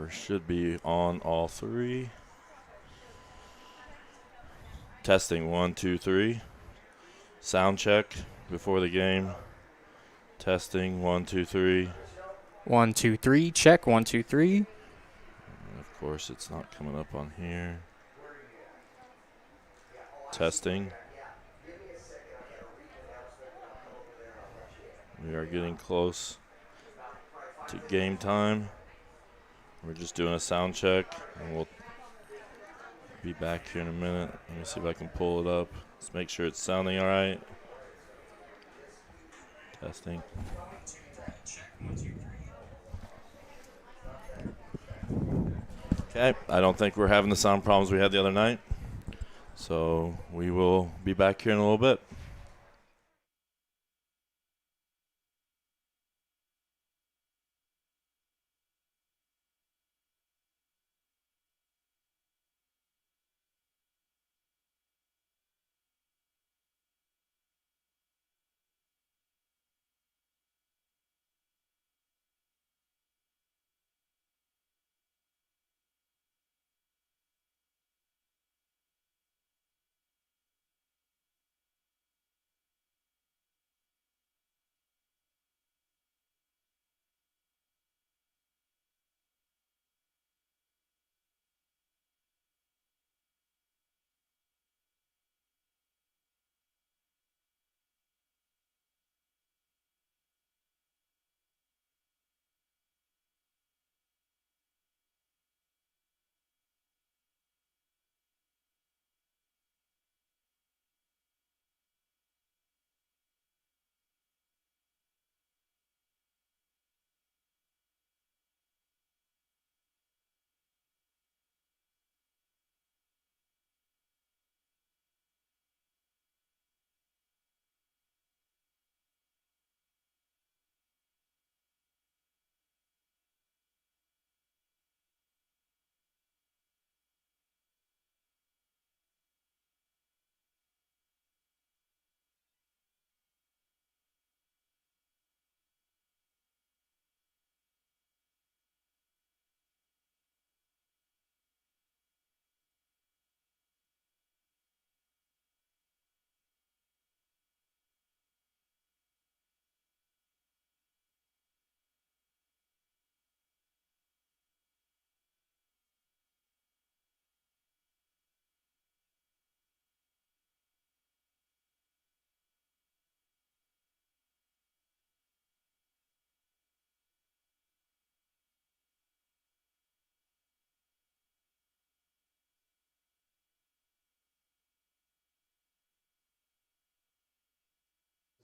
Or should be on all three. Testing 1, 2, 3. Sound check before the game. Testing 1, 2, 3. 1, 2, 3. Check 1, 2, 3. And of course, it's not coming up on here. Testing. We are getting close to game time. We're just doing a sound check, and we'll be back here in a minute. Let me see if I can pull it up. Let's make sure it's sounding all right. Testing. Okay, I don't think we're having the sound problems we had the other night. So we will be back here in a little bit.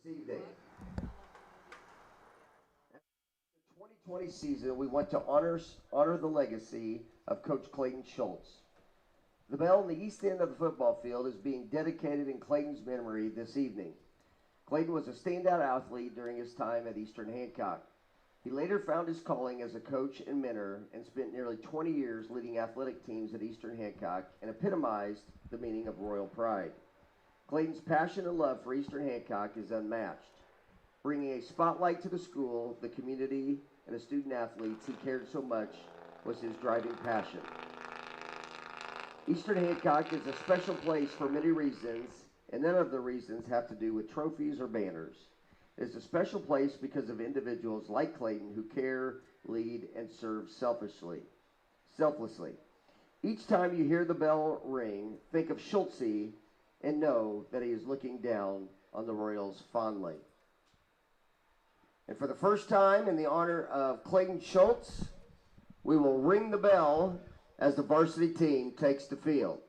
This evening. The 2020 season, we want to honor the legacy of Coach Clayton Schultz. The bell in the east end of the football field is being dedicated in Clayton's memory this evening. Clayton was a standout athlete during his time at Eastern Hancock. He later found his calling as a coach and mentor and spent nearly 20 years leading athletic teams at Eastern Hancock and epitomized the meaning of royal pride. Clayton's passion and love for Eastern Hancock is unmatched. Bringing a spotlight to the school, the community, and the student athletes he cared so much was his driving passion. Eastern Hancock is a special place for many reasons, and none of the reasons have to do with trophies or banners. It is a special place because of individuals like Clayton who care, lead, and serve selflessly. Each time you hear the bell ring, think of Schultze and know that he is looking down on the Royals fondly. And for the first time, in the honor of Clayton Schultz, we will ring the bell as the varsity team takes the field.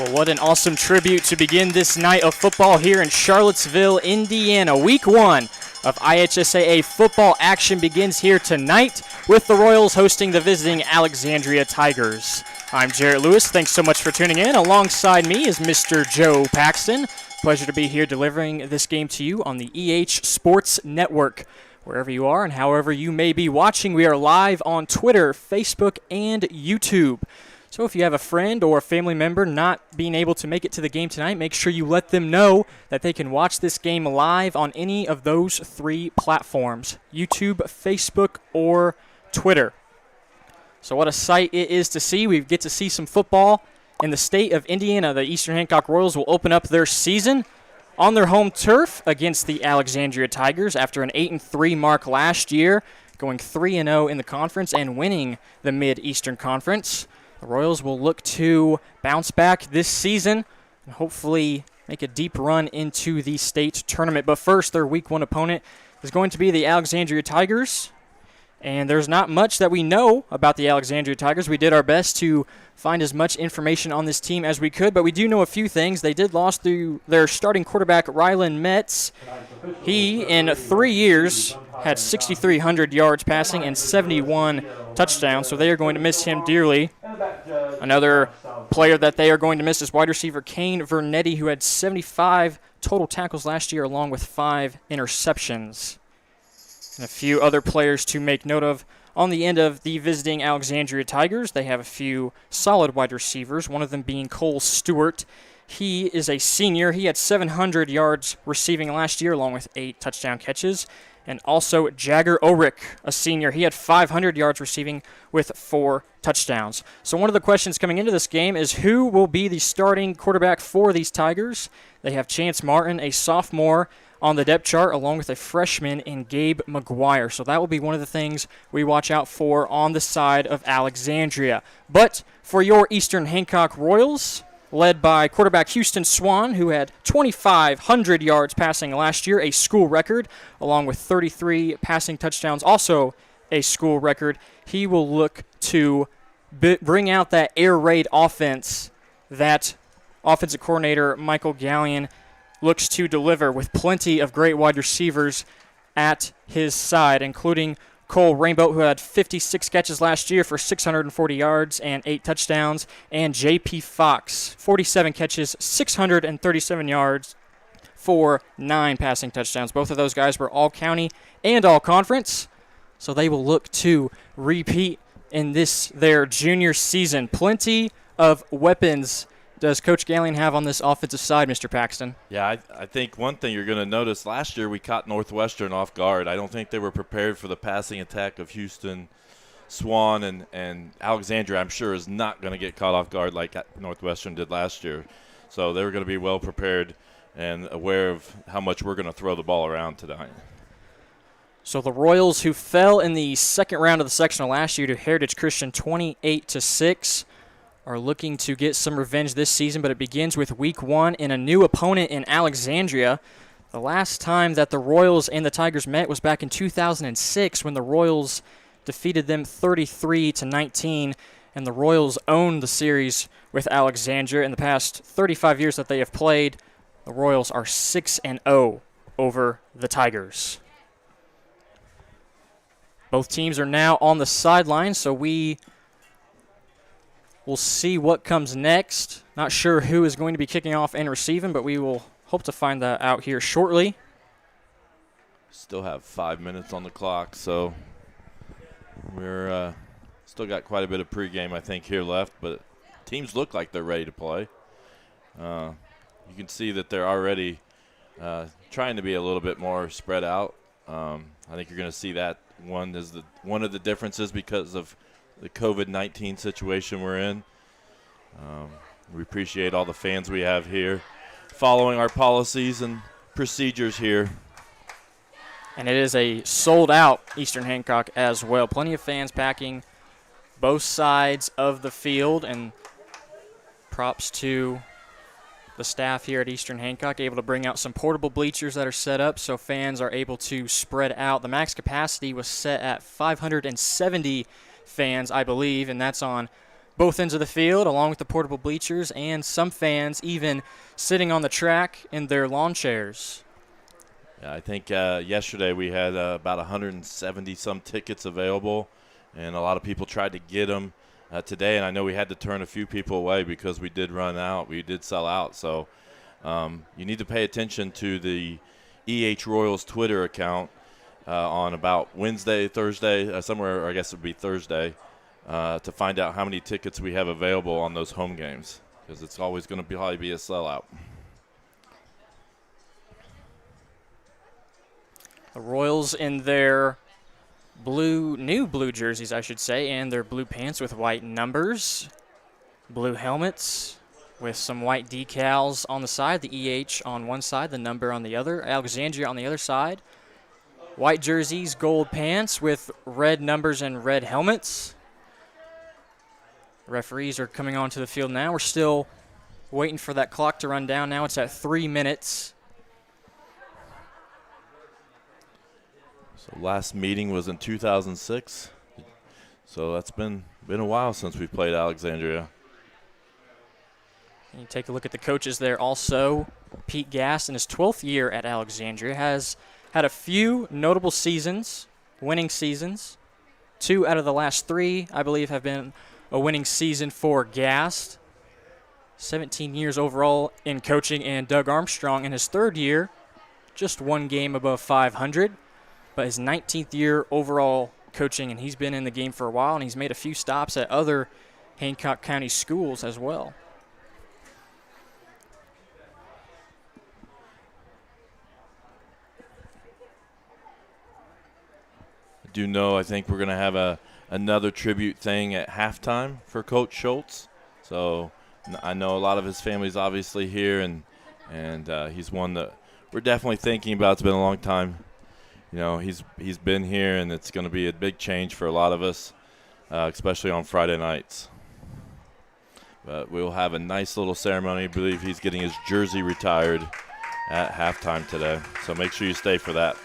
Well, what an awesome tribute to begin this night of football here in Charlottesville, Indiana. Week 1 of IHSAA football action begins here tonight with the Royals hosting the visiting Alexandria Tigers. I'm Jarrett Lewis. Thanks so much for tuning in. Alongside me is Mr. Joe Paxton. Pleasure to be here delivering this game to you on the EH Sports Network. Wherever you are and however you may be watching, we are live on Twitter, Facebook, and YouTube. So if you have a friend or a family member not being able to make it to the game tonight, make sure you let them know that they can watch this game live on any of those 3 platforms, YouTube, Facebook, or Twitter. So what a sight it is to see. We get to see some football in the state of Indiana. The Eastern Hancock Royals will open up their season on their home turf against the Alexandria Tigers after an 8-3 mark last year, going 3-0 in the conference and winning the Mid-Eastern Conference. The Royals will look to bounce back this season and hopefully make a deep run into the state tournament. But first, their Week 1 opponent is going to be the Alexandria Tigers. And there's not much that we know about the Alexandria Tigers. We did our best to find as much information on this team as we could, but we do know a few things. They did lose through their starting quarterback, Rylan Metz. He, in 3 years, had 6,300 yards passing and 71 touchdowns, so they are going to miss him dearly. Another player that they are going to miss is wide receiver Kane Vernetti, who had 75 total tackles last year along with 5 interceptions. And a few other players to make note of. On the end of the visiting Alexandria Tigers, they have a few solid wide receivers, one of them being Cole Stewart. He is a senior. He had 700 yards receiving last year along with 8 touchdown catches. And also Jagger Orick, a senior. He had 500 yards receiving with 4 touchdowns. So one of the questions coming into this game is who will be the starting quarterback for these Tigers? They have Chance Martin, a sophomore, on the depth chart, along with a freshman in Gabe McGuire. So that will be one of the things we watch out for on the side of Alexandria. But for your Eastern Hancock Royals, led by quarterback Houston Swan, who had 2,500 yards passing last year, a school record, along with 33 passing touchdowns, also a school record. He will look to bring out that air raid offense that offensive coordinator Michael Gallion looks to deliver with plenty of great wide receivers at his side, including Cole Rainbow, who had 56 catches last year for 640 yards and 8 touchdowns, and J.P. Fox, 47 catches, 637 yards for 9 passing touchdowns. Both of those guys were all-county and all-conference, so they will look to repeat in their junior season. Plenty of weapons does Coach Gallion have on this offensive side, Mr. Paxton? Yeah, I think one thing you're going to notice, last year we caught Northwestern off guard. I don't think they were prepared for the passing attack of Houston, Swan, and Alexandria, I'm sure, is not going to get caught off guard like Northwestern did last year. So they were going to be well prepared and aware of how much we're going to throw the ball around tonight. So the Royals, who fell in the second round of the sectional last year to Heritage Christian 28-6, are looking to get some revenge this season, but it begins with Week 1 and a new opponent in Alexandria. The last time that the Royals and the Tigers met was back in 2006 when the Royals defeated them 33-19, and the Royals owned the series with Alexandria. In the past 35 years that they have played, the Royals are 6-0 over the Tigers. Both teams are now on the sidelines, so we'll see what comes next. Not sure who is going to be kicking off and receiving, but we will hope to find that out here shortly. Still have 5 minutes on the clock, so we're still got quite a bit of pregame, I think, here left, but teams look like they're ready to play. You can see that they're already trying to be a little bit more spread out. I think you're going to see that one of the differences because of the COVID-19 situation we're in. We appreciate all the fans we have here following our policies and procedures here. And it is a sold-out Eastern Hancock as well. Plenty of fans packing both sides of the field, and props to the staff here at Eastern Hancock, able to bring out some portable bleachers that are set up so fans are able to spread out. The max capacity was set at 570 fans, I believe, and that's on both ends of the field, along with the portable bleachers, and some fans even sitting on the track in their lawn chairs. Yeah, I think yesterday we had about 170-some tickets available, and a lot of people tried to get them today, and I know we had to turn a few people away because we did run out. We did sell out. So you need to pay attention to the EH Royals Twitter account on about Wednesday, Thursday, somewhere, I guess it would be Thursday, to find out how many tickets we have available on those home games, because it's always going to probably be a sellout. The Royals in their new blue jerseys, I should say, and their blue pants with white numbers, blue helmets with some white decals on the side, the EH on one side, the number on the other, Alexandria on the other side. White jerseys, gold pants with red numbers and red helmets. Referees are coming onto the field now. We're still waiting for that clock to run down. Now it's at 3 minutes. So last meeting was in 2006. So that's been a while since we've played Alexandria. And you take a look at the coaches there also. Pete Gass, in his 12th year at Alexandria, has had a few notable seasons, winning seasons. 2 out of the last 3, I believe, have been a winning season for Gass. 17 years overall in coaching, and Doug Armstrong in his 3rd year, just 1 game above 500, but his 19th year overall coaching, and he's been in the game for a while, and he's made a few stops at other Hancock County schools as well. I think we're going to have another tribute thing at halftime for Coach Schultz. So I know a lot of his family's obviously here, and he's one that we're definitely thinking about. It's been a long time. You know, he's been here, and it's going to be a big change for a lot of us, especially on Friday nights. But we'll have a nice little ceremony. I believe he's getting his jersey retired at halftime today. So make sure you stay for that.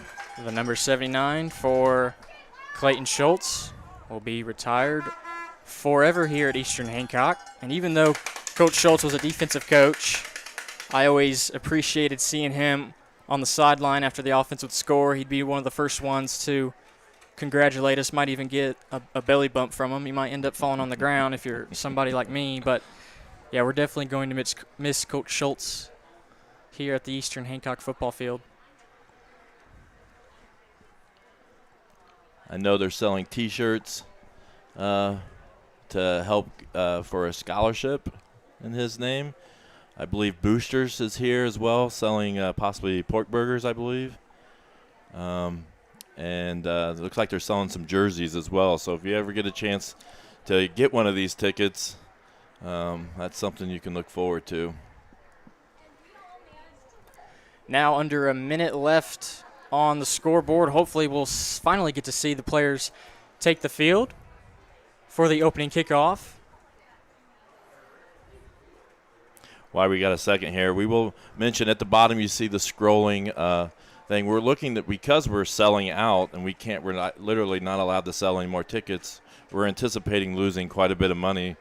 The number 79 for Clayton Schultz will be retired forever here at Eastern Hancock. And even though Coach Schultz was a defensive coach, I always appreciated seeing him on the sideline after the offense would score. He'd be one of the first ones to congratulate us, might even get a belly bump from him. You might end up falling on the ground if you're somebody like me. But, yeah, we're definitely going to miss Coach Schultz here at the Eastern Hancock football field. I know they're selling T-shirts to help for a scholarship in his name. I believe Boosters is here as well, selling possibly pork burgers, I believe. And it looks like they're selling some jerseys as well. So if you ever get a chance to get one of these tickets, that's something you can look forward to. Now under a minute left on the scoreboard. Hopefully we'll finally get to see the players take the field for the opening kickoff. While we got a second here, we will mention at the bottom you see the scrolling thing. We're looking that because we're selling out and we're literally not allowed to sell any more tickets, we're anticipating losing quite a bit of money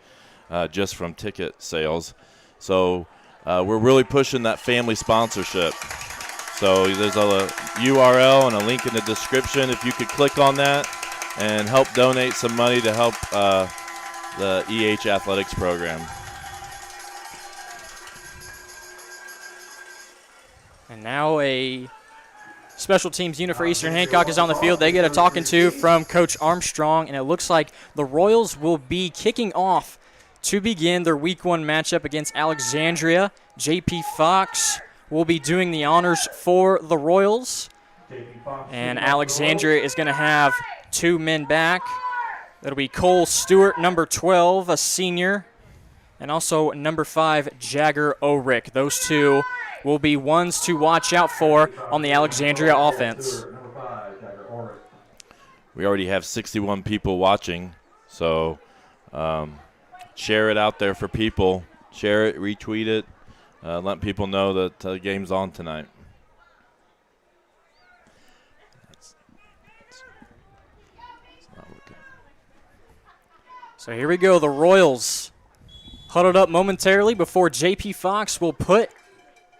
just from ticket sales. So we're really pushing that family sponsorship. So there's a URL and a link in the description. If you could click on that and help donate some money to help the EH Athletics program. And now a special teams unit for Eastern Hancock is on the field. They get a talking to from Coach Armstrong, and it looks like the Royals will be kicking off to begin their Week 1 matchup against Alexandria. J.P. Fox will be doing the honors for the Royals. And Alexandria is going to have 2 men back. That'll be Cole Stewart, number 12, a senior, and also number 5, Jagger Orick. Those 2 will be ones to watch out for on the Alexandria offense. We already have 61 people watching, so share it out there for people. Share it, retweet it, let people know that the game's on tonight. It's not working. So here we go. The Royals huddled up momentarily before J.P. Fox will put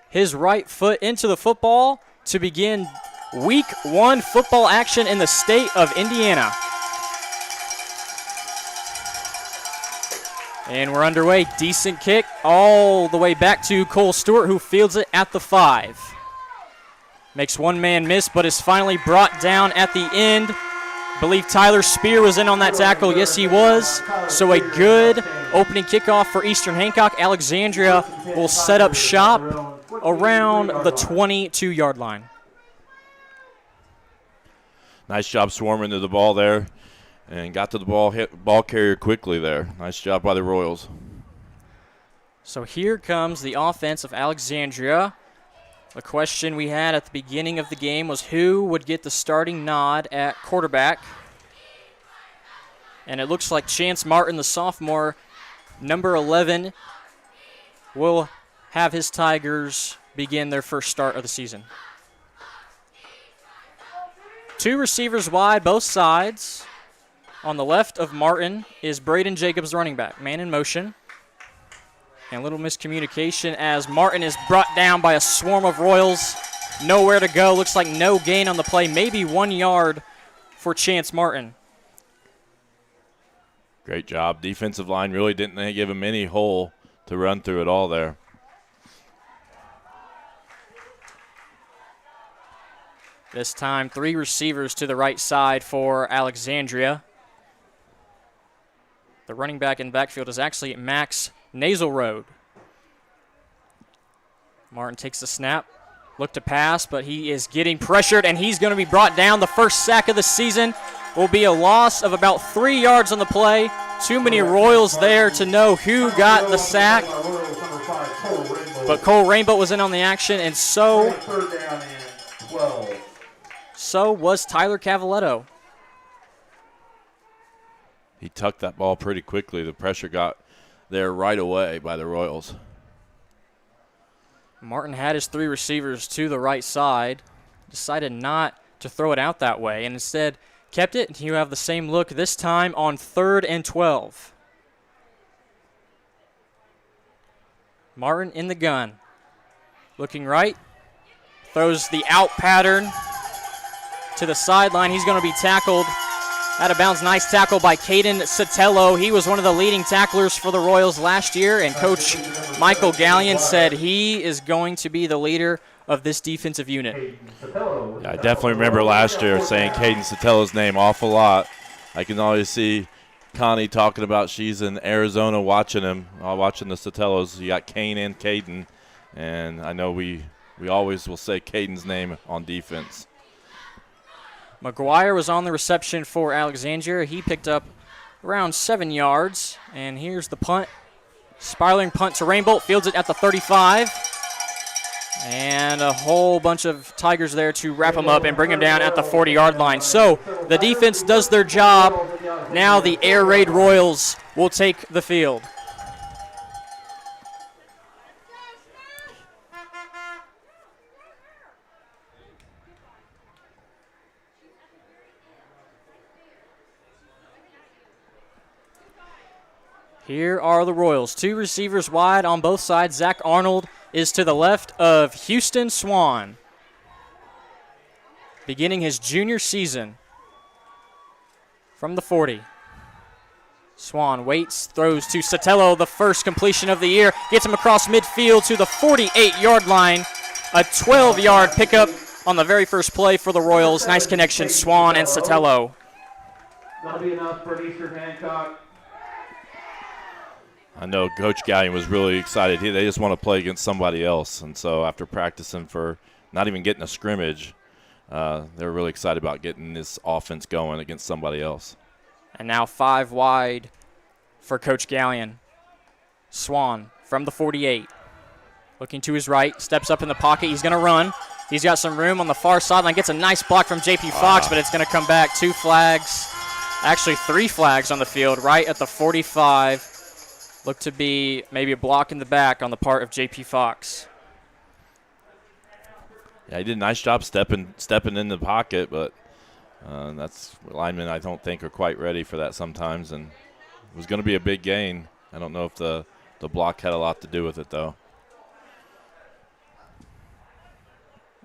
his right foot into the football to begin Week 1 football action in the state of Indiana. And we're underway. Decent kick all the way back to Cole Stewart, who fields it at the 5. Makes one man miss, but is finally brought down at the end. I believe Tyler Spear was in on that tackle. Yes, he was. So a good opening kickoff for Eastern Hancock. Alexandria will set up shop around the 22-yard line. Nice job swarming to the ball there and got to the ball carrier quickly there. Nice job by the Royals. So here comes the offense of Alexandria. The question we had at the beginning of the game was who would get the starting nod at quarterback. And it looks like Chance Martin, the sophomore, number 11, will have his Tigers begin their first start of the season. 2 receivers wide, both sides. On the left of Martin is Braden Jacobs, running back. Man in motion. And a little miscommunication as Martin is brought down by a swarm of Royals. Nowhere to go. Looks like no gain on the play. Maybe 1 yard for Chance Martin. Great job. Defensive line really didn't give him any hole to run through at all there. This time, 3 receivers to the right side for Alexandria. The running back in backfield is actually Max Naselroad. Martin takes the snap, look to pass, but he is getting pressured, and he's going to be brought down. The first sack of the season will be a loss of about 3 yards on the play. Too many Royals there to know who got the sack. But Cole Rainbow was in on the action, and so was Tyler Cavaletto. He tucked that ball pretty quickly. The pressure got there right away by the Royals. Martin had his 3 receivers to the right side, decided not to throw it out that way, and instead kept it. You have the same look this time on 3rd and 12. Martin in the gun. Looking right. Throws the out pattern to the sideline. He's going to be tackled out of bounds. Nice tackle by Caden Sotelo. He was one of the leading tacklers for the Royals last year, and Coach Michael Gallion said he is going to be the leader of this defensive unit. Yeah, I definitely remember last year saying Caden Sotelo's name awful lot. I can always see Connie talking about she's in Arizona watching him, watching the Sotelos. You got Kane and Caden, and I know we always will say Caden's name on defense. McGuire was on the reception for Alexandria. He picked up around 7 yards. And here's the punt. Spiraling punt to Rainbolt. Fields it at the 35. And a whole bunch of Tigers there to wrap him up and bring him down at the 40-yard line. So the defense does their job. Now the Air Raid Royals will take the field. Here are the Royals. 2 receivers wide on both sides. Zach Arnold is to the left of Houston Swan, beginning his junior season from the 40. Swan waits, throws to Sotelo, the first completion of the year. Gets him across midfield to the 48-yard line. A 12-yard pickup on the very first play for the Royals. Nice connection, Swan and Sotelo. That'll be enough for Eastern Hancock. I know Coach Gallion was really excited. They just want to play against somebody else. And so after practicing for not even getting a scrimmage, they're really excited about getting this offense going against somebody else. And now 5 wide for Coach Gallion. Swan from the 48. Looking to his right, steps up in the pocket. He's going to run. He's got some room on the far sideline. Gets a nice block from J.P. Fox, but it's going to come back. 2 flags, actually 3 flags on the field right at the 45. Looked to be maybe a block in the back on the part of J.P. Fox. Yeah, he did a nice job stepping in the pocket, but that's linemen I don't think are quite ready for that sometimes, and was going to be a big gain. I don't know if the block had a lot to do with it, though.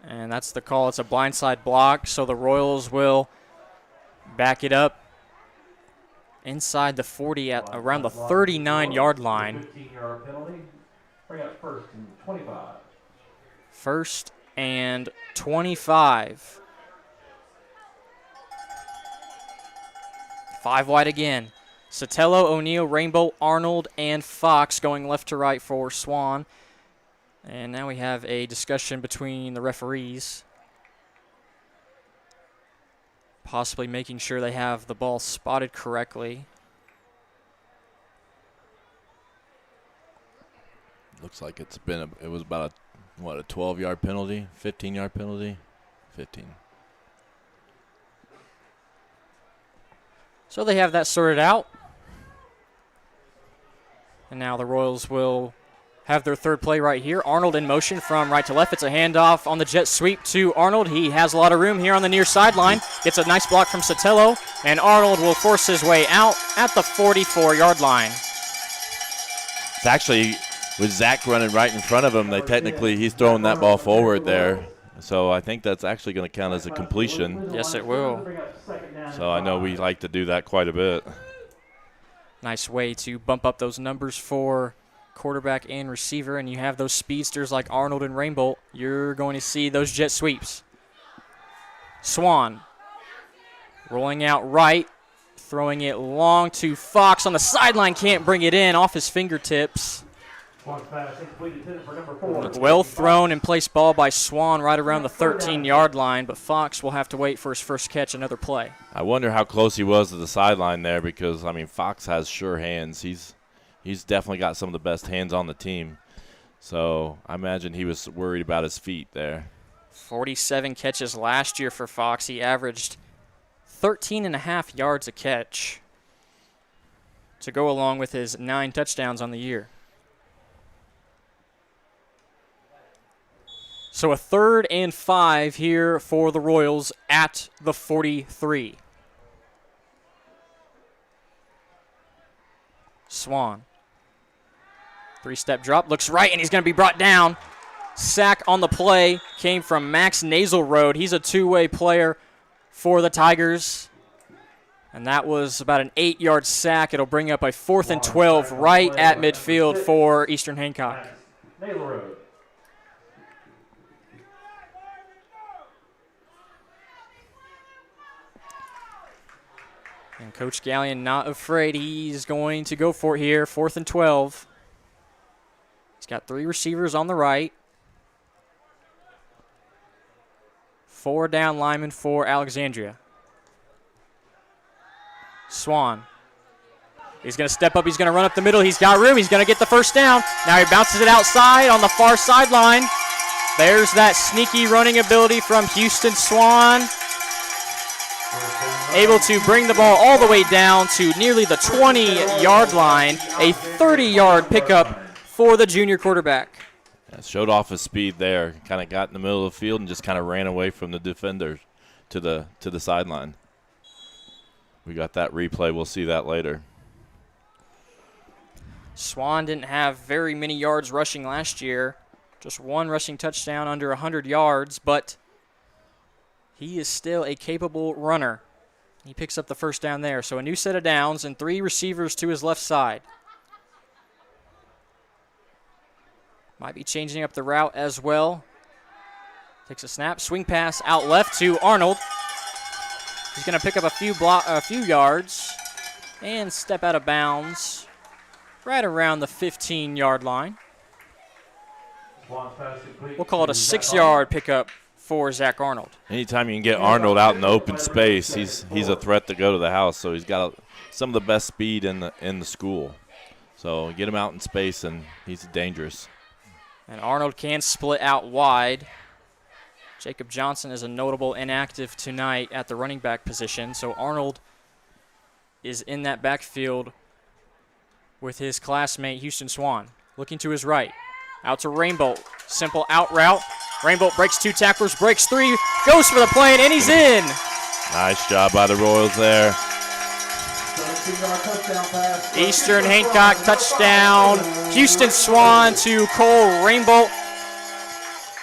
And that's the call. It's a blindside block, so the Royals will back it up inside the 40 at around the 39-yard line. 15-yard penalty. Bring up first and 25. First and 25. 5 wide again. Sotelo, O'Neal, Rainbow, Arnold, and Fox going left to right for Swan. And now we have a discussion between the referees, possibly making sure they have the ball spotted correctly. Looks like it was about a 12-yard penalty, 15-yard penalty, 15. So they have that sorted out. And now the Royals will have their third play right here. Arnold in motion from right to left. It's a handoff on the jet sweep to Arnold. He has a lot of room here on the near sideline. Gets a nice block from Sotelo, and Arnold will force his way out at the 44-yard line. It's actually, with Zach running right in front of him, he's throwing that ball forward there. So I think that's actually going to count as a completion. Yes, it will. So I know we like to do that quite a bit. Nice way to bump up those numbers for quarterback and receiver, and you have those speedsters like Arnold and Rainbolt. You're going to see those jet sweeps. Swan rolling out right, throwing it long to Fox on the sideline. Can't bring it in, off his fingertips. Well thrown and placed ball by Swan right around the 13-yard line, but Fox will have to wait for his first catch, another play. I wonder how close he was to the sideline there because, I mean, Fox has sure hands. He's definitely got some of the best hands on the team. So I imagine he was worried about his feet there. 47 catches last year for Fox. He averaged 13.5 yards a catch to go along with his 9 touchdowns on the year. So a 3rd and 5 here for the Royals at the 43. Swan. 3-step drop, looks right, and he's going to be brought down. Sack on the play came from Max Naselroad. He's a two-way player for the Tigers. And that was about an 8-yard sack. It'll bring up a 4th and 12 right at midfield for Eastern Hancock. Naselroad. And Coach Gallion not afraid. He's going to go for it here, 4th and 12. He's got 3 receivers on the right. 4 down linemen for Alexandria. Swan. He's going to step up. He's going to run up the middle. He's got room. He's going to get the first down. Now he bounces it outside on the far sideline. There's that sneaky running ability from Houston Swan. Able to bring the ball all the way down to nearly the 20-yard line. A 30-yard pickup for the junior quarterback. Yeah, showed off his speed there. Kind of got in the middle of the field and just kind of ran away from the defender to the sideline. We got that replay. We'll see that later. Swan didn't have very many yards rushing last year. Just 1 rushing touchdown under 100 yards, but he is still a capable runner. He picks up the first down there. So a new set of downs and 3 receivers to his left side. Might be changing up the route as well. Takes a snap, swing pass out left to Arnold. He's going to pick up a few yards and step out of bounds right around the 15-yard line. We'll call it a 6-yard pickup for Zach Arnold. Anytime you can get Arnold out in the open space, he's a threat to go to the house. So he's got some of the best speed in the school. So get him out in space, and he's dangerous. And Arnold can split out wide. Jacob Johnson is a notable inactive tonight at the running back position. So Arnold is in that backfield with his classmate Houston Swan. Looking to his right. Out to Rainbolt. Simple out route. Rainbolt breaks 2 tacklers, breaks 3, goes for the play, and he's in. Nice job by the Royals there. Eastern Hancock touchdown. Houston Swan to Cole Rainbolt.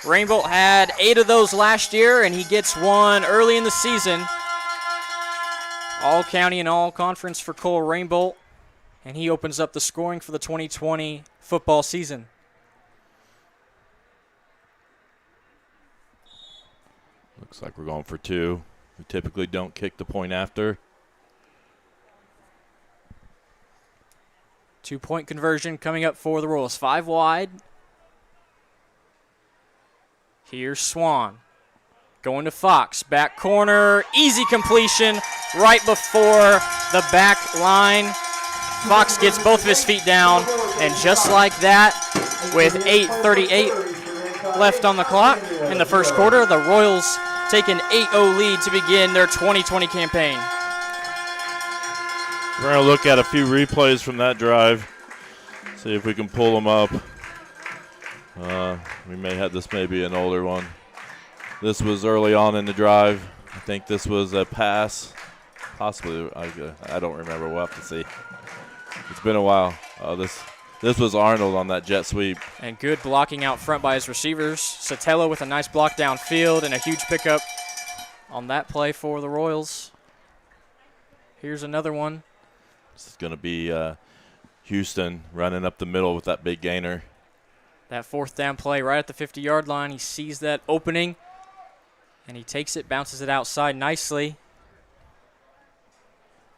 Rainbolt had 8 of those last year, and he gets one early in the season. All county and all conference for Cole Rainbolt, and he opens up the scoring for the 2020 football season. Looks like we're going for 2. We typically don't kick the point after. 2-point conversion coming up for the Royals. 5 wide. Here's Swan. Going to Fox. Back corner. Easy completion right before the back line. Fox gets both of his feet down. And just like that, with 8:38 left on the clock in the first quarter, the Royals take an 8-0 lead to begin their 2020 campaign. We're going to look at a few replays from that drive, see if we can pull them up. This may be an older one. This was early on in the drive. I think this was a pass. Possibly, I don't remember. We'll have to see. It's been a while. This was Arnold on that jet sweep. And good blocking out front by his receivers. Sotelo with a nice block downfield and a huge pickup on that play for the Royals. Here's another one. This is going to be Houston running up the middle with that big gainer. That 4th down play right at the 50-yard line. He sees that opening, and he takes it, bounces it outside nicely.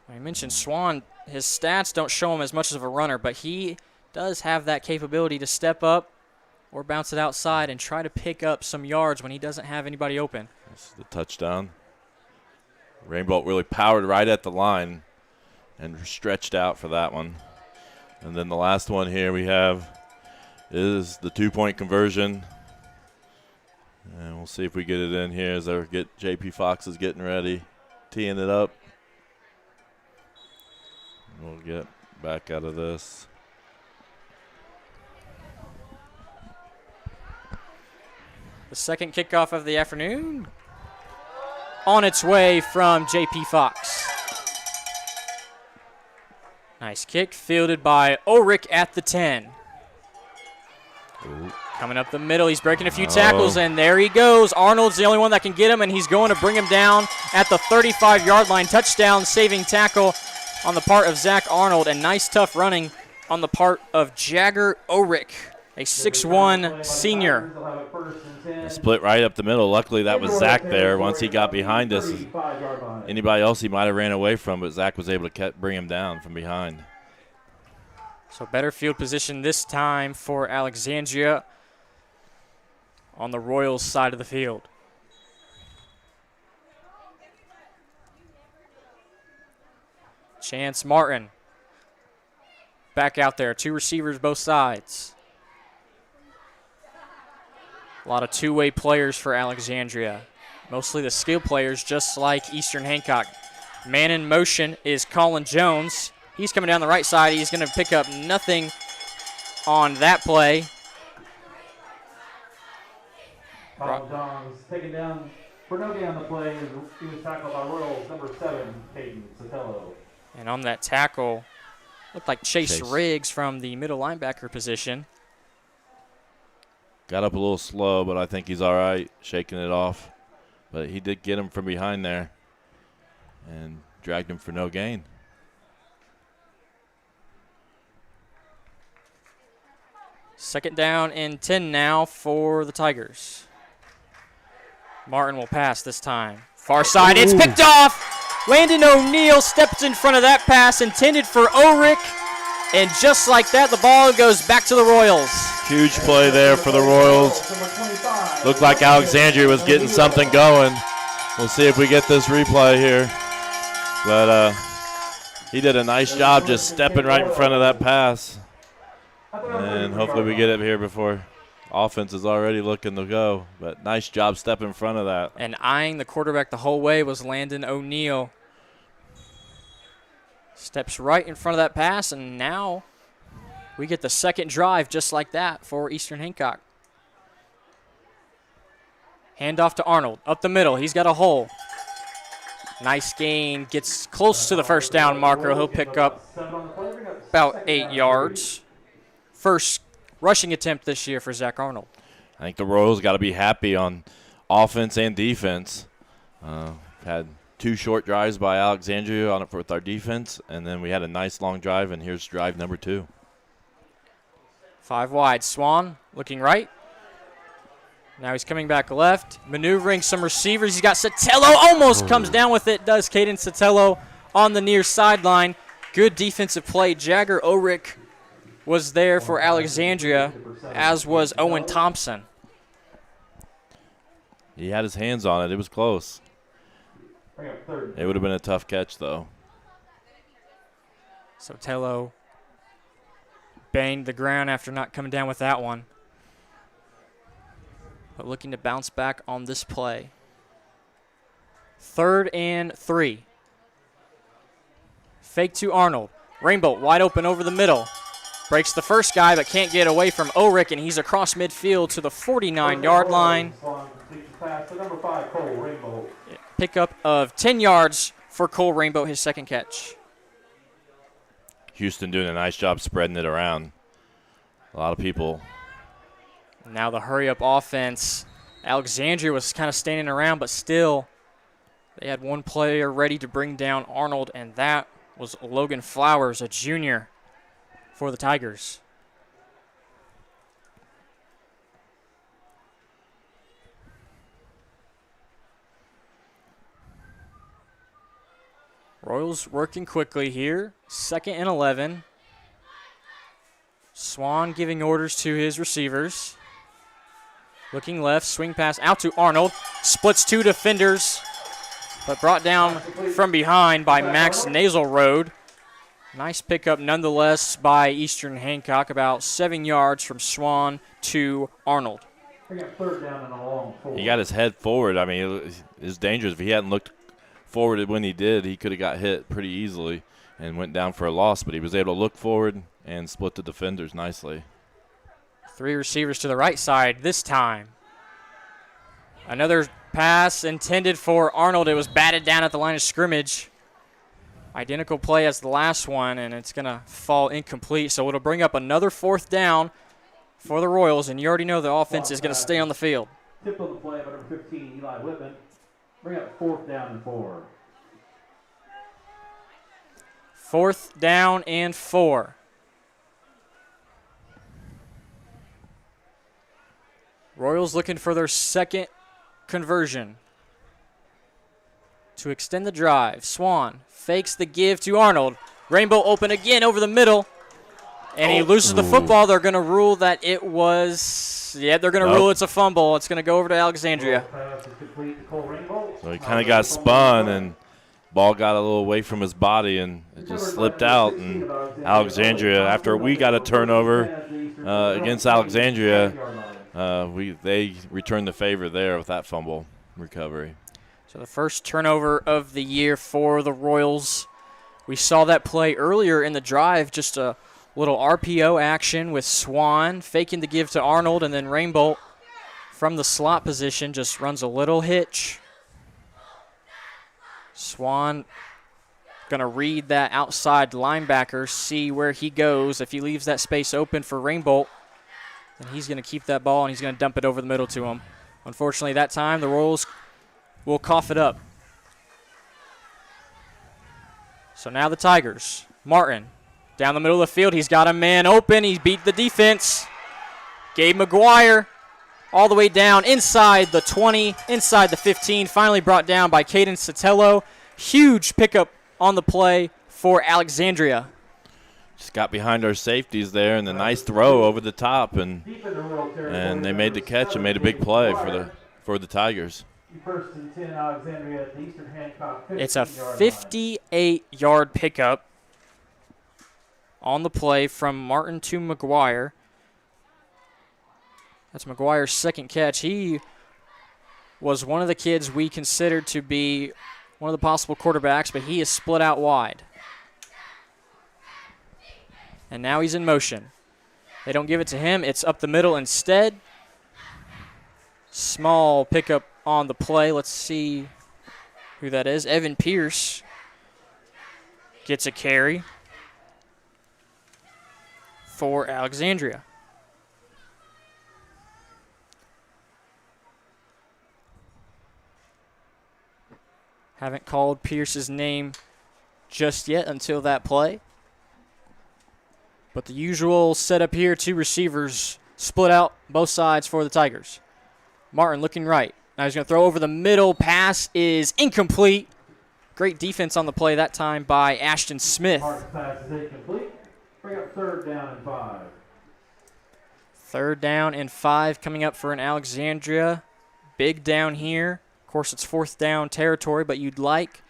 I mentioned Swan, his stats don't show him as much of a runner, but he does have that capability to step up or bounce it outside and try to pick up some yards when he doesn't have anybody open. This is the touchdown. Rainbolt really powered right at the line and stretched out for that one. And then the last one here we have is the 2-point conversion. And we'll see if we get it in here as JP Fox is getting ready, teeing it up. We'll get back out of this. The second kickoff of the afternoon on its way from JP Fox. Nice kick, fielded by Ulrich at the 10. Ooh. Coming up the middle, he's breaking a few tackles, and there he goes. Arnold's the only one that can get him, and he's going to bring him down at the 35-yard line. Touchdown, saving tackle on the part of Zach Arnold, and nice tough running on the part of Jagger Ulrich, a 6'1 senior. Split right up the middle. Luckily, that was Zach there. Once he got behind us, anybody else he might have ran away from, but Zach was able to bring him down from behind. So better field position this time for Alexandria on the Royals side of the field. Chance Martin back out there. 2 receivers both sides. A lot of two-way players for Alexandria. Mostly the skill players, just like Eastern Hancock. Man in motion is Colin Jones. He's coming down the right side. He's going to pick up nothing on that play. Colin Jones taken down for no gain on the play. He was tackled by Royals number 7, Caden Sotelo. And on that tackle, looked like Chase Riggs from the middle linebacker position. Got up a little slow, but I think he's all right, shaking it off. But he did get him from behind there and dragged him for no gain. Second down and 10 now for the Tigers. Martin will pass this time. Far side, it's picked off. Landon O'Neill steps in front of that pass intended for Ulrich. And just like that, the ball goes back to the Royals. Huge play there for the Royals. Looked like Alexandria was getting something going. We'll see if we get this replay here. But he did a nice job just stepping right in front of that pass. And hopefully we get it here before offense is already looking to go. But nice job stepping in front of that. And eyeing the quarterback the whole way was Landon O'Neill. Steps right in front of that pass, and now we get the second drive just like that for Eastern Hancock. Handoff to Arnold, up the middle. He's got a hole. Nice gain. Gets close to the first down marker. He'll pick up about 8 yards. First rushing attempt this year for Zach Arnold. I think the Royals got to be happy on offense and defense. Had 2 short drives by Alexandria on it with our defense, and then we had a nice long drive, and here's drive number 2. 5 wide. Swan looking right. Now he's coming back left, maneuvering some receivers. He's got Sotelo, almost comes down with it, does Caden Sotelo on the near sideline. Good defensive play. Jagger Ulrich was there for Alexandria, as was Owen Thompson. He had his hands on it. It was close. It would have been a tough catch, though. Sotelo banged the ground after not coming down with that one. But looking to bounce back on this play. 3rd and 3. Fake to Arnold. Rainbow wide open over the middle. Breaks the first guy but can't get away from Ulrich, and he's across midfield to the 49-yard line. Pickup of 10 yards for Cole Rainbow, his second catch. Houston doing a nice job spreading it around. A lot of people. Now the hurry-up offense. Alexandria was kind of standing around, but still they had one player ready to bring down Arnold, and that was Logan Flowers, a junior for the Tigers. Royals working quickly here. 2nd and 11. Swan giving orders to his receivers. Looking left, swing pass out to Arnold. Splits 2 defenders, but brought down from behind by Max Naselroad. Nice pickup nonetheless by Eastern Hancock, about 7 yards from Swan to Arnold. He got his head forward. I mean, it was dangerous. If he hadn't looked forward when he did, he could have got hit pretty easily and went down for a loss, but he was able to look forward and split the defenders nicely. 3 receivers to the right side this time. Another pass intended for Arnold. It was batted down at the line of scrimmage. Identical play as the last one, and it's going to fall incomplete. So it'll bring up another 4th down for the Royals, and you already know the offense is going to stay on the field. Tip on the play by number 15, Eli Whitman. Bring up 4th down and 4. 4th down and 4. Royals looking for their second conversion to extend the drive. Swan fakes the give to Arnold. Rainbow open again over the middle, and he loses the football. They're going to rule that it was, they're going to rule it's a fumble. It's going to go over to Alexandria. So he kind of got spun, and ball got a little away from his body, and it just slipped out. And Alexandria, after we got a turnover against Alexandria, they returned the favor there with that fumble recovery. So the first turnover of the year for the Royals. We saw that play earlier in the drive, just a little RPO action with Swan faking the give to Arnold, and then Rainbow from the slot position just runs a little hitch. Swan going to read that outside linebacker, see where he goes. If he leaves that space open for Rainbow, then he's going to keep that ball, and he's going to dump it over the middle to him. Unfortunately, that time the Royals will cough it up. So now the Tigers. Martin down the middle of the field. He's got a man open. He beat the defense. Gabe McGuire all the way down inside the 20, inside the 15. Finally brought down by Caden Sotelo. Huge pickup on the play for Alexandria. Just got behind our safeties there, and a nice throw over the top, and they made the catch and made a big play for the Tigers. It's a 58-yard pickup on the play from Martin to McGuire. That's McGuire's second catch. He was one of the kids we considered to be one of the possible quarterbacks, but he is split out wide. And now he's in motion. They don't give it to him. It's up the middle instead. Small pickup on the play. Let's see who that is. Evan Pierce gets a carry for Alexandria. Haven't called Pierce's name just yet until that play. But the usual setup here, two receivers split out both sides for the Tigers. Martin looking right. Now he's going to throw over the middle. Pass is incomplete. Great defense on the play that time by Ashton Smith. Martin's pass is incomplete. Bring up 3rd down and 5. 3rd down and 5 coming up for an Alexandria. Big down here. Of course, it's 4th down territory, but you'd like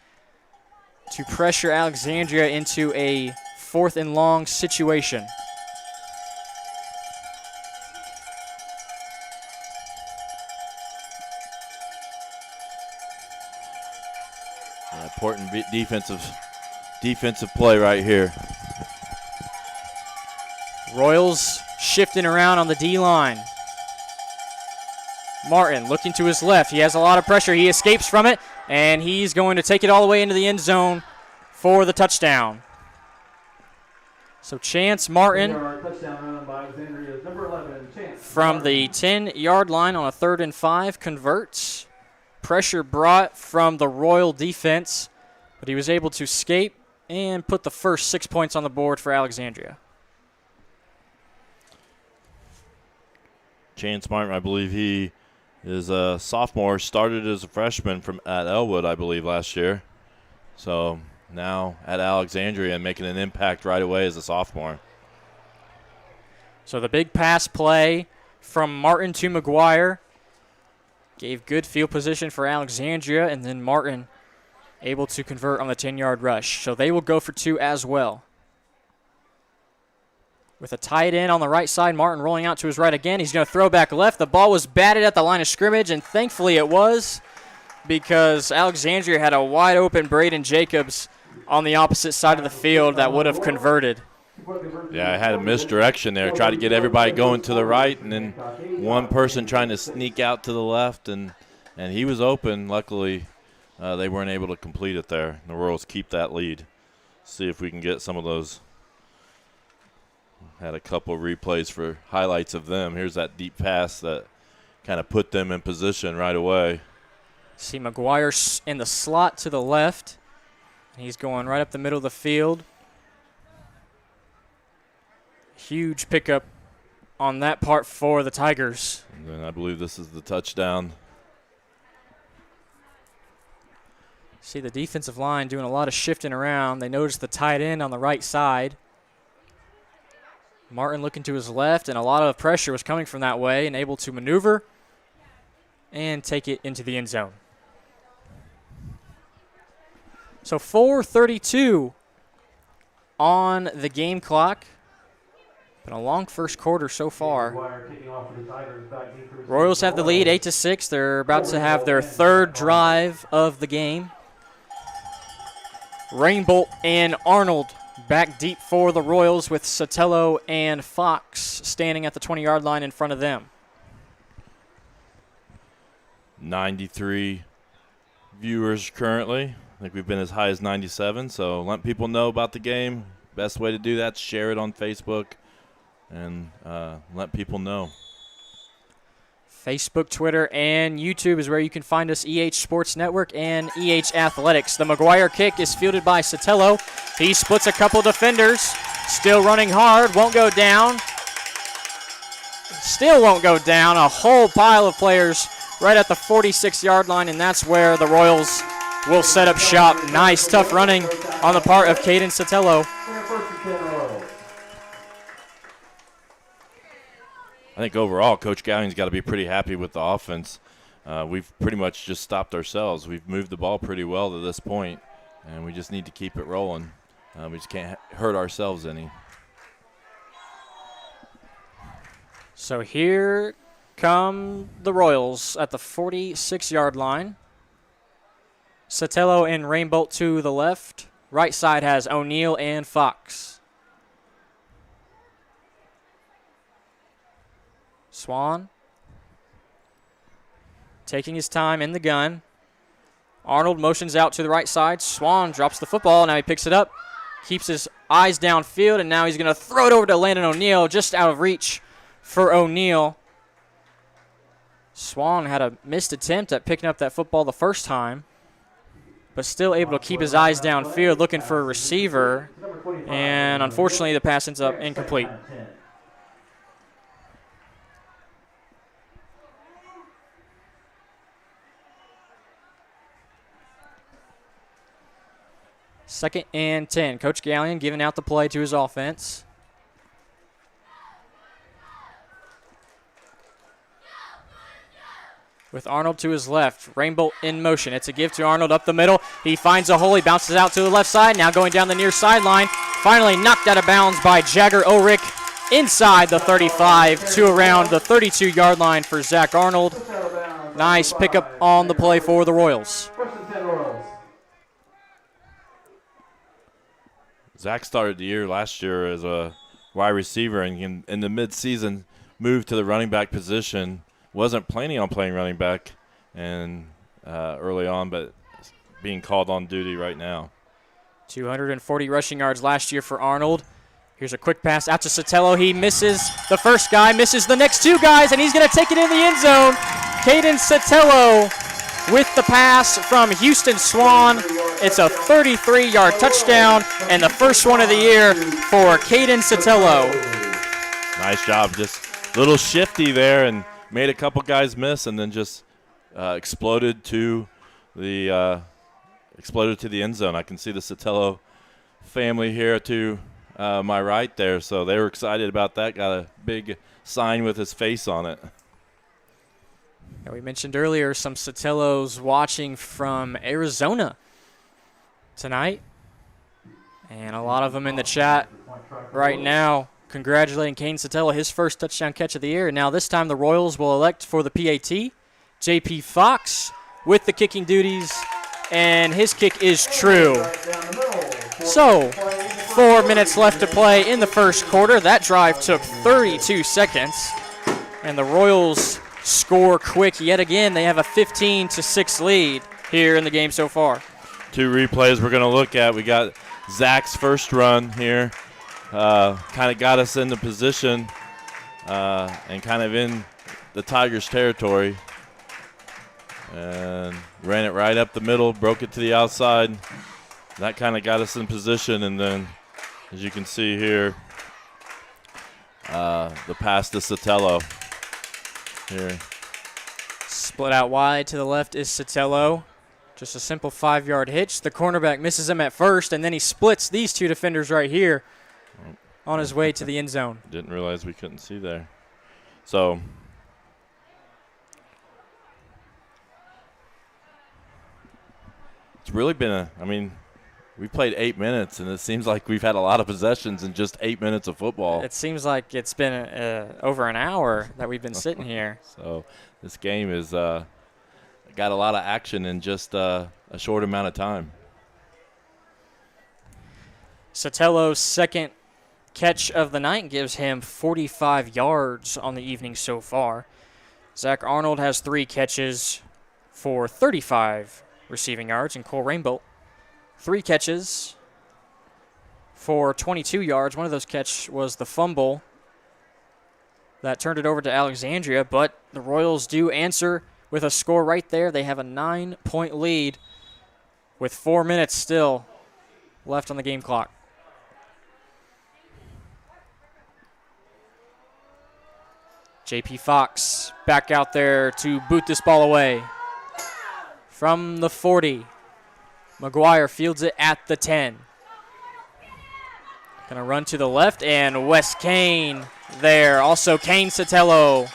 to pressure Alexandria into a 4th and long situation. Important defensive play right here. Royals shifting around on the D-line. Martin looking to his left. He has a lot of pressure. He escapes from it, and he's going to take it all the way into the end zone for the touchdown. So Chance Martin from the 10-yard line on a 3rd and 5 converts. Pressure brought from the Royal defense, but he was able to escape and put the first 6 points on the board for Alexandria. Chance Martin, I believe he is a sophomore, started as a freshman at Elwood, I believe, last year. So now at Alexandria and making an impact right away as a sophomore. So the big pass play from Martin to McGuire gave good field position for Alexandria, and then Martin able to convert on the 10-yard rush. So they will go for 2 as well. With a tight end on the right side, Martin rolling out to his right again. He's going to throw back left. The ball was batted at the line of scrimmage, and thankfully it was, because Alexandria had a wide open Braden Jacobs on the opposite side of the field that would have converted. Yeah, I had a misdirection there. Tried to get everybody going to the right, and then one person trying to sneak out to the left, and he was open. Luckily, they weren't able to complete it there. The Royals keep that lead. See if we can get some of those. Had a couple replays for highlights of them. Here's that deep pass that kind of put them in position right away. See McGuire in the slot to the left. He's going right up the middle of the field. Huge pickup on that part for the Tigers. And then I believe this is the touchdown. See the defensive line doing a lot of shifting around. They noticed the tight end on the right side. Martin looking to his left, and a lot of pressure was coming from that way, and able to maneuver and take it into the end zone. So 4:32 on the game clock. Been a long first quarter so far. Royals have the lead 8-6. They're about to have their 3rd drive of the game. Rainbolt and Arnold back deep for the Royals, with Sotelo and Fox standing at the 20-yard line in front of them. 93 viewers currently. I think we've been as high as 97, so let people know about the game. Best way to do that is share it on Facebook and let people know. Facebook, Twitter, and YouTube is where you can find us, EH Sports Network and EH Athletics. The McGuire kick is fielded by Sotelo. He splits a couple defenders. Still running hard. Won't go down. Still won't go down. A whole pile of players right at the 46-yard line, and that's where the Royals will set up shop. Nice, tough running on the part of Caden Sotelo. I think overall, Coach Gowing's got to be pretty happy with the offense. We've pretty much just stopped ourselves. We've moved the ball pretty well to this point, and we just need to keep it rolling. We just can't hurt ourselves any. So here come the Royals at the 46-yard line. Sotelo and Rainbolt to the left. Right side has O'Neal and Fox. Swan taking his time in the gun. Arnold motions out to the right side. Swan drops the football. Now he picks it up, keeps his eyes downfield, and now he's going to throw it over to Landon O'Neal, just out of reach for O'Neal. Swan had a missed attempt at picking up that football the first time, but still able to keep his eyes downfield looking for a receiver, and unfortunately the pass ends up incomplete. Second and 10. Coach Gallion giving out the play to his offense. With Arnold to his left. Rainbow in motion. It's a give to Arnold up the middle. He finds a hole. He bounces out to the left side. Now going down the near sideline. Finally knocked out of bounds by Jagger Ulrich inside the 35 to around the 32-yard line for Zach Arnold. Nice pickup on the play for the Royals. Zach started the year last year as a wide receiver, and in the midseason moved to the running back position. Wasn't planning on playing running back and early on, but being called on duty right now. 240 rushing yards last year for Arnold. Here's a quick pass out to Sotelo. He misses the first guy, misses the next two guys, and he's going to take it in the end zone. Caden Sotelo with the pass from Houston Swan. It's a 33-yard touchdown and the first one of the year for Caden Sotelo. Nice job. Just a little shifty there and made a couple guys miss, and then just exploded to the end zone. I can see the Sotelo family here to my right there, so they were excited about that. Got a big sign with his face on it. And we mentioned earlier some Sotelos watching from Arizona tonight, and a lot of them in the chat right now congratulating Caden Sotelo, his first touchdown catch of the year. And now this time the Royals will elect for the PAT. J.P. Fox with the kicking duties, and his kick is true. So, 4 minutes left to play in the first quarter. That drive took 32 seconds, and the Royals score quick yet again. They have a 15-6 lead here in the game so far. Two replays we're going to look at. We got Zach's first run here. Kind of got us into position and kind of in the Tigers' territory. And ran it right up the middle, broke it to the outside. That kind of got us in position. And then, as you can see here, the pass to Sotelo here. Split out wide to the left is Sotelo. Just a simple 5-yard hitch. The cornerback misses him at first, and then he splits these two defenders right here on his way to the end zone. Didn't realize we couldn't see there. So it's really been we played 8 minutes, and it seems like we've had a lot of possessions in just 8 minutes of football. It seems like it's been over an hour that we've been sitting here. So this game is got a lot of action in just a short amount of time. Sotelo's second catch of the night gives him 45 yards on the evening so far. Zach Arnold has 3 catches for 35 receiving yards, and Cole Rainbow 3 catches for 22 yards. One of those catches was the fumble that turned it over to Alexandria, but the Royals do answer with a score right there. They have a 9-point lead with 4 minutes still left on the game clock. J.P. Fox back out there to boot this ball away. From the 40, McGuire fields it at the 10. Gonna run to the left, and Wes Kane there. Also Kane Sotelo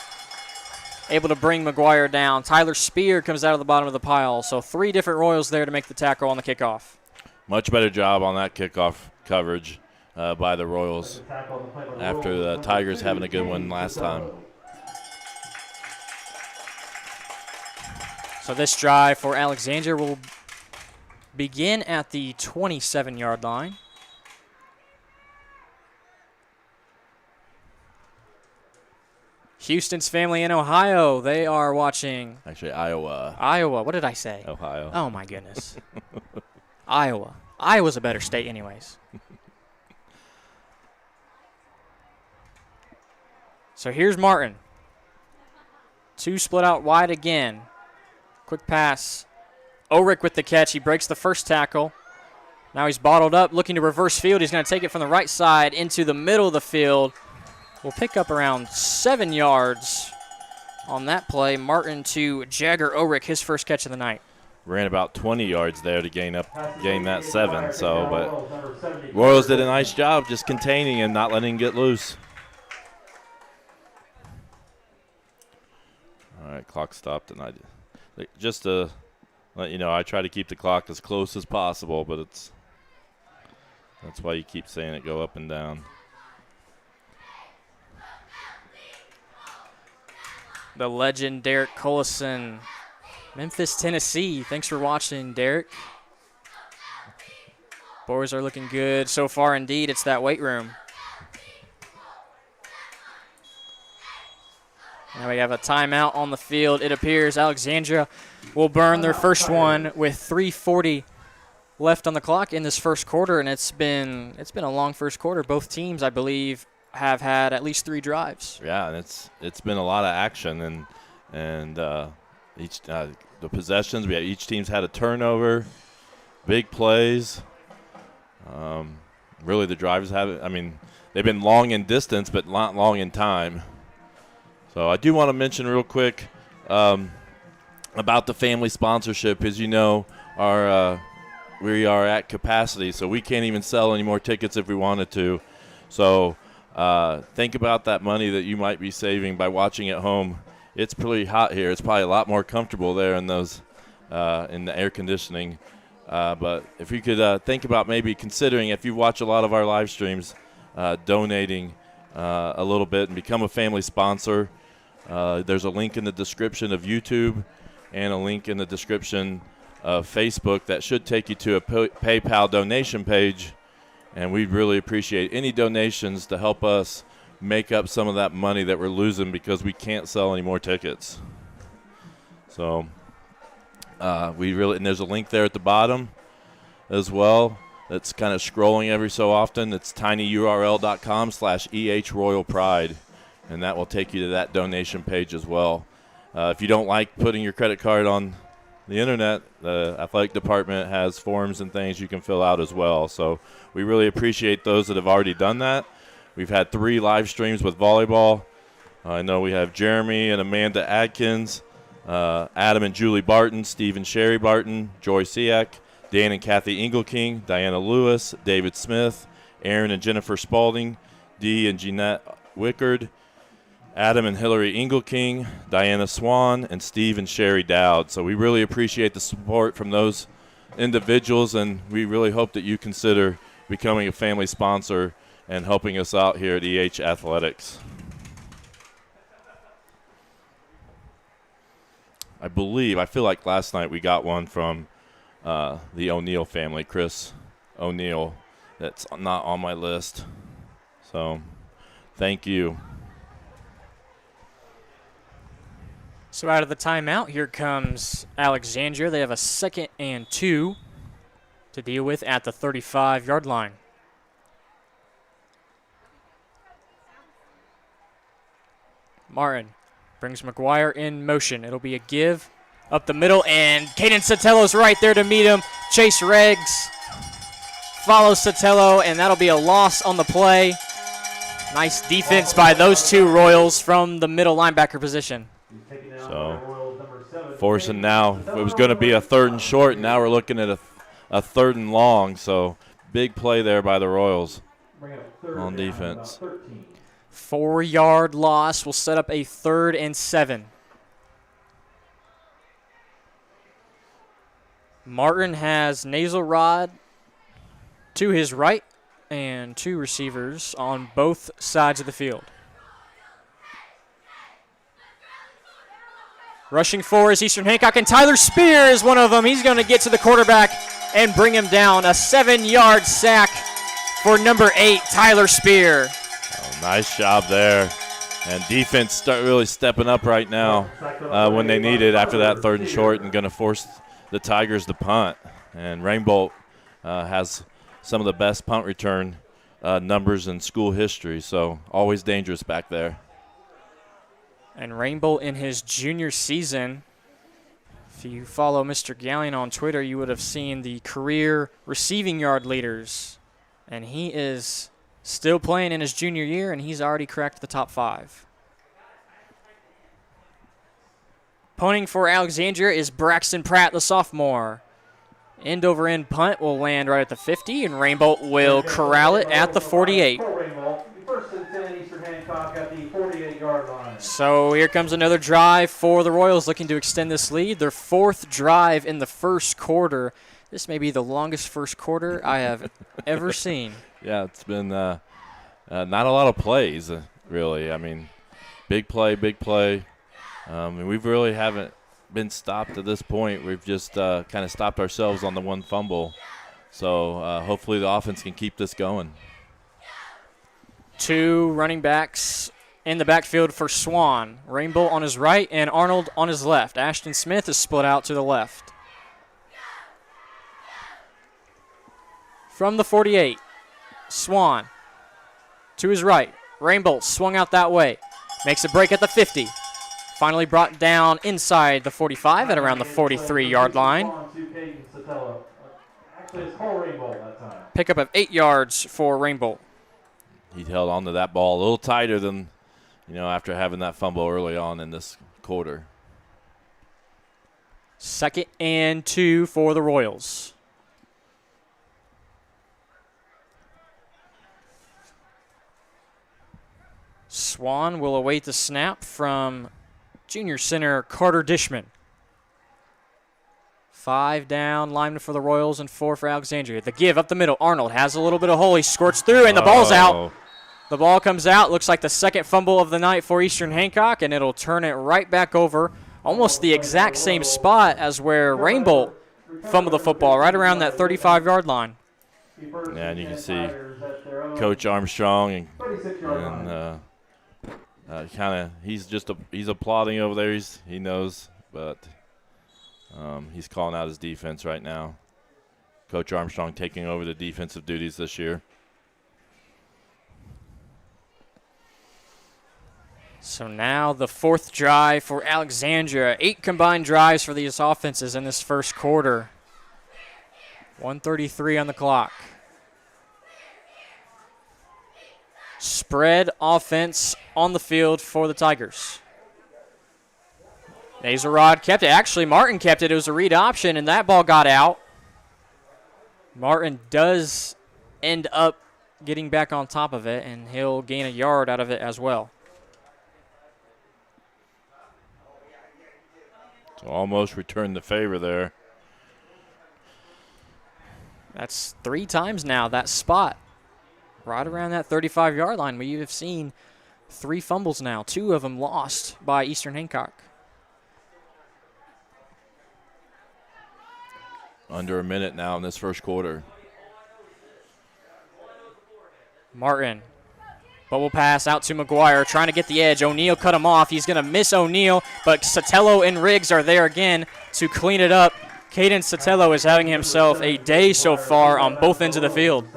able to bring McGuire down. Tyler Spear comes out of the bottom of the pile. So 3 different Royals there to make the tackle on the kickoff. Much better job on that kickoff coverage by the Royals after the Tigers having a good one last time. So this drive for Alexandria will begin at the 27-yard line. Houston's family in Ohio, they are watching. Actually, Iowa. Iowa. What did I say? Ohio. Oh, my goodness. Iowa. Iowa's a better state anyways. So here's Martin. 2 split out wide again. Quick pass. Ulrich with the catch. He breaks the first tackle. Now he's bottled up, looking to reverse field. He's going to take it from the right side into the middle of the field. We'll pick up around 7 yards on that play. Martin to Jagger Ulrich, his first catch of the night. Ran about 20 yards there to gain that 7. So, but Royals did a nice job just containing and not letting him get loose. All right, clock stopped, and just to let you know, I try to keep the clock as close as possible, but that's why you keep saying it go up and down. The legend, Derek Collison, Memphis, Tennessee. Thanks for watching, Derek. Boys are looking good so far indeed. It's that weight room. Now we have a timeout on the field. It appears Alexandria will burn their first one with 3:40 left on the clock in this first quarter, and it's been a long first quarter. Both teams, I believe, have had at least 3 drives. Yeah, and it's been a lot of action, and each the possessions, each team's had a turnover, big plays. Really, the drives they've been long in distance, but not long in time. So I do want to mention real quick about the family sponsorship. As you know, we are at capacity, so we can't even sell any more tickets if we wanted to. So think about that money that you might be saving by watching at home. It's pretty hot here. It's probably a lot more comfortable there in those in the air conditioning. But if you could think about maybe considering, if you watch a lot of our live streams, donating a little bit and become a family sponsor. There's a link in the description of YouTube and a link in the description of Facebook that should take you to a PayPal donation page, and we'd really appreciate any donations to help us make up some of that money that we're losing because we can't sell any more tickets. So and there's a link there at the bottom as well that's kind of scrolling every so often. It's tinyurl.com/EHRoyalPride. And that will take you to that donation page as well. If you don't like putting your credit card on the internet, the athletic department has forms and things you can fill out as well. So we really appreciate those that have already done that. We've had 3 live streams with volleyball. I know we have Jeremy and Amanda Adkins, Adam and Julie Barton, Steve and Sherry Barton, Joy Siak, Dan and Kathy Engelking, Diana Lewis, David Smith, Aaron and Jennifer Spalding, Dee and Jeanette Wickard, Adam and Hillary Engelking, Diana Swan, and Steve and Sherry Dowd. So we really appreciate the support from those individuals, and we really hope that you consider becoming a family sponsor and helping us out here at EH Athletics. I feel like last night we got one from the O'Neill family, Chris O'Neill, that's not on my list. So thank you. So out of the timeout, here comes Alexandria. They have a 2nd and 2 to deal with at the 35-yard line. Martin brings McGuire in motion. It'll be a give up the middle, and Caden Sotelo's right there to meet him. Chase Reggs follows Sotelo, and that'll be a loss on the play. Nice defense by those 2 Royals from the middle linebacker position. So forcing now, it was going to be a 3rd and short, now we're looking at a 3rd and long. So big play there by the Royals on defense. 4-yard loss will set up a 3rd and 7. Martin has Nasal Rod to his right and 2 receivers on both sides of the field. Rushing forward is Eastern Hancock, and Tyler Spear is one of them. He's going to get to the quarterback and bring him down. A 7-yard sack for number 8, Tyler Spear. Oh, nice job there. And defense start really stepping up right now when they need it after that 3rd and short, and going to force the Tigers to punt. And Rainbolt has some of the best punt return numbers in school history, so always dangerous back there. And Rainbow in his junior season, if you follow Mr. Gallion on Twitter, you would have seen the career receiving yard leaders. And he is still playing in his junior year, and he's already cracked the top 5. Punting for Alexandria is Braxton Pratt, the sophomore. End over end punt will land right at the 50, and Rainbow will corral it at the 48. First and 10, Eastern Hancock at the 48-yard line. So here comes another drive for the Royals looking to extend this lead. Their 4th drive in the first quarter. This may be the longest first quarter I have ever seen. Yeah, it's been not a lot of plays, really. I mean, big play, big play. And we really haven't been stopped at this point. We've just kind of stopped ourselves on the one fumble. So hopefully the offense can keep this going. 2 running backs in the backfield for Swan. Rainbow on his right and Arnold on his left. Ashton Smith is split out to the left. From the 48, Swan to his right. Rainbow swung out that way. Makes a break at the 50. Finally brought down inside the 45 at around the 43-yard line. Pickup of 8 yards for Rainbow. He held on to that ball a little tighter than, after having that fumble early on in this quarter. 2nd and 2 for the Royals. Swan will await the snap from junior center Carter Dishman. 5 down, lineman for the Royals and 4 for Alexandria. The give up the middle. Arnold has a little bit of hole. He squirts through, and the ball's out. The ball comes out. Looks like the 2nd fumble of the night for Eastern Hancock, and it'll turn it right back over. Almost the exact same spot as where Rainbow fumbled the football, right around that 35-yard line. Yeah, and you can see Coach Armstrong and he's applauding over there. He knows, but he's calling out his defense right now. Coach Armstrong taking over the defensive duties this year. So now the 4th drive for Alexandria. 8 combined drives for these offenses in this first quarter. 1:33 on the clock. Spread offense on the field for the Tigers. Nazarod kept it. Actually, Martin kept it. It was a read option, and that ball got out. Martin does end up getting back on top of it, and he'll gain a yard out of it as well. So almost returned the favor there. That's 3 times now, that spot. Right around that 35-yard line. We have seen 3 fumbles now, 2 of them lost by Eastern Hancock. Under a minute now in this first quarter. Martin. Bubble pass out to McGuire, trying to get the edge. O'Neal cut him off. He's going to miss O'Neal, but Sotelo and Riggs are there again to clean it up. Caden Sotelo is having himself a day so far on both ends of the field.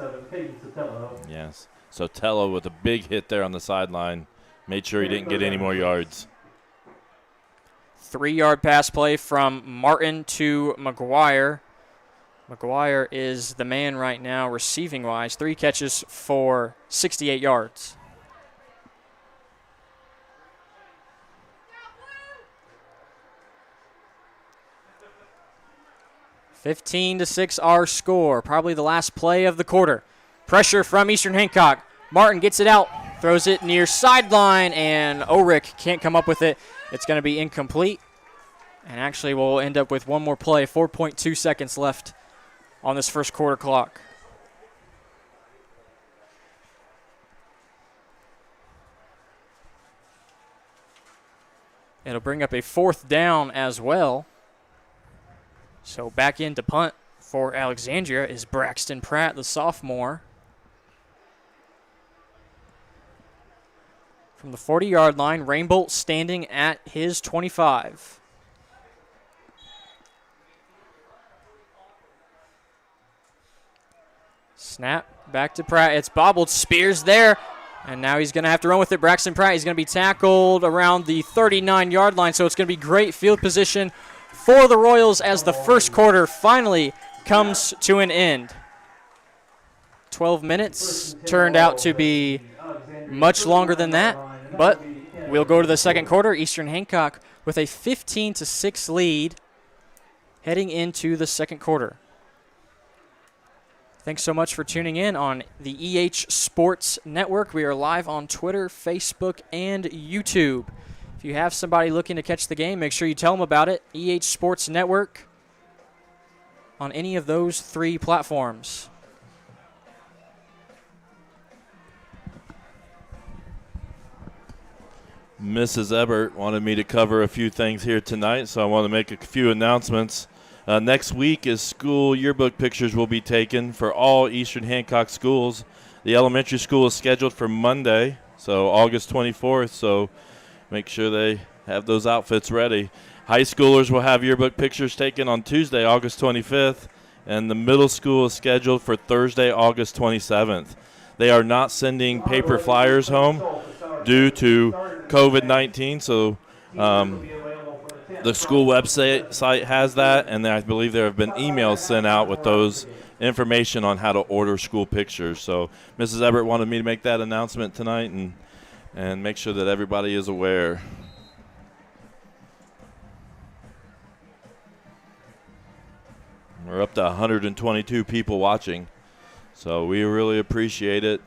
Yes. Sotelo with a big hit there on the sideline. Made sure he didn't get any more yards. 3-yard pass play from Martin to McGuire. McGuire is the man right now receiving-wise. 3 catches for 68 yards. 15-6 our score. Probably the last play of the quarter. Pressure from Eastern Hancock. Martin gets it out, throws it near sideline, and Ulrich can't come up with it. It's going to be incomplete. And actually we'll end up with one more play. 4.2 seconds left on this first quarter clock. It'll bring up a 4th down as well. So back in to punt for Alexandria is Braxton Pratt, the sophomore. From the 40-yard line, Rainbolt standing at his 25. Snap back to Pratt. It's bobbled. Spears there. And now he's going to have to run with it. Braxton Pratt, he's going to be tackled around the 39-yard line. So it's going to be great field position for the Royals as the first quarter finally comes to an end. 12 minutes turned out to be much longer than that, but we'll go to the second quarter. Eastern Hancock with a 15-6 lead heading into the second quarter. Thanks so much for tuning in on the EH Sports Network. We are live on Twitter, Facebook, and YouTube. If you have somebody looking to catch the game, make sure you tell them about it. EH Sports Network on any of those 3 platforms. Mrs. Ebert wanted me to cover a few things here tonight, so I want to make a few announcements. Next week is school yearbook pictures will be taken for all Eastern Hancock schools. The elementary school is scheduled for Monday, so August 24th, so make sure they have those outfits ready. High schoolers will have yearbook pictures taken on Tuesday, August 25th, and the middle school is scheduled for Thursday, August 27th. They are not sending paper flyers home due to COVID-19, so the school website has that, and I believe there have been emails sent out with those information on how to order school pictures. So Mrs. Everett wanted me to make that announcement tonight and make sure that everybody is aware. We're up to 122 people watching, so we really appreciate it.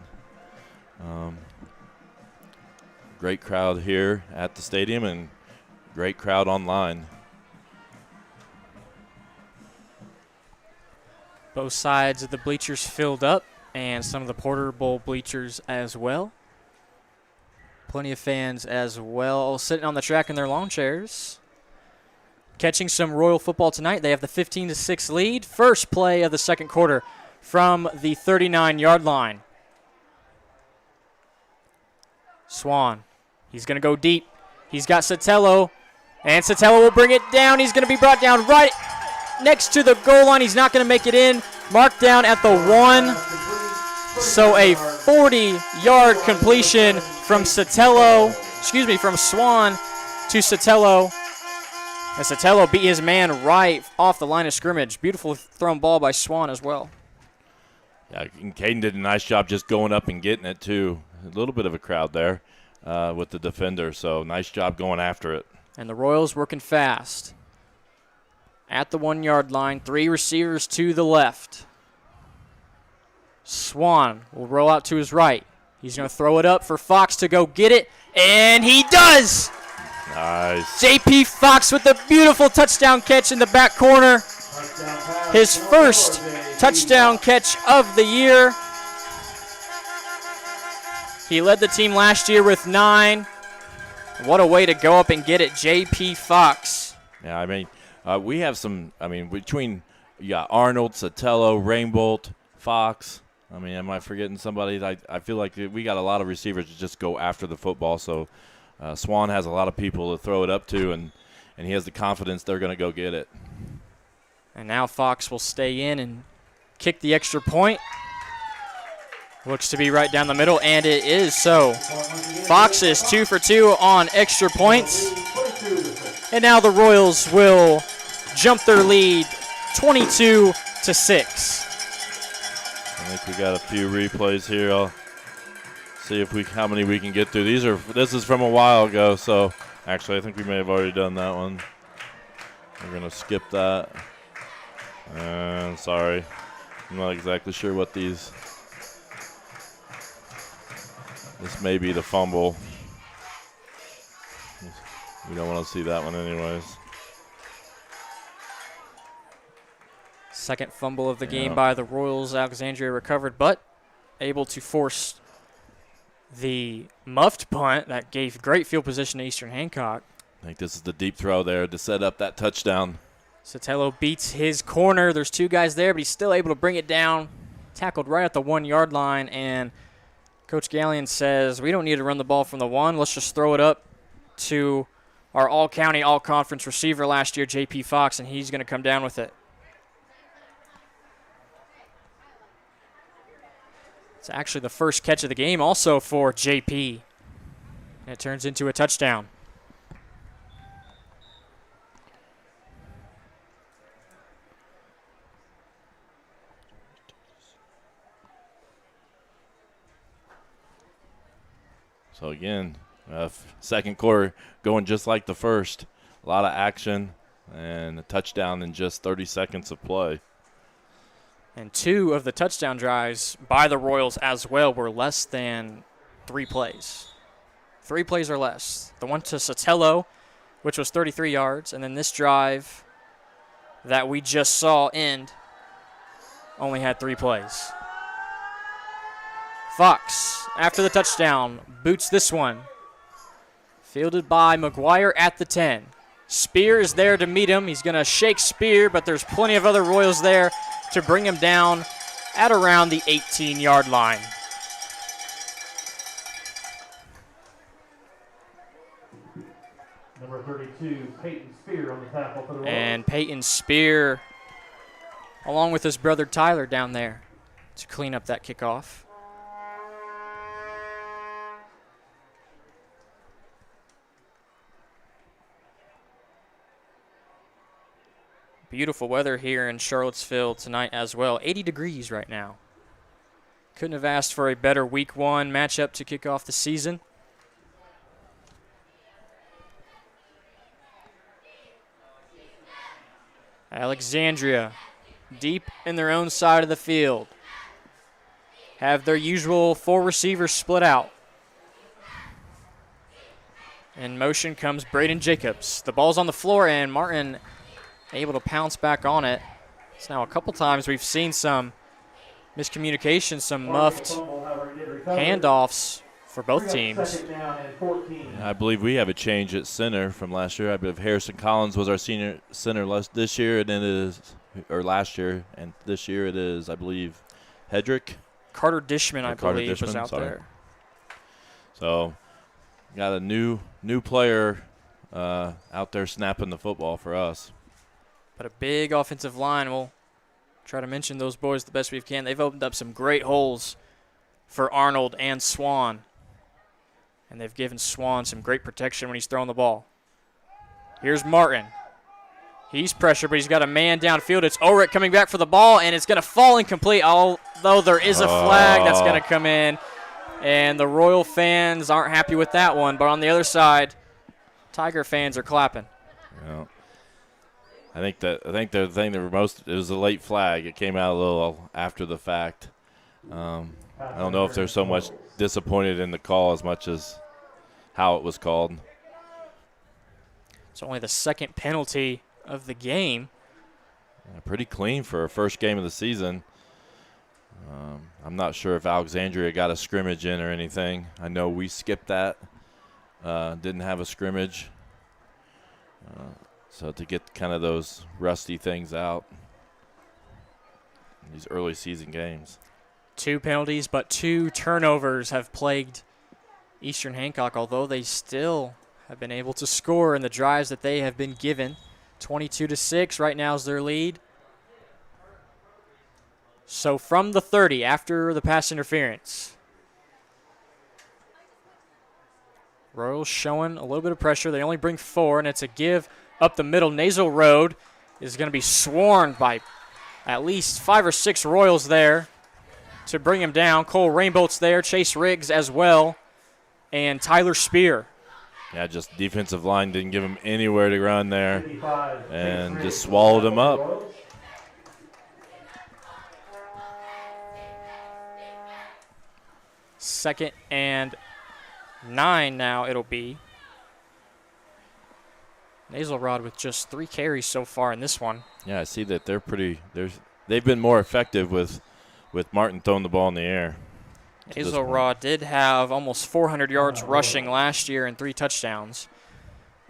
Great crowd here at the stadium and great crowd online. Both sides of the bleachers filled up and some of the portable bleachers as well. Plenty of fans as well sitting on the track in their lawn chairs. Catching some Royal football tonight. They have the 15-6 lead. First play of the second quarter from the 39-yard line. Swan. He's going to go deep. He's got Sotelo, and Sotelo will bring it down. He's going to be brought down right next to the goal line. He's not going to make it in. Marked down at the 1. So a 40-yard completion from from Swan to Sotelo. And Sotelo beat his man right off the line of scrimmage. Beautiful thrown ball by Swan as well. Yeah, and Caden did a nice job just going up and getting it, too. A little bit of a crowd there with the defender, so nice job going after it. And the Royals working fast. At the 1-yard line, 3 receivers to the left. Swan will roll out to his right. He's going to throw it up for Fox to go get it, and he does! Nice. J.P. Fox with the beautiful touchdown catch in the back corner. His first touchdown catch of the year. He led the team last year with 9. What a way to go up and get it, J.P. Fox. Yeah, I mean, we have some, between Arnold, Sotelo, Rainbolt, Fox. Am I forgetting somebody? I feel like we got a lot of receivers to just go after the football, so Swan has a lot of people to throw it up to, and he has the confidence they're going to go get it. And now Fox will stay in and kick the extra point. Looks to be right down the middle, and it is so. Fox is 2 for 2 on extra points. And now the Royals will jump their lead 22-6. I think we got a few replays here. I'll see how many we can get through. This is from a while ago, so actually I think we may have already done that one. We're going to skip that. Sorry. I'm not exactly sure what these. This may be the fumble. We don't want to see that one anyways. Second fumble of the game by the Royals. Alexandria recovered, but able to force the muffed punt that gave great field position to Eastern Hancock. I think this is the deep throw there to set up that touchdown. Sotelo beats his corner. There's 2 guys there, but he's still able to bring it down. Tackled right at the 1-yard line and Coach Gallion says we don't need to run the ball from the 1. Let's just throw it up to our all-county, all-conference receiver last year, J.P. Fox, and he's going to come down with it. It's actually the first catch of the game also for J.P. And it turns into a touchdown. So again, second quarter going just like the first. A lot of action and a touchdown in just 30 seconds of play. And 2 of the touchdown drives by the Royals as well were less than 3 plays. 3 plays or less. The one to Sotelo, which was 33 yards, and then this drive that we just saw end only had 3 plays. Fox, after the touchdown, boots this one. Fielded by McGuire at the 10. Spear is there to meet him. He's going to shake Spear, but there's plenty of other Royals there to bring him down at around the 18-yard line. Number 32, Peyton Spear on the tackle for the Royals. And Peyton Spear, along with his brother Tyler down there to clean up that kickoff. Beautiful weather here in Charlottesville tonight as well. 80 degrees right now. Couldn't have asked for a better week 1 matchup to kick off the season. Alexandria, deep in their own side of the field, have their usual 4 receivers split out. In motion comes Braden Jacobs. The ball's on the floor, and Martin able to pounce back on it. It's now a couple times we've seen some miscommunication, some muffed handoffs for both teams. I believe we have a change at center from last year. I believe Harrison Collins was our senior center this year, and then it is, or last year, and this year it is, I believe, Hedrick. Carter Dishman, I believe, was out there. So, got a new player out there snapping the football for us. But a big offensive line. We'll try to mention those boys the best we can. They've opened up some great holes for Arnold and Swan. And they've given Swan some great protection when he's throwing the ball. Here's Martin. He's pressured, but he's got a man downfield. It's Ulrich coming back for the ball, and it's going to fall incomplete, although there is a flag that's going to come in. And the Royal fans aren't happy with that one. But on the other side, Tiger fans are clapping. Yeah. I think the thing that were most, it was a late flag. It came out a little after the fact. I don't know if they're so much disappointed in the call as much as how it was called. It's only the second penalty of the game. Yeah, pretty clean for a first game of the season. I'm not sure if Alexandria got a scrimmage in or anything. I know we skipped that. Didn't have a scrimmage. So to get kind of those rusty things out in these early season games. 2 penalties, but 2 turnovers have plagued Eastern Hancock, although they still have been able to score in the drives that they have been given. 22-6 right now is their lead. So from the 30 after the pass interference, Royals showing a little bit of pressure. They only bring 4, and it's a give up the middle. Nasal Road is going to be swarmed by at least 5 or 6 Royals there to bring him down. Cole Rainbolt's there, Chase Riggs as well, and Tyler Spear. Yeah, just defensive line didn't give him anywhere to run there and just swallowed him up. Second and 9 now it'll be. Nasal Rod with just 3 carries so far in this one. Yeah, I see that they've been more effective with Martin throwing the ball in the air. Nasal Rod did have almost 400 yards rushing last year and 3 touchdowns.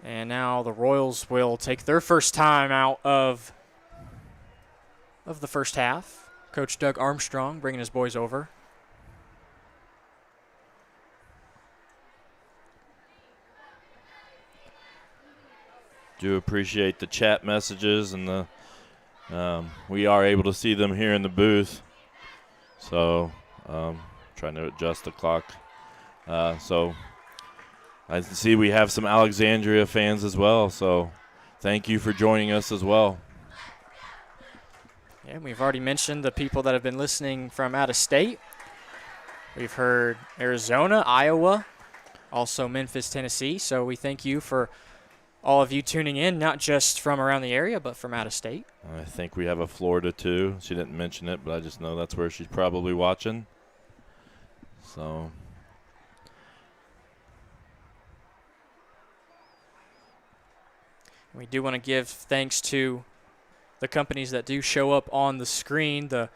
And now the Royals will take their first time out of the first half. Coach Doug Armstrong bringing his boys over. Do appreciate the chat messages and the we are able to see them here in the booth. So trying to adjust the clock. So I see we have some Alexandria fans as well. So thank you for joining us as well. Yeah, we've already mentioned the people that have been listening from out of state. We've heard Arizona, Iowa, also Memphis, Tennessee. So we thank you for all of you tuning in, not just from around the area, but from out of state. I think we have a Florida too. She didn't mention it, but I just know that's where she's probably watching. So we do want to give thanks to the companies that do show up on the screen, the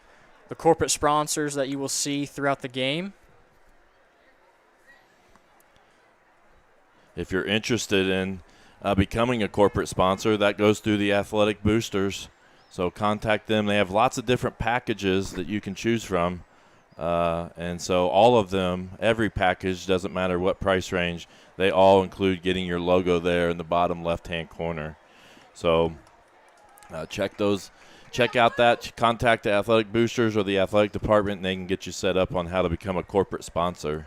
corporate sponsors that you will see throughout the game. if you're interested in becoming a corporate sponsor, that goes through the Athletic Boosters. So contact them. They have lots of different packages that you can choose from. And so all of them, every package, doesn't matter what price range, they all include getting your logo there in the bottom left-hand corner. So check out that. Contact the Athletic Boosters or the athletic department, and they can get you set up on how to become a corporate sponsor.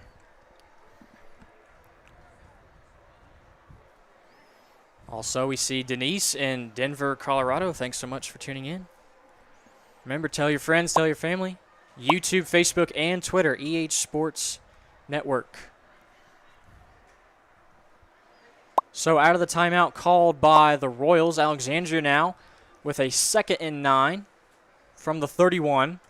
Also, we see Denise in Denver, Colorado. Thanks so much for tuning in. Remember, tell your friends, tell your family. YouTube, Facebook, and Twitter, EH Sports Network. So out of the timeout called by the Royals, Alexandria now with a 2nd and 9 from the 31.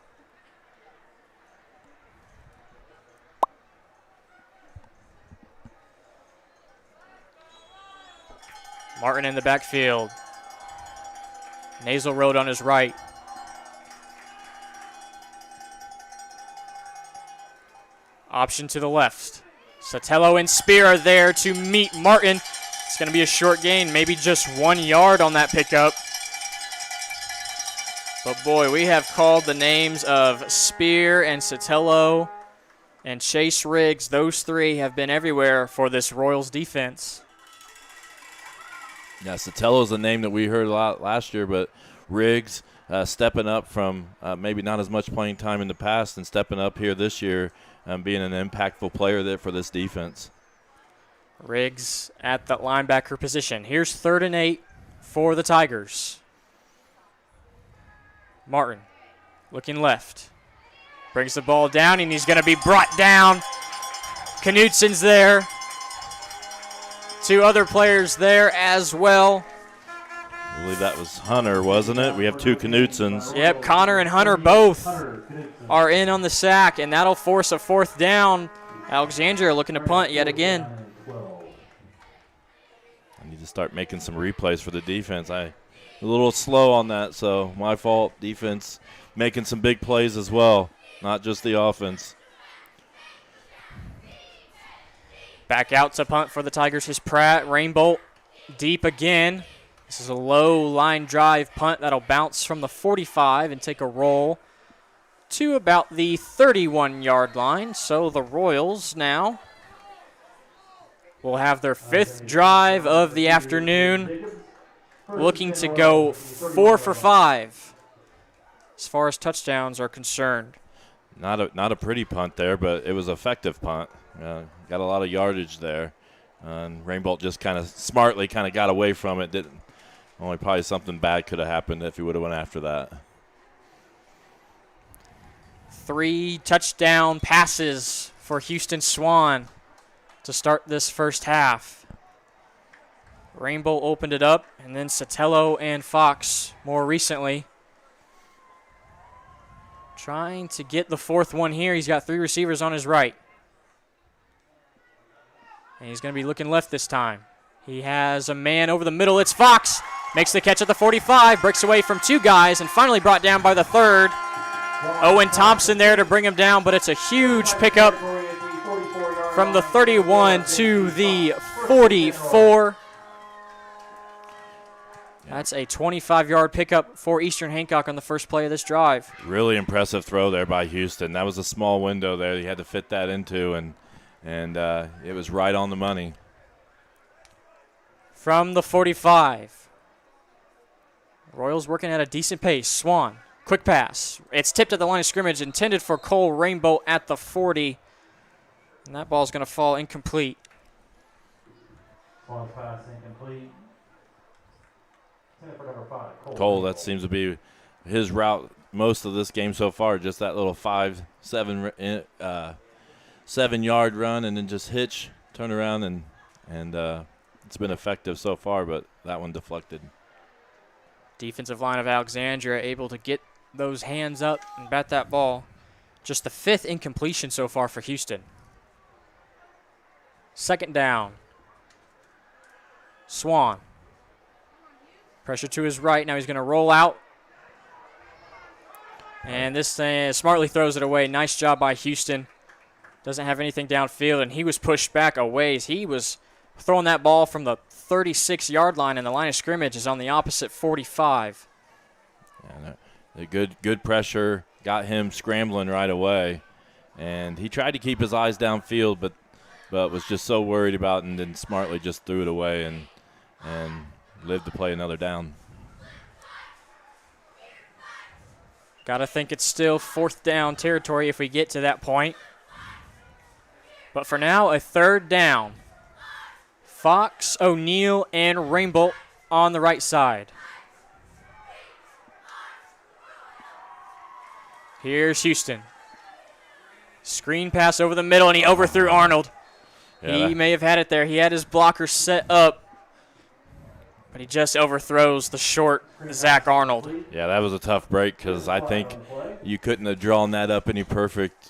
Martin in the backfield. Nasal road on his right. Option to the left. Sotelo and Spear are there to meet Martin. It's going to be a short gain, maybe just 1 yard on that pickup. But boy, we have called the names of Spear and Sotelo and Chase Riggs. Those three have been everywhere for this Royals defense. Yeah, Sotelo's a name that we heard a lot last year, but Riggs stepping up from maybe not as much playing time in the past and stepping up here this year, being an impactful player there for this defense. Riggs at the linebacker position. Here's 3rd and 8 for the Tigers. Martin looking left. Brings the ball down, and he's going to be brought down. Knutson's there. 2 other players there as well. I believe that was Hunter, wasn't it? We have 2 Knutsons. Yep, Connor and Hunter both are in on the sack, and that'll force a 4th down. Alexandria looking to punt yet again. I need to start making some replays for the defense. I'm a little slow on that, so my fault. Defense making some big plays as well, not just the offense. Back out to punt for the Tigers is Pratt. Rainbolt deep again. This is a low line drive punt that'll bounce from the 45 and take a roll to about the 31-yard line. So the Royals now will have their 5th drive of the afternoon, looking to go 4 for 5 as far as touchdowns are concerned. Not a pretty punt there, but it was an effective punt. Got a lot of yardage there. And Rainbolt just kind of smartly got away from it. Only probably something bad could have happened if he would have went after that. 3 touchdown passes for Houston Swan to start this first half. Rainbow opened it up, and then Sotelo and Fox more recently. Trying to get the 4th one here. He's got 3 receivers on his right. And he's going to be looking left this time. He has a man over the middle. It's Fox. Makes the catch at the 45. Breaks away from 2 guys and finally brought down by the 3rd. Owen Thompson there to bring him down, but it's a huge pickup from the 31 to the 44. That's a 25-yard pickup for Eastern Hancock on the first play of this drive. Really impressive throw there by Houston. That was a small window there he had to fit that into, and it was right on the money. from the 45. Royals working at a decent pace. Swan, quick pass. It's tipped at the line of scrimmage, intended for Cole Rainbow at the 40. And that ball's going to fall incomplete. Swan's pass incomplete. For number 5, Cole, that seems to be his route most of this game so far. Just that little 7-yard run and then just hitch, turn around, and it's been effective so far, but that one deflected. Defensive line of Alexandria able to get those hands up and bat that ball. Just the 5th incompletion so far for Houston. 2nd down. Swan. Pressure to his right. Now he's going to roll out. And this thing smartly throws it away. Nice job by Houston. Doesn't have anything downfield, and he was pushed back a ways. He was throwing that ball from the 36-yard line, and the line of scrimmage is on the opposite 45. Yeah, the good pressure got him scrambling right away, and he tried to keep his eyes downfield, but was just so worried about it, and then smartly just threw it away and lived to play another down. Got to think it's still 4th down territory if we get to that point. But for now, a 3rd down. Fox, O'Neal, and Rainbolt on the right side. Here's Houston. Screen pass over the middle, and he overthrew Arnold. Yeah, he may have had it there. He had his blocker set up, but he just overthrows the short Zach Arnold. Yeah, that was a tough break because I think you couldn't have drawn that up any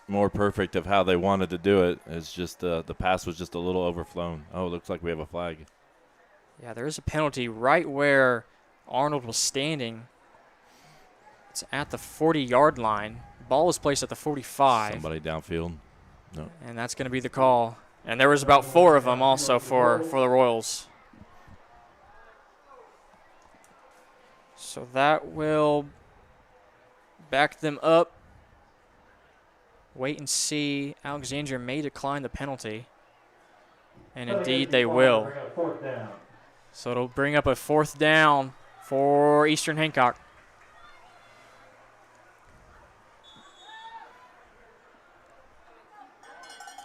more perfect of how they wanted to do it. It's just the pass was just a little overflown. Oh, it looks like we have a flag. Yeah, there is a penalty right where Arnold was standing. It's at the 40-yard line. Ball was placed at the 45. Somebody downfield. No. And that's going to be the call. And there was about 4 of them also for the Royals. So that will back them up. Wait and see. Alexandria may decline the penalty. And indeed they will. So it'll bring up a 4th down for Eastern Hancock.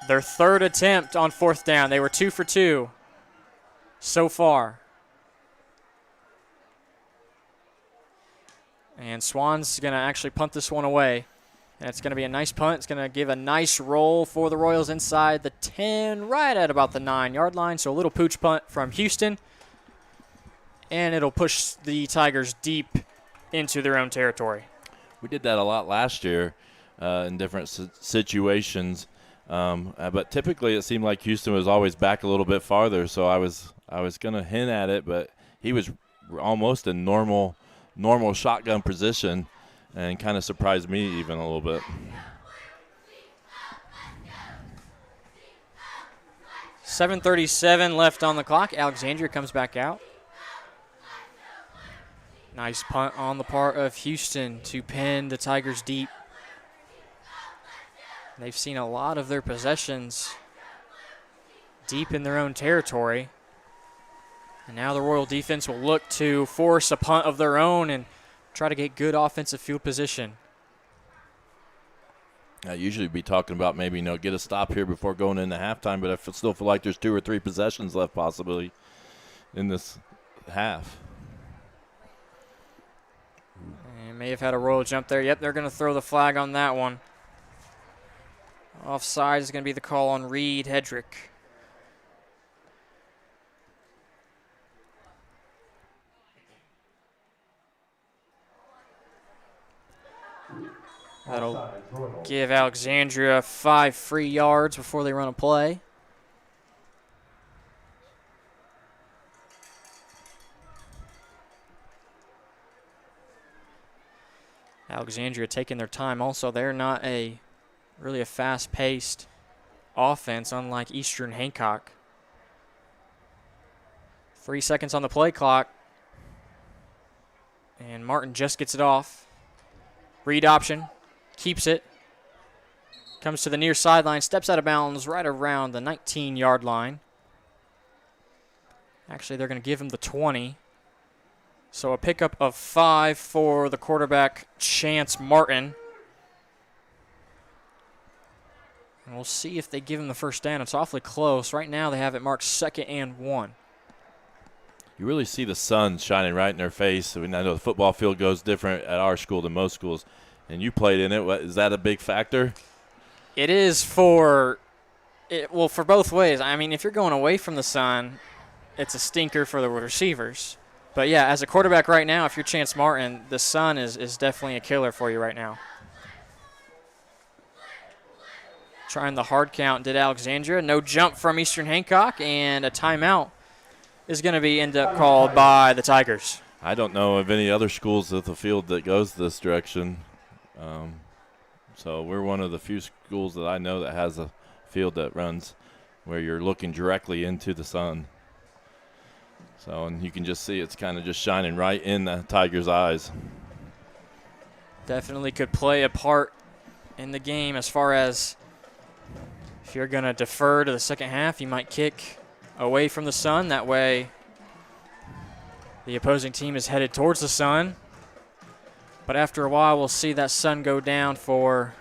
Their 3rd attempt on 4th down. They were 2 for 2 so far. And Swan's going to actually punt this one away. And it's going to be a nice punt. It's going to give a nice roll for the Royals inside the 10, right at about the 9-yard line. So a little pooch punt from Houston. And it'll push the Tigers deep into their own territory. We did that a lot last year in different situations. But typically it seemed like Houston was always back a little bit farther. So I was going to hint at it, but he was almost in normal shotgun position and kind of surprised me even a little bit. .737 left on the clock. Alexandria comes back out. Nice punt on the part of Houston to pin the Tigers deep. They've seen a lot of their possessions deep in their own territory. And now the Royal defense will look to force a punt of their own and try to get good offensive field position. I usually be talking about maybe, get a stop here before going into halftime, but I still feel like there's 2 or 3 possessions left possibly in this half. And may have had a Royal jump there. Yep, they're going to throw the flag on that one. Offside is going to be the call on Reed Hedrick. That'll give Alexandria 5 free yards before they run a play. Alexandria taking their time also. They're not really a fast-paced offense, unlike Eastern Hancock. 3 seconds on the play clock. And Martin just gets it off. Read option. Keeps it. Comes to the near sideline. Steps out of bounds right around the 19-yard line. Actually, they're going to give him the 20. So a pickup of 5 for the quarterback, Chance Martin. And we'll see if they give him the first down. It's awfully close. Right now they have it marked 2nd and 1. You really see the sun shining right in their face. I mean, I know the football field goes different at our school than most schools, and you played in it. Is that a big factor? It is for both ways. I mean, if you're going away from the sun, it's a stinker for the receivers. But, yeah, as a quarterback right now, if you're Chance Martin, the sun is definitely a killer for you right now. Trying the hard count did Alexandria. No jump from Eastern Hancock, and a timeout is going to be end up called by the Tigers. I don't know of any other schools at the field that goes this direction. So we're one of the few schools that I know that has a field that runs where you're looking directly into the sun. So, and you can just see it's kind of just shining right in the Tigers' eyes. Definitely could play a part in the game as far as if you're going to defer to the second half, you might kick away from the sun. That way the opposing team is headed towards the sun. But after a while, we'll see that sun go down for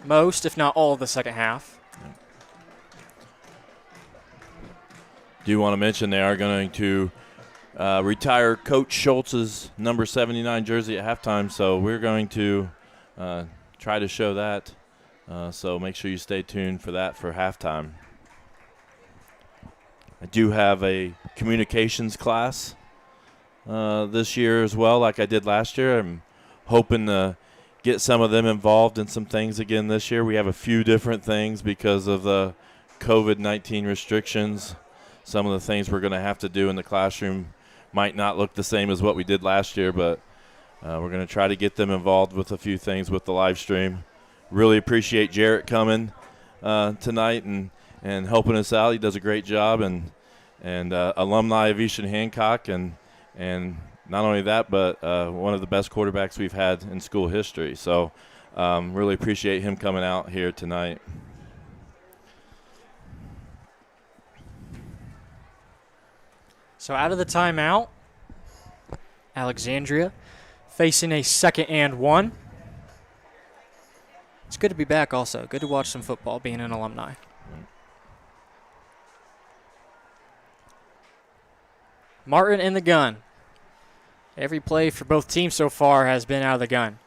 most, if not all, of the second half. Do you want to mention they are going to retire Coach Schultz's number 79 jersey at halftime, so we're going to try to show that. So make sure you stay tuned for that for halftime. I do have a communications class this year as well, like I did last year. I'm hoping to get some of them involved in some things again this year. We have a few different things because of the COVID-19 restrictions. Some of the things we're going to have to do in the classroom might not look the same as what we did last year, but we're going to try to get them involved with a few things with the live stream. Really appreciate Jarrett coming tonight and helping us out. He does a great job, and alumni of Eastern Hancock, and not only that, but one of the best quarterbacks we've had in school history. So really appreciate him coming out here tonight. So out of the timeout, Alexandria facing a 2nd and 1. It's good to be back also. Good to watch some football being an alumni. Martin in the gun. Every play for both teams so far has been out of the gun.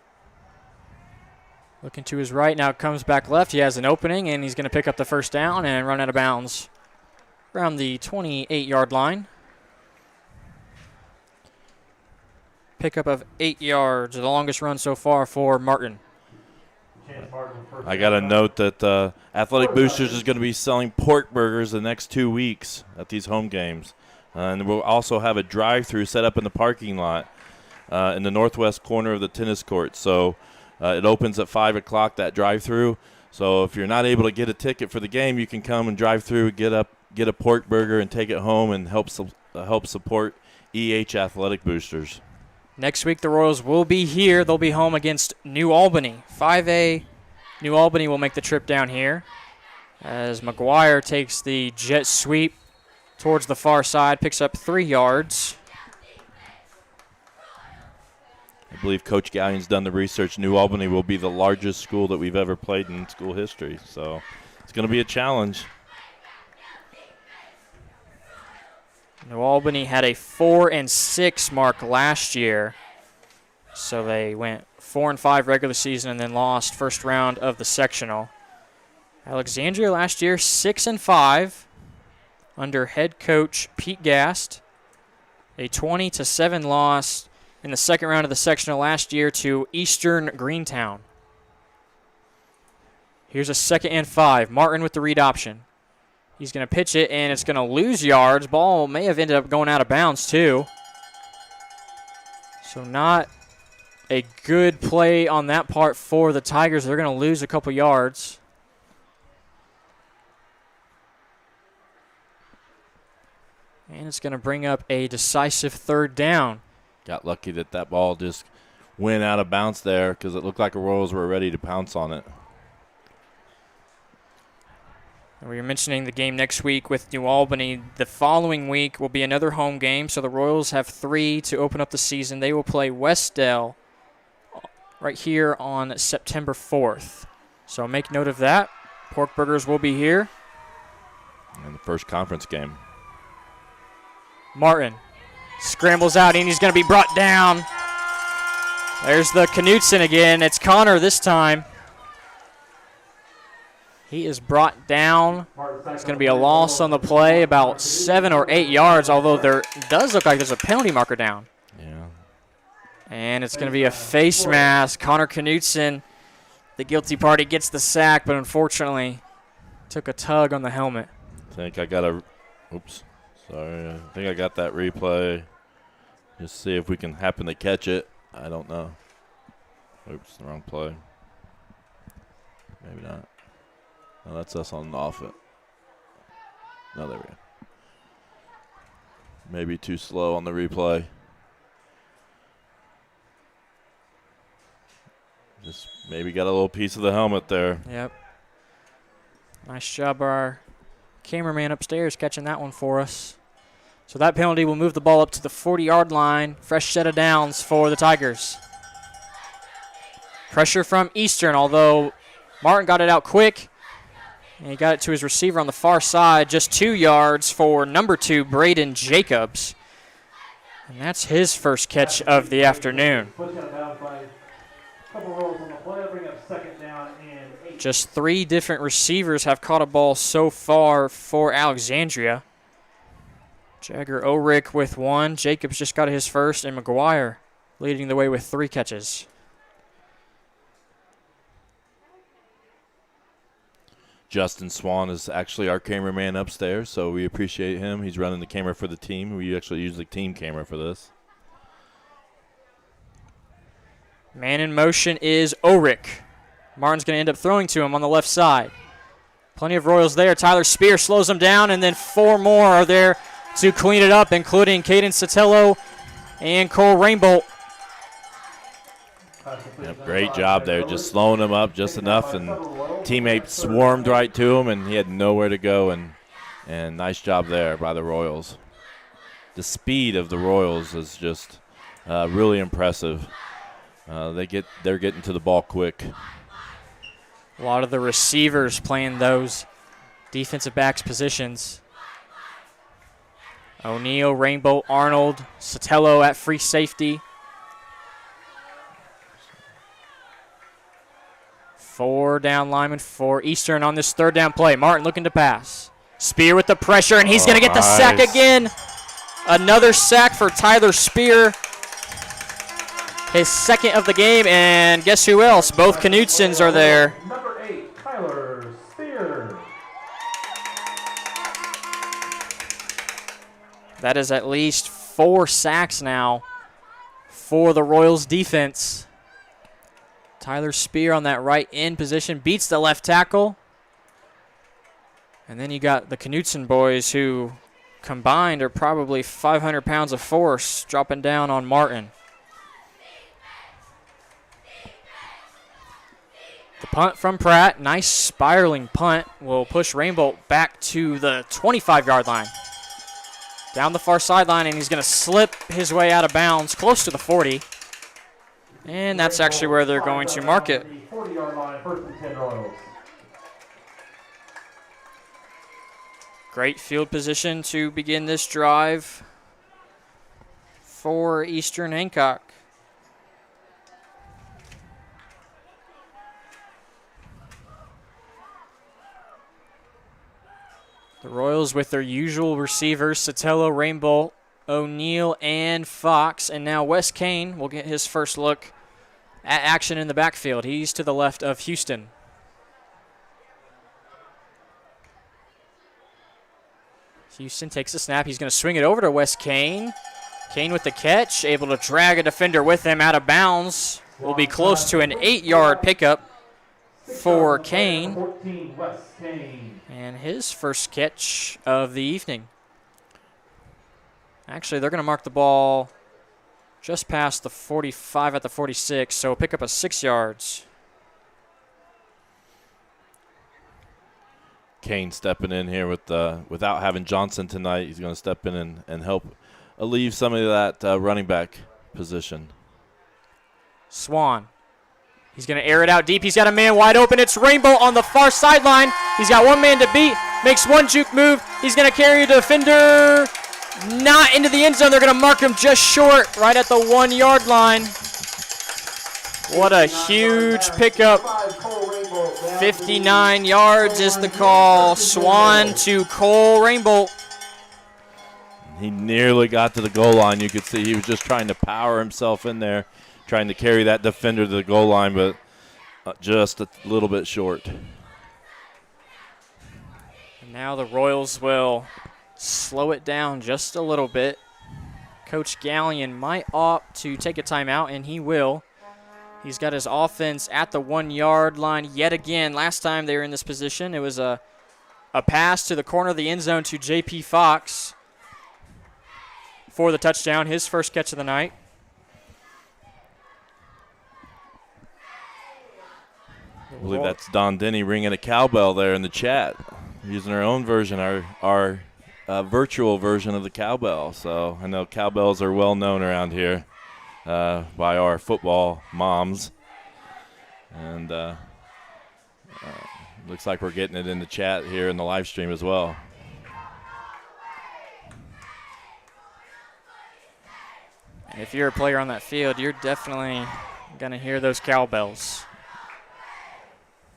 Looking to his right, now comes back left. He has an opening, and he's going to pick up the first down and run out of bounds around the 28-yard line. Pickup of 8 yards, the longest run so far for Martin. I got a note that Athletic Boosters is going to be selling pork burgers the next 2 weeks at these home games. And we'll also have a drive-through set up in the parking lot in the northwest corner of the tennis court. So it opens at 5 o'clock, that drive-through. So if you're not able to get a ticket for the game, you can come and drive through, get a pork burger, and take it home and help support EH Athletic Boosters. Next week, the Royals will be here. They'll be home against New Albany. 5A, New Albany will make the trip down here as McGuire takes the jet sweep towards the far side, picks up 3 yards. I believe Coach Gallion's done the research. New Albany will be the largest school that we've ever played in school history, so it's going to be a challenge. New Albany had a 4-6 mark last year, so they went 4-5 regular season and then lost first round of the sectional. Alexandria last year 6-5 under head coach Pete Gast, a 20-7 loss in the second round of the sectional last year to Eastern Greentown. Here's a 2nd and 5. Martin with the read option. He's going to pitch it, and it's going to lose yards. Ball may have ended up going out of bounds, too. So not a good play on that part for the Tigers. They're going to lose a couple yards. And it's going to bring up a decisive 3rd down. Got lucky that ball just went out of bounds there because it looked like the Royals were ready to pounce on it. We were mentioning the game next week with New Albany. The following week will be another home game, so the Royals have 3 to open up the season. They will play Westdale right here on September 4th. So make note of that. Pork Burgers will be here. And the first conference game. Martin scrambles out, and he's going to be brought down. There's the Knutson again. It's Connor this time. He is brought down. It's going to be a loss on the play, about 7 or 8 yards, although there does look like there's a penalty marker down. Yeah. And it's going to be a face mask. Connor Knutson, the guilty party, gets the sack, but unfortunately took a tug on the helmet. I think I got I think I got that replay. Just see if we can happen to catch it. I don't know. Oops, the wrong play. Maybe not. No, that's us on the off it. No, there we go. Maybe too slow on the replay. Just maybe got a little piece of the helmet there. Yep. Nice job, our cameraman upstairs catching that one for us. So that penalty will move the ball up to the 40-yard line. Fresh set of downs for the Tigers. Pressure from Eastern, although Martin got it out quick. And he got it to his receiver on the far side, just 2 yards for number 2, Braden Jacobs. And that's his first catch of the afternoon. Just 3 different receivers have caught a ball so far for Alexandria. Jagger Ulrich with 1. Jacobs just got his first, and McGuire leading the way with 3 catches. Justin Swan is actually our cameraman upstairs, so we appreciate him. He's running the camera for the team. We actually use the team camera for this. Man in motion is Ulrich. Martin's going to end up throwing to him on the left side. Plenty of Royals there. Tyler Spear slows him down, and then 4 more are there to clean it up, including Caden Sotelo and Cole Rainbolt. Yep, great job there, just slowing him up just enough, and teammate swarmed right to him, and he had nowhere to go, and nice job there by the Royals. The speed of the Royals is just really impressive. They're getting to the ball quick. A lot of the receivers playing those defensive backs positions. O'Neal, Rainbow, Arnold, Sotelo at free safety. 4 down linemen for Eastern on this 3rd down play. Martin looking to pass. Spear with the pressure, and he's going to get the sack again. Another sack for Tyler Spear. His 2nd of the game, and guess who else? Both Knutsons are there. Number 8, Tyler Spear. That is at least 4 sacks now for the Royals defense. Tyler Spear on that right end position beats the left tackle. And then you got the Knutson boys, who combined are probably 500 pounds of force, dropping down on Martin. The punt from Pratt, nice spiraling punt, will push Rainbolt back to the 25-yard line. Down the far sideline, and he's going to slip his way out of bounds close to the 40. And that's actually where they're going to mark it. 40-yard line, 1st and 10 Royals. Great field position to begin this drive for Eastern Hancock. The Royals with their usual receivers, Sotelo, Rainbolt, O'Neal, and Fox. And now Wes Kane will get his first look at action in the backfield. He's to the left of Houston. Houston takes the snap. He's going to swing it over to Wes Kane. Kane with the catch, able to drag a defender with him out of bounds. Will be close to an 8-yard pickup for Kane. 14, Wes Kane. And his first catch of the evening. Actually, they're going to mark the ball just past the 45 at the 46, so pick up a 6 yards. Kane stepping in here without having Johnson tonight. He's going to step in and help alleviate some of that running back position. Swan. He's going to air it out deep. He's got a man wide open. It's Rainbow on the far sideline. He's got one man to beat. Makes one juke move. He's going to carry a defender. Not into the end zone. They're going to mark him just short, right at the 1 yard line. What a huge pickup. 59 yards is the call. Swan to Cole Rainbow. He nearly got to the goal line. You could see he was just trying to power himself in there, trying to carry that defender to the goal line, but just a little bit short. And now the Royals will slow it down just a little bit. Coach Gallion might opt to take a timeout, and he will. He's got his offense at the 1 yard line yet again. Last time they were in this position, it was a pass to the corner of the end zone to J.P. Fox for the touchdown, his first catch of the night. I believe that's Don Denny ringing a cowbell there in the chat, using our own version, our virtual version of the cowbell. So I know cowbells are well known around here by our football moms. And looks like we're getting it in the chat here in the live stream as well. And if you're a player on that field, you're definitely going to hear those cowbells.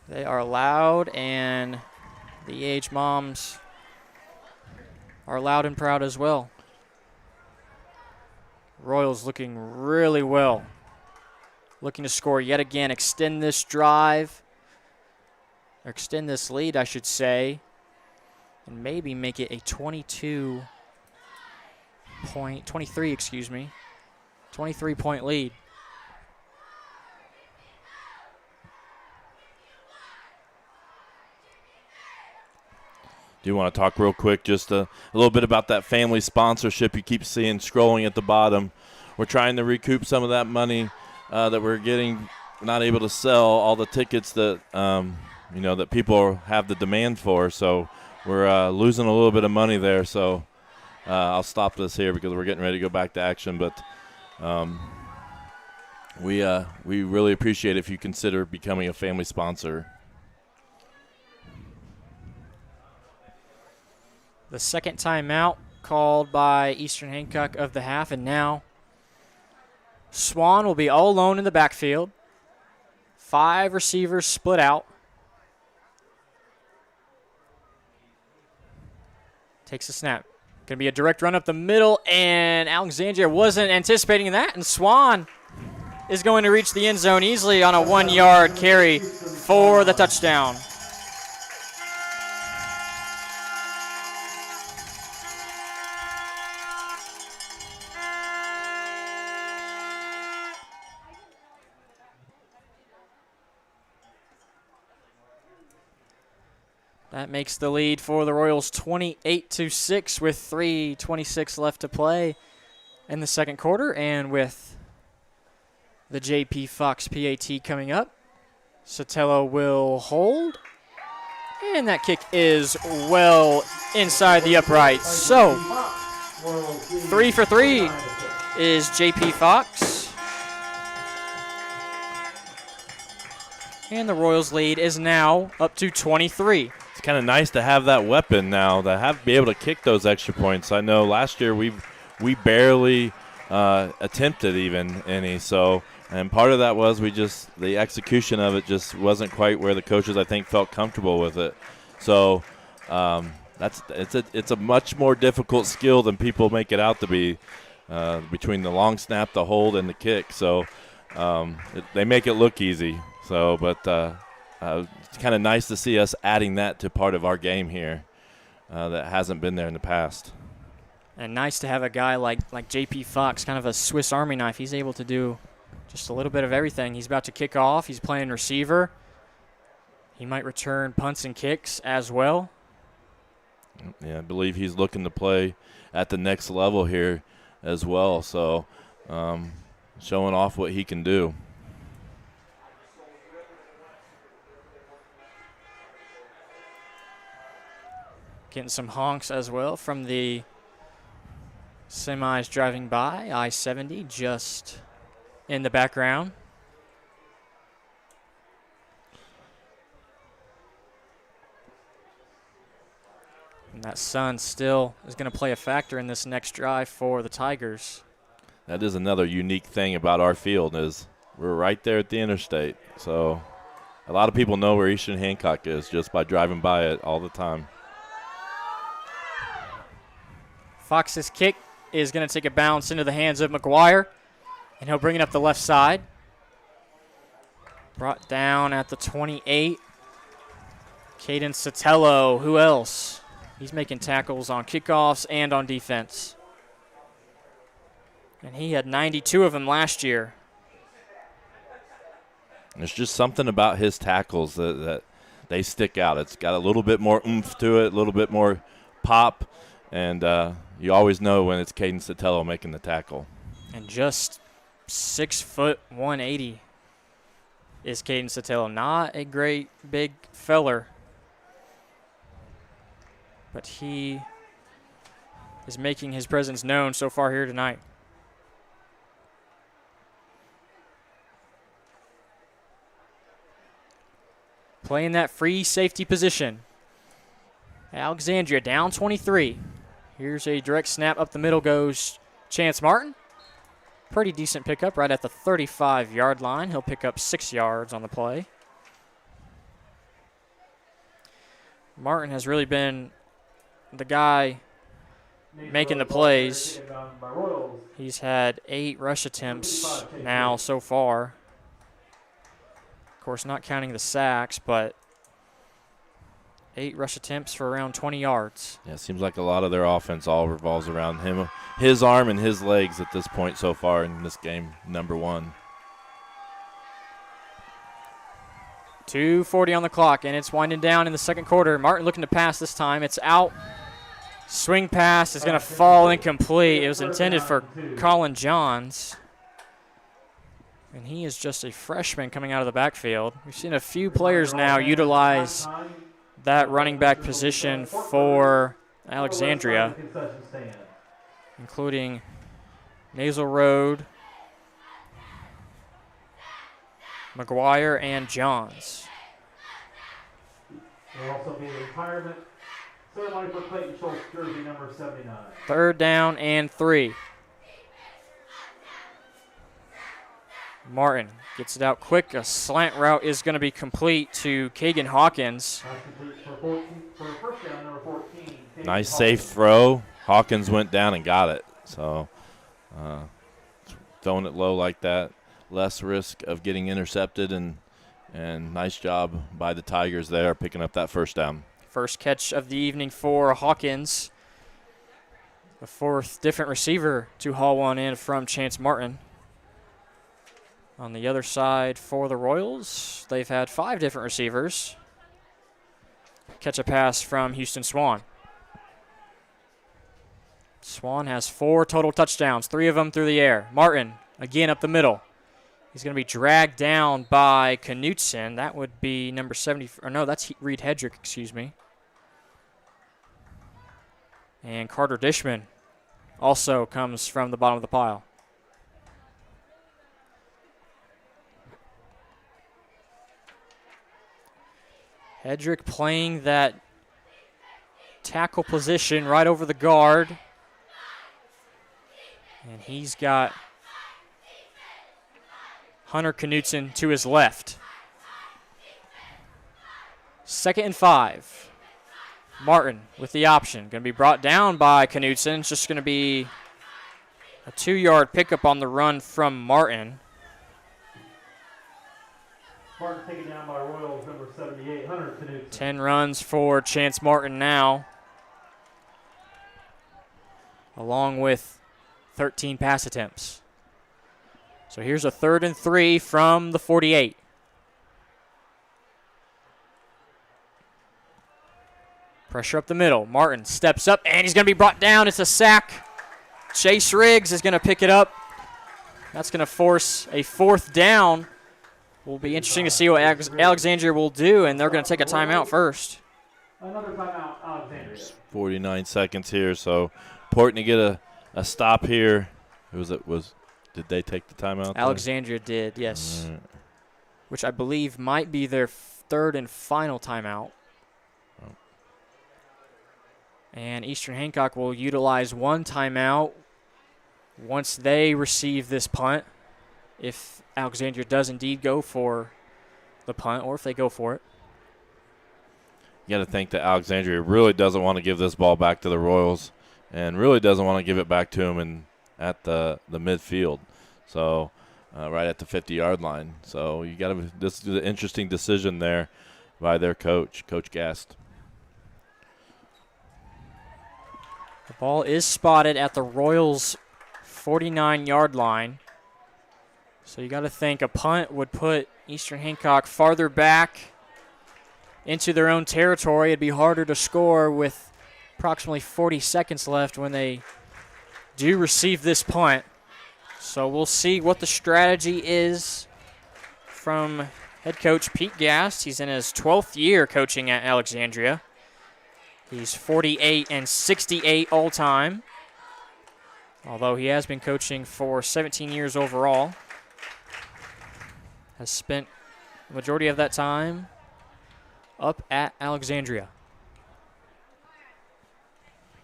They are loud, and the age moms are loud and proud as well. Royals looking really well. Looking to score yet again, extend this drive, or extend this lead, I should say, and maybe make it a 23-point lead. Do you want to talk real quick just a little bit about that family sponsorship you keep seeing scrolling at the bottom? We're trying to recoup some of that money that we're getting, not able to sell all the tickets that that people have the demand for. So we're losing a little bit of money there. So I'll stop this here because we're getting ready to go back to action. But we really appreciate it if you consider becoming a family sponsor. The second timeout called by Eastern Hancock of the half, and now Swan will be all alone in the backfield. 5 receivers split out. Takes a snap. Going to be a direct run up the middle, and Alexandria wasn't anticipating that, and Swan is going to reach the end zone easily on a 1 yard carry for the touchdown. That makes the lead for the Royals 28-6 with 3:26 left to play in the second quarter. And with the J.P. Fox PAT coming up, Sotelo will hold. And that kick is well inside the uprights. So 3 for 3 is J.P. Fox. And the Royals lead is now up to 23. It's kind of nice to have that weapon now, to be able to kick those extra points. I know last year we barely attempted even any. So, and part of that was the execution of it just wasn't quite where the coaches, I think, felt comfortable with it. So it's a much more difficult skill than people make it out to be, between the long snap, the hold, and the kick. So they make it look easy. So, but it's kind of nice to see us adding that to part of our game here that hasn't been there in the past. And nice to have a guy like J.P. Fox, kind of a Swiss Army knife. He's able to do just a little bit of everything. He's about to kick off. He's playing receiver. He might return punts and kicks as well. Yeah, I believe he's looking to play at the next level here as well. So showing off what he can do. Getting some honks as well from the semis driving by. I-70 just in the background. And that sun still is going to play a factor in this next drive for the Tigers. That is another unique thing about our field is we're right there at the interstate. So a lot of people know where Eastern Hancock is just by driving by it all the time. Fox's kick is going to take a bounce into the hands of McGuire, and he'll bring it up the left side. Brought down at the 28. Caden Sotelo, who else? He's making tackles on kickoffs and on defense. And he had 92 of them last year. There's just something about his tackles that they stick out. It's got a little bit more oomph to it, a little bit more pop, and you always know when it's Caden Sotelo making the tackle. And just 6 foot 180 is Caden Sotelo. Not a great big feller, but he is making his presence known so far here tonight. Playing that free safety position. Alexandria down 23. Here's a direct snap up the middle goes Chance Martin. Pretty decent pickup right at the 35-yard line. He'll pick up 6 yards on the play. Martin has really been the guy making the plays. He's had 8 rush attempts now so far. Of course, not counting the sacks, but 8 rush attempts for around 20 yards. Yeah, it seems like a lot of their offense all revolves around him, his arm and his legs at this point so far in this game, number 1. 2:40 on the clock, and it's winding down in the second quarter. Martin looking to pass this time. It's out. Swing pass is going to fall incomplete. It was intended for Colin Johns. And he is just a freshman coming out of the backfield. We've seen a few players now utilize that running back position for Alexandria, including Nasal Road, McGuire, and Johns. There will also be the retirement ceremony for Clayton Schultz, jersey number 79. 3rd down and 3. Martin gets it out quick. A slant route is going to be complete to Kagan Hawkins. For first down, number 14. Nice safe throw. Hawkins went down and got it. So throwing it low like that, less risk of getting intercepted, and nice job by the Tigers there picking up that first down. First catch of the evening for Hawkins. The 4th different receiver to haul one in from Chance Martin. On the other side for the Royals, they've had 5 different receivers catch a pass from Houston Swan. Swan has 4 total touchdowns, 3 of them through the air. Martin, again up the middle. He's going to be dragged down by Knutson. That would be number 70. Or no, that's Reed Hedrick, excuse me. And Carter Dishman also comes from the bottom of the pile. Hedrick playing that tackle position right over the guard. And he's got Hunter Knutson to his left. 2nd and 5. Martin with the option. Going to be brought down by Knutson. It's just going to be a 2-yard pickup on the run from Martin. Martin taken down by Royals, number 78, Hunter Knutson. 10 runs for Chance Martin now, along with 13 pass attempts. So here's a 3rd and 3 from the 48. Pressure up the middle. Martin steps up, and he's going to be brought down. It's a sack. Chase Riggs is going to pick it up. That's going to force a 4th down. Will be interesting to see what Alexandria will do, and they're going to take a timeout first. Another timeout, Alexandria. 49 seconds here, so important to get a stop here. Did they take the timeout? Alexandria did, yes. Right. Which I believe might be their third and final timeout. Oh. And Eastern Hancock will utilize one timeout once they receive this punt, if Alexandria does indeed go for the punt, or if they go for it. You got to think that Alexandria really doesn't want to give this ball back to the Royals, and really doesn't want to give it back to them at the midfield. So right at the 50-yard line. So you got to. This is an interesting decision there by their coach, Coach Gast. The ball is spotted at the Royals' 49-yard line. So you got to think a punt would put Eastern Hancock farther back into their own territory. It'd be harder to score with approximately 40 seconds left when they do receive this punt. So we'll see what the strategy is from head coach Pete Gast. He's in his 12th year coaching at Alexandria. He's 48 and 68 all time, although he has been coaching for 17 years overall. Has spent the majority of that time up at Alexandria.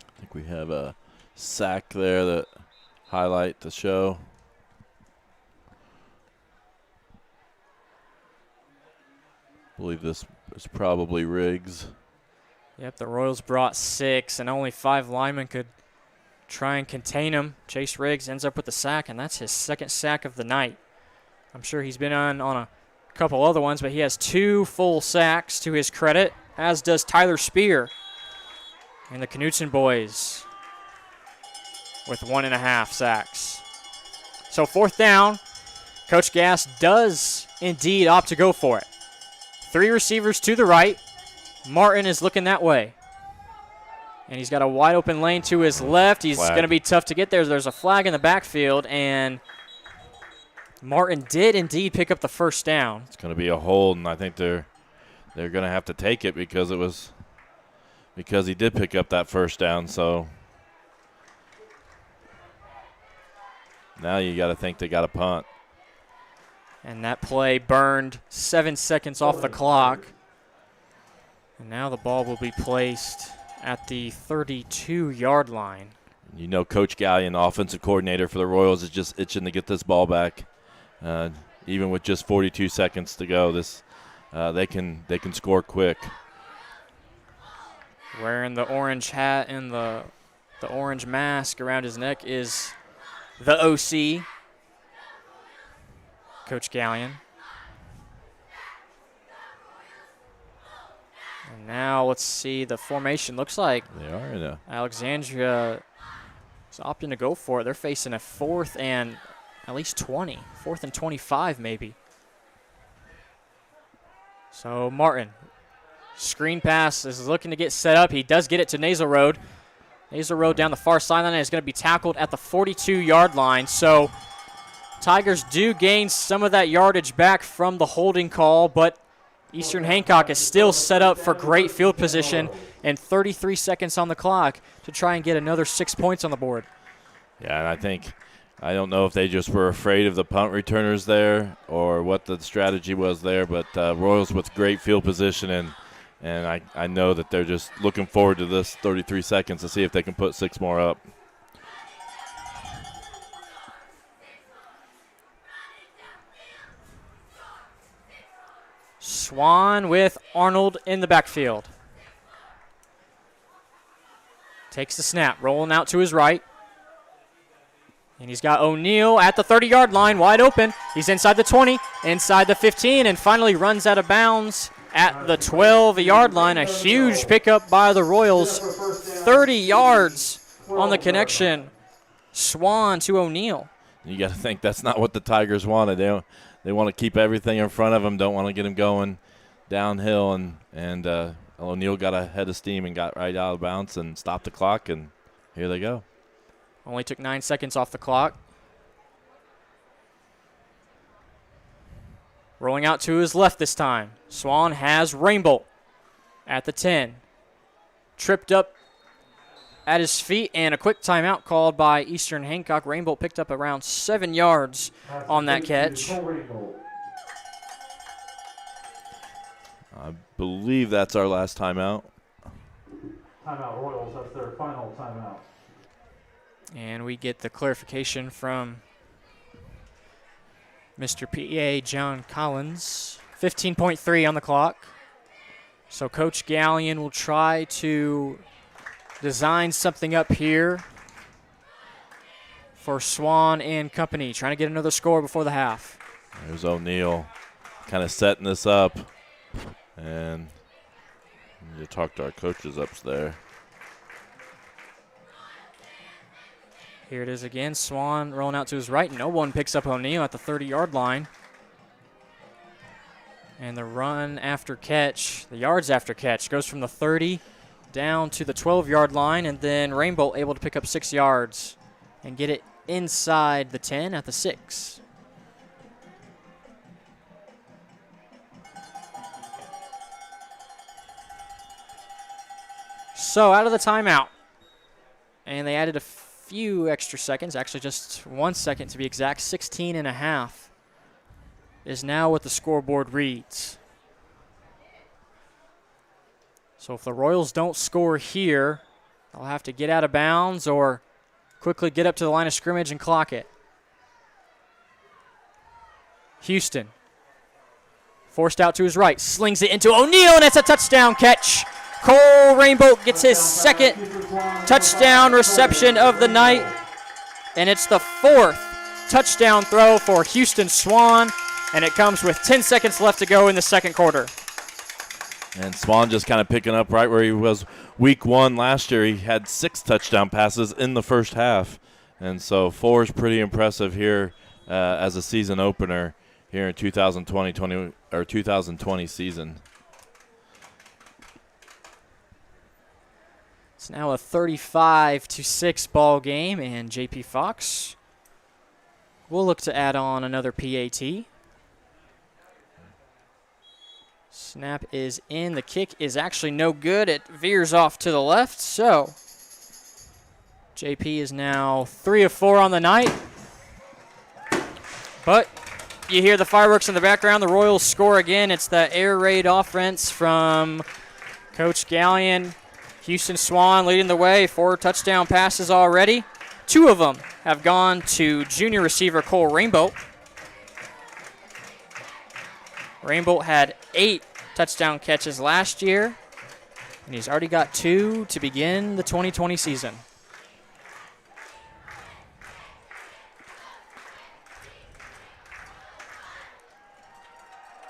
I think we have a sack there that highlight the show. I believe this is probably Riggs. Yep, the Royals brought 6, and only 5 linemen could try and contain him. Chase Riggs ends up with the sack, and that's his second sack of the night. I'm sure he's been on a couple other ones, but he has 2 full sacks to his credit, as does Tyler Spear and the Knutson boys with 1.5 sacks. So 4th down, Coach Gass does indeed opt to go for it. 3 receivers to the right. Martin is looking that way. And he's got a wide open lane to his left. He's going to be tough to get there. There's a flag in the backfield, and Martin did indeed pick up the first down. It's going to be a hold, and I think they're going to have to take it because he did pick up that first down. So now you got to think they got a punt. And that play burned 7 seconds off the clock. And now the ball will be placed at the 32-yard line. You know, Coach Gallion, offensive coordinator for the Royals, is just itching to get this ball back. Even with just 42 seconds to go, they can score quick. Wearing the orange hat and the orange mask around his neck is the OC, Coach Gallion. And now let's see the formation. Looks like They are in a Alexandria is opting to go for it. They're facing a 4th and at least 20. 4th and 25 maybe. So Martin, screen pass is looking to get set up. He does get it to Nasal Road. Nasal Road down the far sideline is going to be tackled at the 42-yard line. So Tigers do gain some of that yardage back from the holding call, but Eastern Hancock is still set up for great field position and 33 seconds on the clock to try and get another 6 points on the board. Yeah, and I don't know if they just were afraid of the punt returners there or what the strategy was there, but Royals with great field position, and I know that they're just looking forward to this 33 seconds to see if they can put 6 more up. Swan with Arnold in the backfield. Takes the snap, rolling out to his right. And he's got O'Neal at the 30-yard line, wide open. He's inside the 20, inside the 15, and finally runs out of bounds at the 12-yard line. A huge pickup by the Royals. 30 yards on the connection. Swan to O'Neal. You got to think that's not what the Tigers wanted. They want to keep everything in front of them, don't want to get him going downhill, and O'Neal got a head of steam and got right out of bounds and stopped the clock, and here they go. Only took 9 seconds off the clock. Rolling out to his left this time. Swan has Rainbow at the 10. tripped up at his feet, and a quick timeout called by Eastern Hancock. Rainbolt picked up around 7 yards on that catch. I believe that's our last timeout. Timeout Royals, that's their final timeout. And we get the clarification from Mr. PA John Collins. 15.3 on the clock. So Coach Gallion will try to design something up here for Swan and company, trying to get another score before the half. There's O'Neal kind of setting this up. And you talk to our coaches up there. Here it is again. Swan rolling out to his right. No one picks up O'Neal at the 30-yard line. And the run after catch, the yards after catch, goes from the 30 down to the 12-yard line. And then Rainbolt able to pick up 6 yards and get it inside the 10 at the 6. So out of the timeout. And they added a few extra seconds, actually just 1 second to be exact. 16 and a half is now what the scoreboard reads. So if the Royals don't score here, they'll have to get out of bounds or quickly get up to the line of scrimmage and clock it. Houston forced out to his right, slings it into O'Neal, and it's a touchdown catch. Cole Rainbolt gets his second touchdown reception of the night, and it's the 4th touchdown throw for Houston Swan, and it comes with 10 seconds left to go in the second quarter. And Swan just kind of picking up right where he was week 1 last year. He had 6 touchdown passes in the first half, and so 4 is pretty impressive here as a season opener here in 2020 season. It's now a 35-6 ball game, and JP Fox will look to add on another PAT. Snap is in. The kick is actually no good. It veers off to the left, so JP is now 3 of 4 on the night. But you hear the fireworks in the background. The Royals score again. It's the air raid offense from Coach Gallion. Houston Swan leading the way, 4 touchdown passes already. 2 of them have gone to junior receiver Cole Rainbolt. Rainbolt had 8 touchdown catches last year, and he's already got 2 to begin the 2020 season.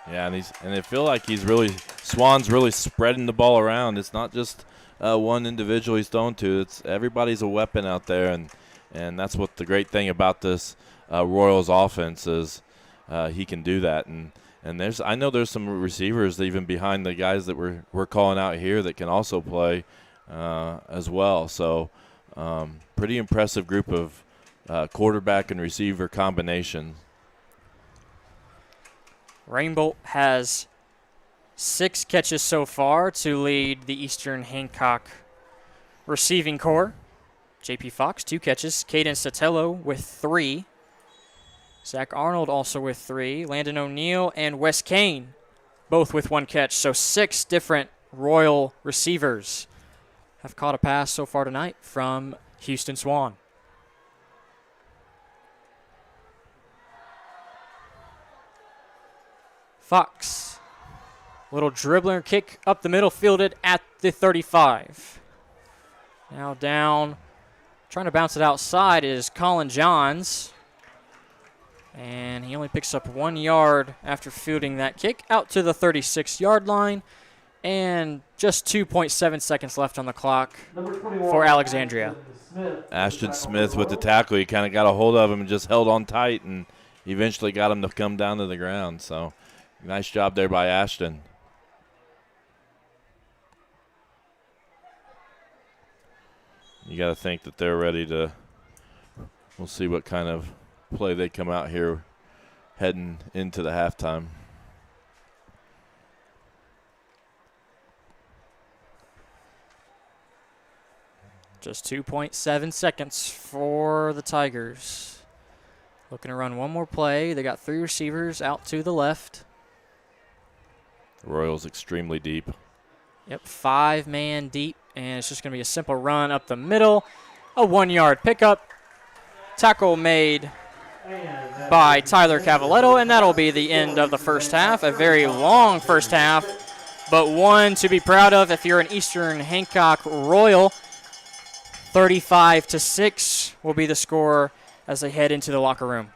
Yeah, and I feel like Swan's really spreading the ball around. It's not just one individual he's thrown to. It's everybody's a weapon out there, and that's what the great thing about this Royals offense is. He can do that, and I know there's some receivers even behind the guys that we're calling out here that can also play as well. So pretty impressive group of quarterback and receiver combination. Rainbolt has 6 catches so far to lead the Eastern Hancock receiving corps. JP Fox, 2 catches. Caden Sotelo with 3. Zach Arnold also with 3. Landon O'Neal and Wes Kane both with 1 catch. So 6 different Royal receivers have caught a pass so far tonight from Houston Swan. Fox. Little dribbler kick up the middle, fielded at the 35. Now down, trying to bounce it outside is Colin Johns. And he only picks up 1 yard after fielding that kick out to the 36-yard line. And just 2.7 seconds left on the clock for Alexandria. Ashton Smith with the tackle. He kind of got a hold of him and just held on tight and eventually got him to come down to the ground. So nice job there by Ashton. You got to think that they're ready to – we'll see what kind of play they come out here heading into the halftime. Just 2.7 seconds for the Tigers. Looking to run one more play. They got 3 receivers out to the left. The Royals extremely deep. Yep, 5-man deep, and it's just going to be a simple run up the middle. A 1-yard pickup. Tackle made by Tyler Cavaletto, and that'll be the end of the first half. A very long first half, but one to be proud of if you're an Eastern Hancock Royal. 35-6 will be the score as they head into the locker room.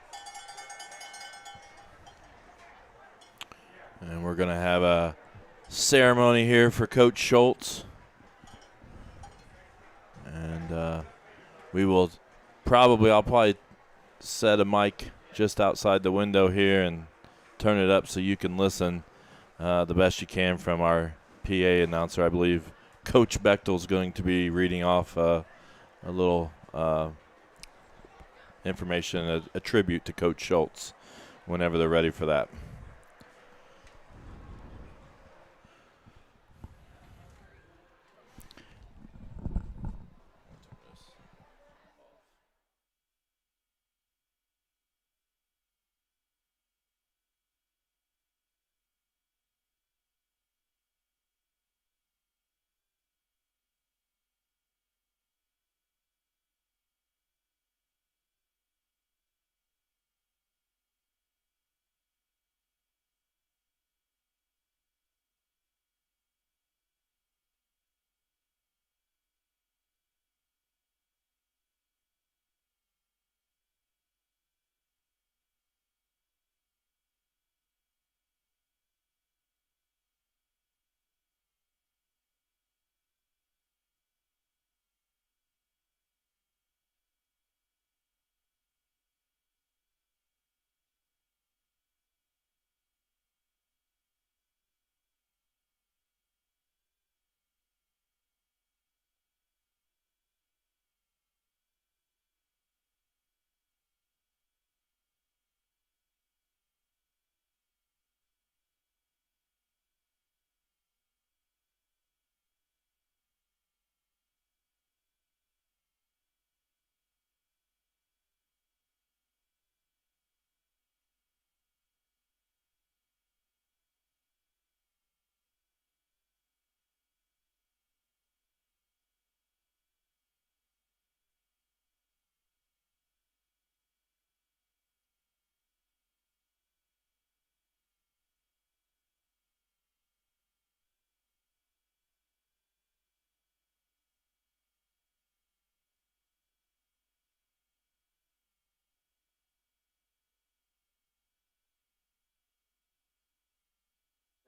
And we're going to have a ceremony here for Coach Schultz. And I'll probably set a mic just outside the window here and turn it up so you can listen the best you can from our PA announcer. I believe Coach Bechtel's going to be reading off a little information, a tribute to Coach Schultz whenever they're ready for that.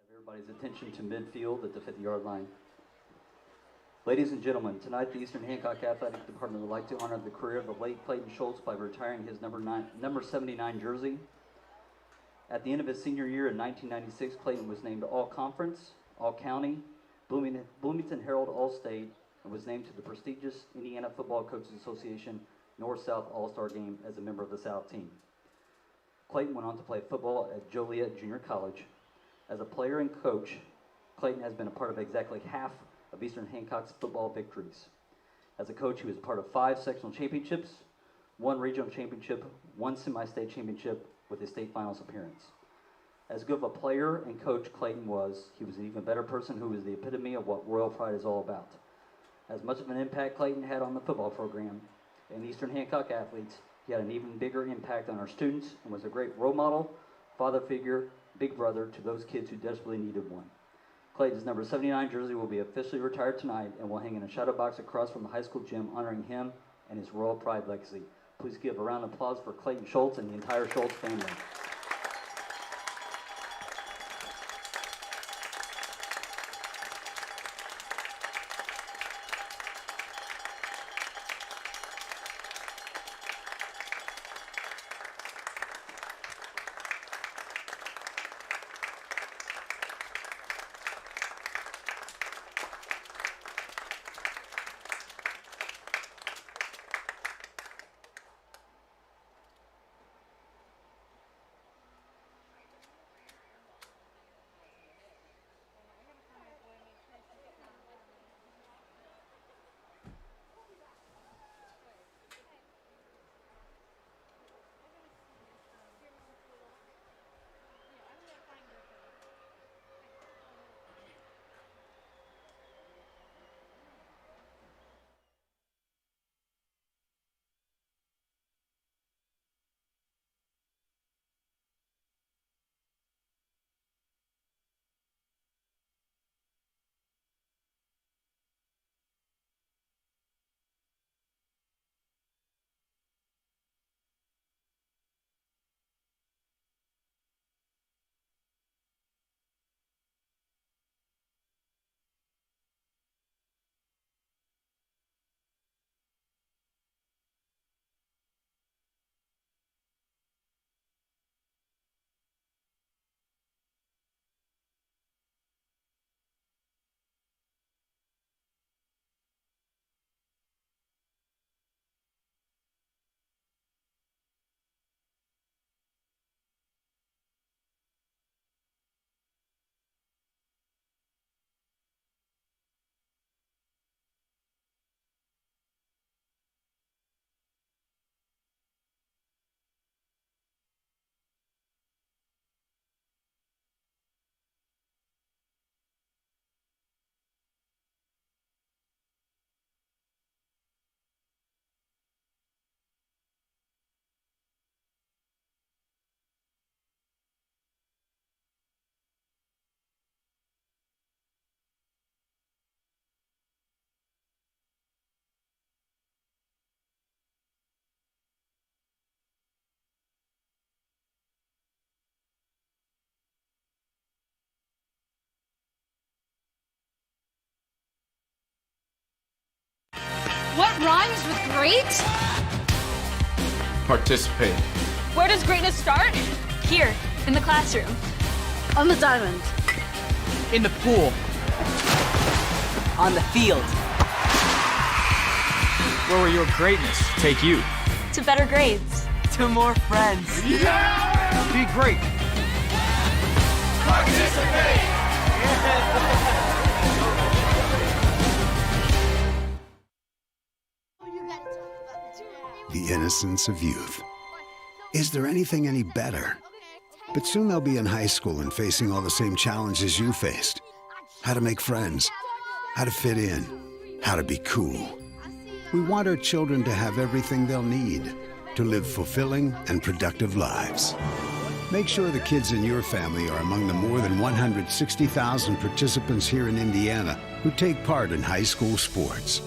Everybody's attention to midfield at the 50-yard line. Ladies and gentlemen, tonight the Eastern Hancock Athletic Department would like to honor the career of the late Clayton Schultz by retiring his number 79 jersey. At the end of his senior year in 1996, Clayton was named All-Conference, All-County, Bloomington Herald All-State, and was named to the prestigious Indiana Football Coaches Association North-South All-Star Game as a member of the South team. Clayton went on to play football at Joliet Junior College. As a player and coach, Clayton has been a part of exactly half of Eastern Hancock's football victories. As a coach, he was a part of 5 sectional championships, 1 regional championship, 1 semi-state championship with a state finals appearance. As good of a player and coach Clayton was, he was an even better person who was the epitome of what Royal Pride is all about. As much of an impact Clayton had on the football program and Eastern Hancock athletes, he had an even bigger impact on our students and was a great role model, father figure, big brother to those kids who desperately needed one. Clayton's number 79 jersey will be officially retired tonight and will hang in a shadow box across from the high school gym, honoring him and his Royal Pride legacy. Please give a round of applause for Clayton Schultz and the entire Schultz family. What rhymes with great? Participate. Where does greatness start? Here, in the classroom. On the diamond. In the pool. On the field. Where will your greatness take you? To better grades. To more friends. Yeah! Be great. Participate! The innocence of youth. Is there anything any better? But soon they'll be in high school and facing all the same challenges you faced. How to make friends, how to fit in, how to be cool. We want our children to have everything they'll need to live fulfilling and productive lives. Make sure the kids in your family are among the more than 160,000 participants here in Indiana who take part in high school sports.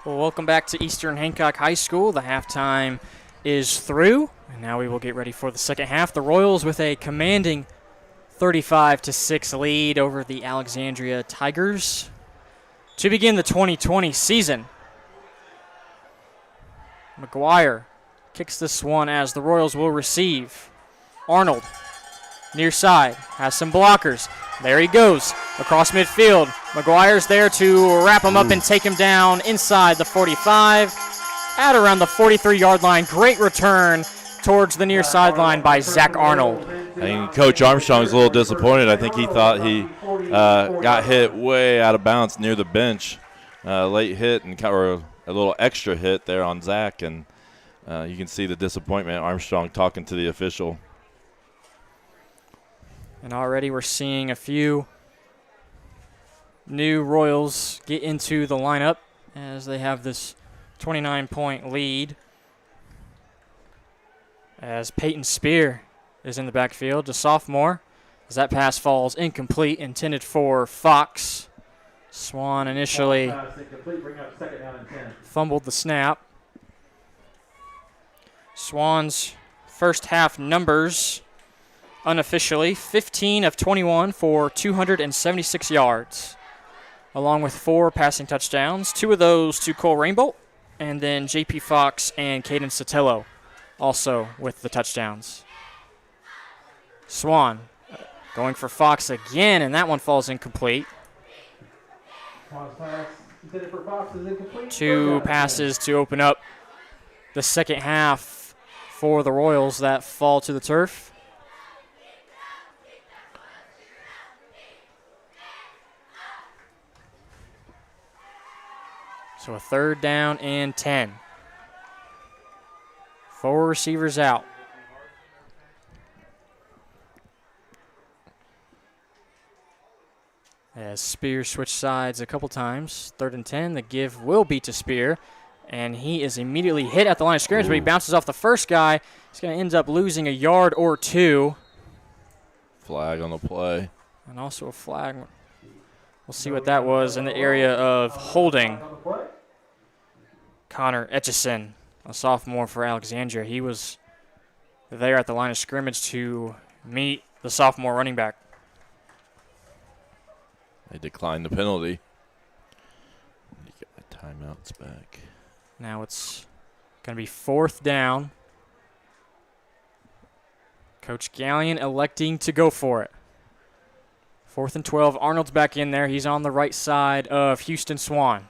Well, welcome back to Eastern Hancock High School. The halftime is through, and now we will get ready for the second half. The Royals with a commanding 35-6 lead over the Alexandria Tigers to begin the 2020 season. McGuire kicks this one as the Royals will receive. Arnold, near side, has some blockers. There he goes, across midfield. McGuire's there to wrap him up and take him down inside the 45, at around the 43-yard line. Great return towards the near sideline by Zach Arnold. And Coach Armstrong's a little disappointed. I think he thought he got hit way out of bounds near the bench. Late hit or a little extra hit there on Zach, and you can see the disappointment. Armstrong talking to the official. And already we're seeing a few new Royals get into the lineup as they have this 29-point lead. As Peyton Spear is in the backfield, a sophomore, as that pass falls incomplete, intended for Fox. Swan initially fumbled the snap. Swan's first half numbers, unofficially, 15 of 21 for 276 yards, along with 4 passing touchdowns, 2 of those to Cole Rainbolt, and then J.P. Fox and Caden Sotelo also with the touchdowns. Swan going for Fox again, and that one falls incomplete. 2 passes to open up the second half for the Royals that fall to the turf. So a 3rd down and 10. 4 receivers out. As Spear switched sides a couple times. 3rd and 10. The give will be to Spear. And he is immediately hit at the line of scrimmage, but he bounces off the first guy. He's going to end up losing a yard or 2. Flag on the play. And also a flag. We'll see what that was in the area of holding. Connor Etchison, a sophomore for Alexandria. He was there at the line of scrimmage to meet the sophomore running back. They declined the penalty. You get my timeouts back. Now it's going to be 4th down. Coach Gallion electing to go for it. 4th and 12. Arnold's back in there. He's on the right side of Houston Swan.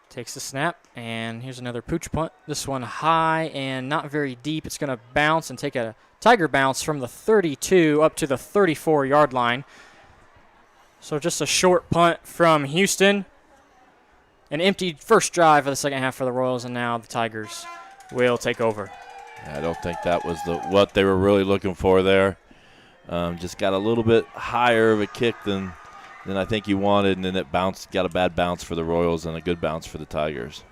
Takes the snap, and here's another pooch punt. This one high and not very deep. It's going to bounce and take a Tiger bounce from the 32 up to the 34-yard line. So just a short punt from Houston. An empty first drive of the second half for the Royals, and now the Tigers will take over. I don't think that was what they were really looking for there. Just got a little bit higher of a kick than I think he wanted, and then it bounced. Got a bad bounce for the Royals and a good bounce for the Tigers.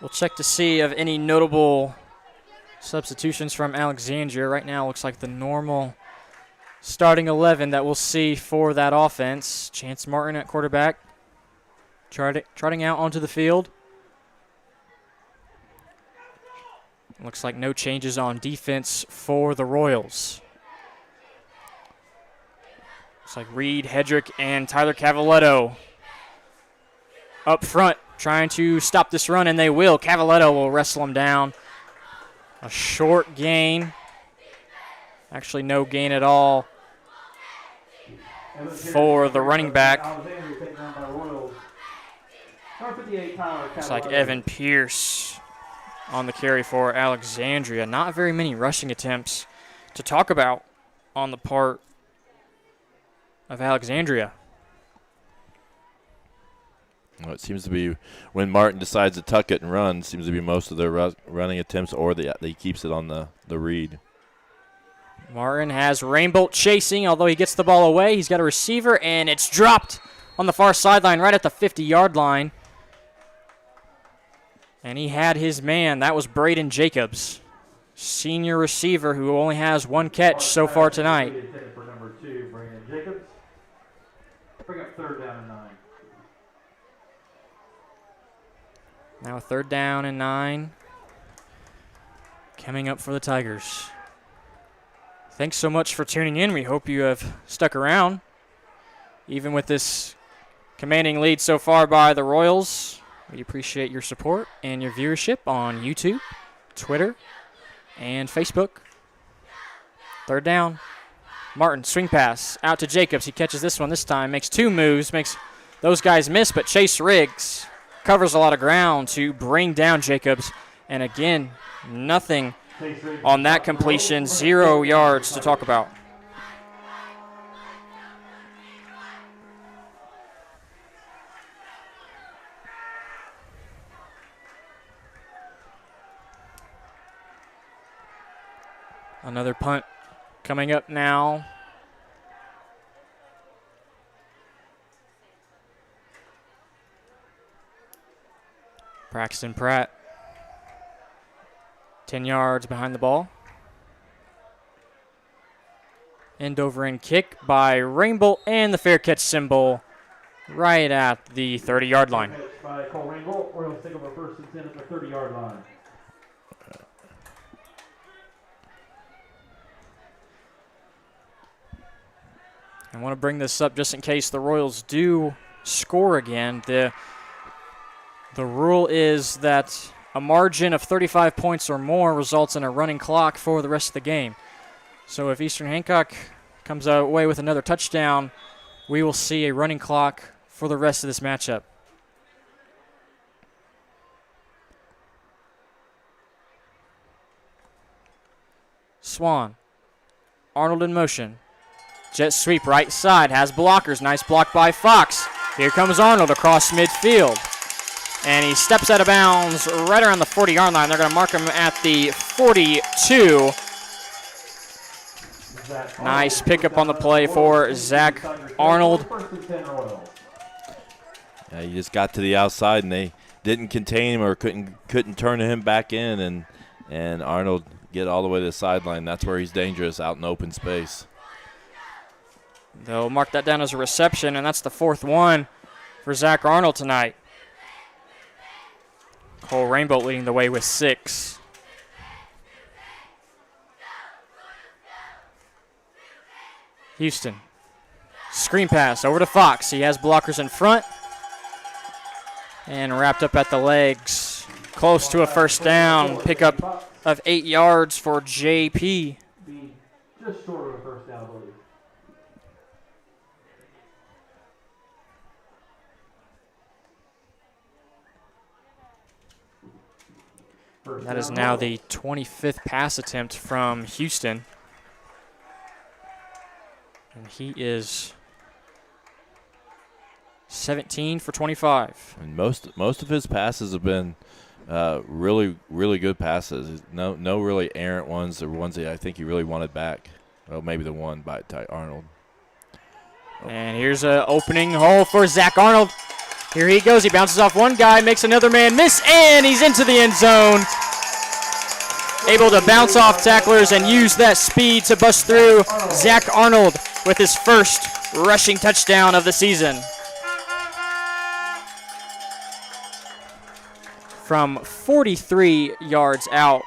We'll check to see if any notable substitutions from Alexandria. Right now looks like the normal starting 11 that we'll see for that offense. Chance Martin at quarterback, trotting out onto the field. Looks like no changes on defense for the Royals. Looks like Reed, Hedrick, and Tyler Cavaletto up front trying to stop this run, and they will. Cavaletto will wrestle him down. A short gain. Actually, no gain at all for the running back. Looks like Evan Pierce on the carry for Alexandria. Not very many rushing attempts to talk about on the part of Alexandria. Well, it seems to be when Martin decides to tuck it and run, seems to be most of their running attempts, or he keeps it on the read. Martin has Rainbolt chasing, although he gets the ball away. He's got a receiver, and it's dropped on the far sideline right at the 50-yard line. And he had his man. That was Braden Jacobs, senior receiver who only has 1 catch so far tonight. Now 3rd down and 9. Coming up for the Tigers. Thanks so much for tuning in. We hope you have stuck around. Even with this commanding lead so far by the Royals, we appreciate your support and your viewership on YouTube, Twitter, and Facebook. 3rd down. Martin, swing pass out to Jacobs. He catches this one this time, makes 2 moves, makes those guys miss, but Chase Riggs covers a lot of ground to bring down Jacobs. And again, nothing on that completion, 0 yards to talk about. Another punt coming up now. Braxton Pratt, 10 yards behind the ball. End over end kick by Rainbow, and the fair catch symbol right at the 30-yard line. By Cole Rainbow. Royals take over 1st and 10 at the 30-yard line. I want to bring this up just in case the Royals do score again. The rule is that a margin of 35 points or more results in a running clock for the rest of the game. So if Eastern Hancock comes away with another touchdown, we will see a running clock for the rest of this matchup. Swan. Arnold in motion. Jet sweep right side, has blockers. Nice block by Fox. Here comes Arnold across midfield. And he steps out of bounds right around the 40-yard line. They're going to mark him at the 42. Nice pickup on the play for Zach Arnold. Yeah, he just got to the outside, and they didn't contain him or couldn't turn him back in, and Arnold get all the way to the sideline. That's where he's dangerous, out in open space. They'll mark that down as a reception, and that's the 4th one for Zach Arnold tonight. Cole Rainbow leading the way with 6. Houston. Screen pass over to Fox. He has blockers in front. And wrapped up at the legs. Close to a 1st down. Pickup of 8 yards for JP. Just short of a 1st down, I believe. That is now the 25th pass attempt from Houston. And he is 17 for 25. And most of his passes have been really, really good passes. No really errant ones or ones that I think he really wanted back. Well, maybe the one by Arnold. And here's an opening hole for Zach Arnold. Here he goes. He bounces off one guy, makes another man miss, and he's into the end zone. Able to bounce off tacklers and use that speed to bust through. Zach Arnold with his 1st rushing touchdown of the season. From 43 yards out.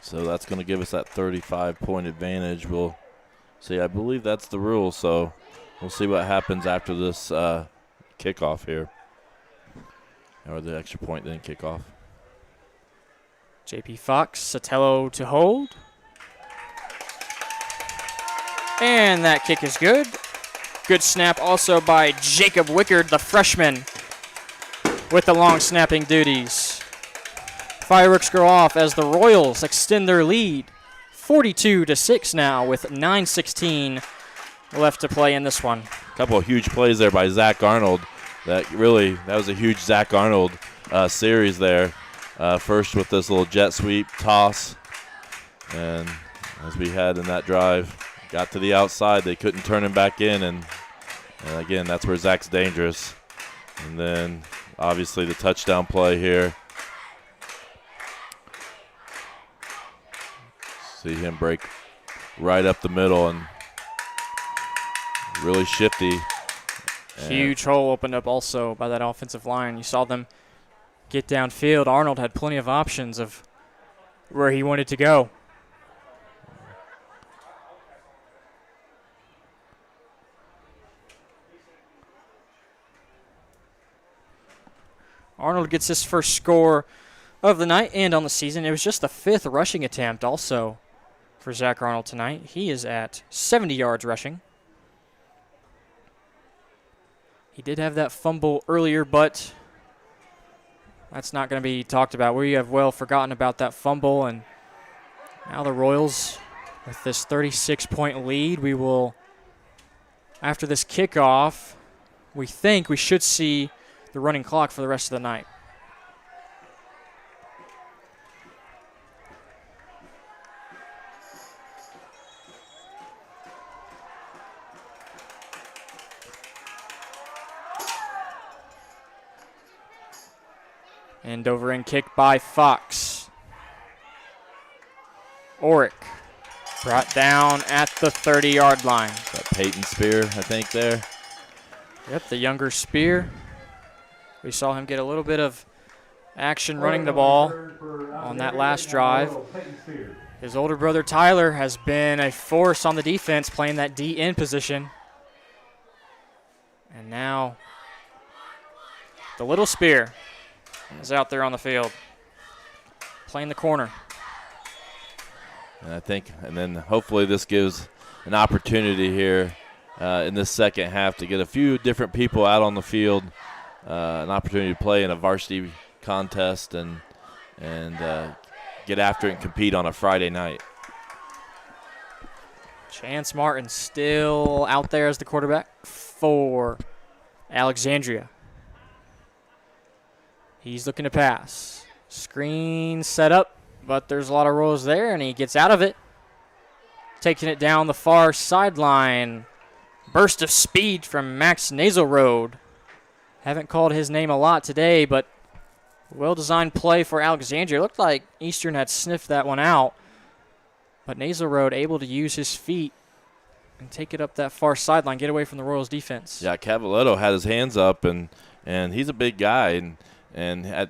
So that's going to give us that 35-point advantage. We'll see. I believe that's the rule, so we'll see what happens after this kickoff here. Or the extra point, then kickoff. JP Fox, Sotelo to hold. And that kick is good. Good snap also by Jacob Wickard, the freshman, with the long snapping duties. Fireworks go off as the Royals extend their lead. 42-6 now with 9:16 left to play in this one. A couple of huge plays there by Zach Arnold. That was a huge Zach Arnold series there. First with this little jet sweep toss. And as we had in that drive, got to the outside. They couldn't turn him back in. And again, that's where Zach's dangerous. And then obviously the touchdown play here. See him break right up the middle and really shifty. Huge hole opened up also by that offensive line. You saw them get downfield. Arnold had plenty of options of where he wanted to go. Arnold gets his first score of the night and on the season. It was just the 5th rushing attempt also for Zach Arnold tonight. He is at 70 yards rushing. He did have that fumble earlier, but that's not going to be talked about. We have well forgotten about that fumble, and now the Royals with this 36-point lead. We will, after this kickoff, we think we should see the running clock for the rest of the night. End over end kick by Fox. Orick brought down at the 30-yard line. That Peyton Spear, I think, there. Yep, the younger Spear. We saw him get a little bit of action running the ball on that last drive. His older brother Tyler has been a force on the defense, playing that D-end position. And now the little Spear is out there on the field, playing the corner. And I think, and then hopefully this gives an opportunity here in this second half to get a few different people out on the field, an opportunity to play in a varsity contest and get after it and compete on a Friday night. Chance Martin still out there as the quarterback for Alexandria. He's looking to pass. Screen set up, but there's a lot of rolls there, and he gets out of it. Taking it down the far sideline. Burst of speed from Max Naselroad. Haven't called his name a lot today, but well-designed play for Alexandria. Looked like Eastern had sniffed that one out, but Naselroad able to use his feet and take it up that far sideline, get away from the Royals defense. Yeah, Cavaletto had his hands up, and he's a big guy, and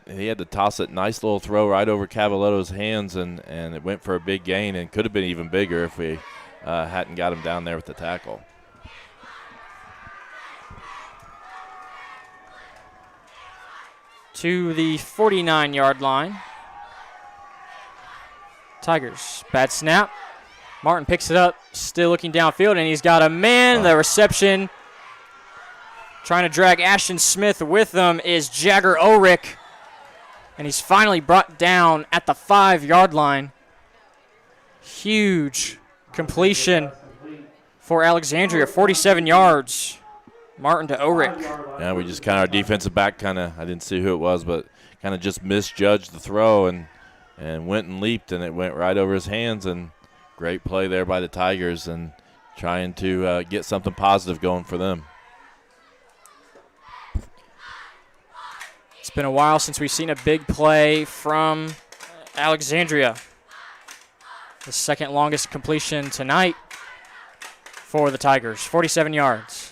he had to toss it, nice little throw right over Cavaletto's hands, and it went for a big gain and could have been even bigger if we hadn't got him down there with the tackle. To the 49-yard line. Tigers, bad snap. Martin picks it up, still looking downfield, and he's got a man. The reception, trying to drag Ashton Smith with him, is Jagger Orick. And he's finally brought down at the 5-yard line. Huge completion for Alexandria, 47 yards. Martin to Orick. Yeah, we just kind of, our defensive back I didn't see who it was, but kind of just misjudged the throw and went and leaped, and it went right over his hands. And great play there by the Tigers and trying to get something positive going for them. It's been a while since we've seen a big play from Alexandria. The second longest completion tonight for the Tigers, 47 yards.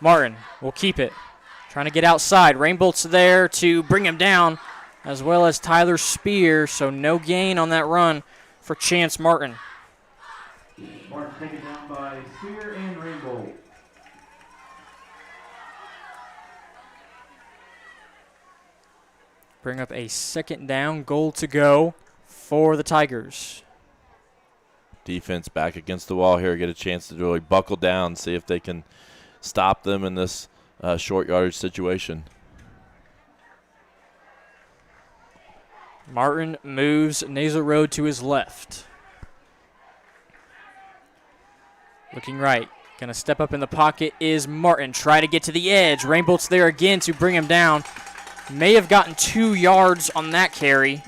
Martin will keep it, trying to get outside. Rainbolt's there to bring him down, as well as Tyler Spear, so no gain on that run for Chance Martin. Martin taken down by Spear and Rainbolt. Bring up a second down, goal to go for the Tigers. Defense back against the wall here, get a chance to really buckle down, see if they can stop them in this short yardage situation. Martin moves Naselroad to his left. Looking right. Going to step up in the pocket is Martin. Try to get to the edge. Rainbolt's there again to bring him down. May have gotten 2 yards on that carry,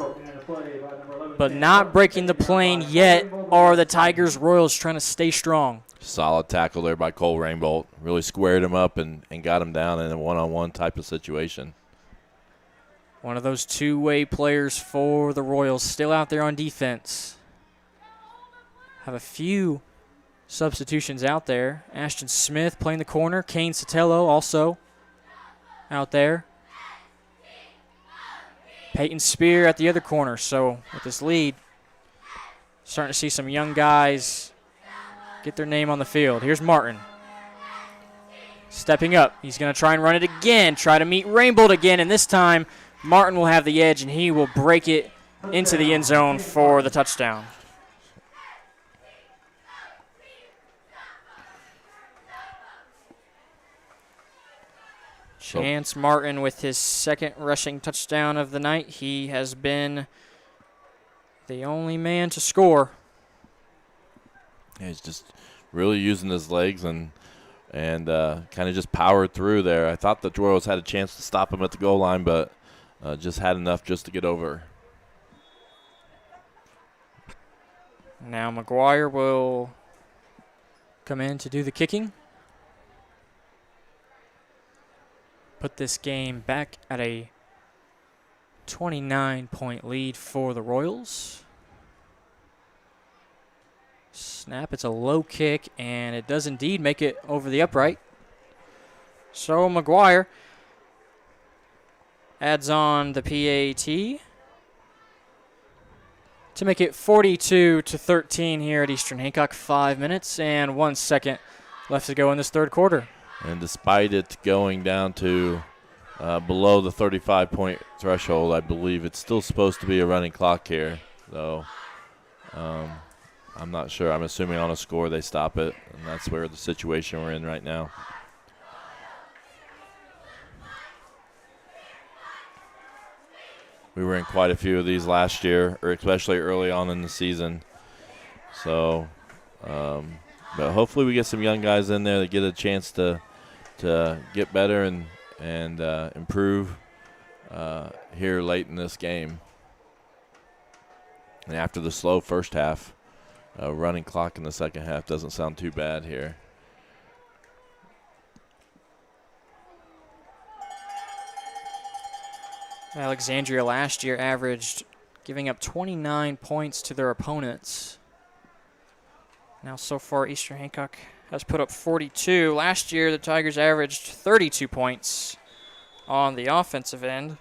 but not breaking the plane yet are the Tigers Royals trying to stay strong. Solid tackle there by Cole Rainbolt. Really squared him up and got him down in a one-on-one type of situation. One of those two-way players for the Royals still out there on defense. Have a few substitutions out there. Ashton Smith playing the corner. Kane Sotelo also out there. Peyton Spear at the other corner. So with this lead, starting to see some young guys get their name on the field. Here's Martin. Stepping up. He's going to try and run it again. Try to meet Rainbolt again. And this time, Martin will have the edge, and he will break it into the end zone for the touchdown. Chance Martin with his second rushing touchdown of the night. He has been the only man to score. Yeah, he's just really using his legs and kind of just powered through there. I thought the Royals had a chance to stop him at the goal line, but just had enough just to get over. Now McGuire will come in to do the kicking. Put this game back at a 29-point lead for the Royals. Snap, it's a low kick, and it does indeed make it over the upright. So McGuire adds on the PAT to make it 42-13 here at Eastern Hancock. 5 minutes and 1 second left to go in this third quarter. And despite it going down to below the 35-point threshold, I believe it's still supposed to be a running clock here. So I'm not sure. I'm assuming on a score they stop it, and that's where the situation we're in right now. We were in quite a few of these last year, or especially early on in the season. So, but hopefully we get some young guys in there that get a chance to get better and improve here late in this game. And after the slow first half, running clock in the second half doesn't sound too bad here. Alexandria last year averaged giving up 29 points to their opponents. Now so far Eastern Hancock has put up 42. Last year the Tigers averaged 32 points on the offensive end.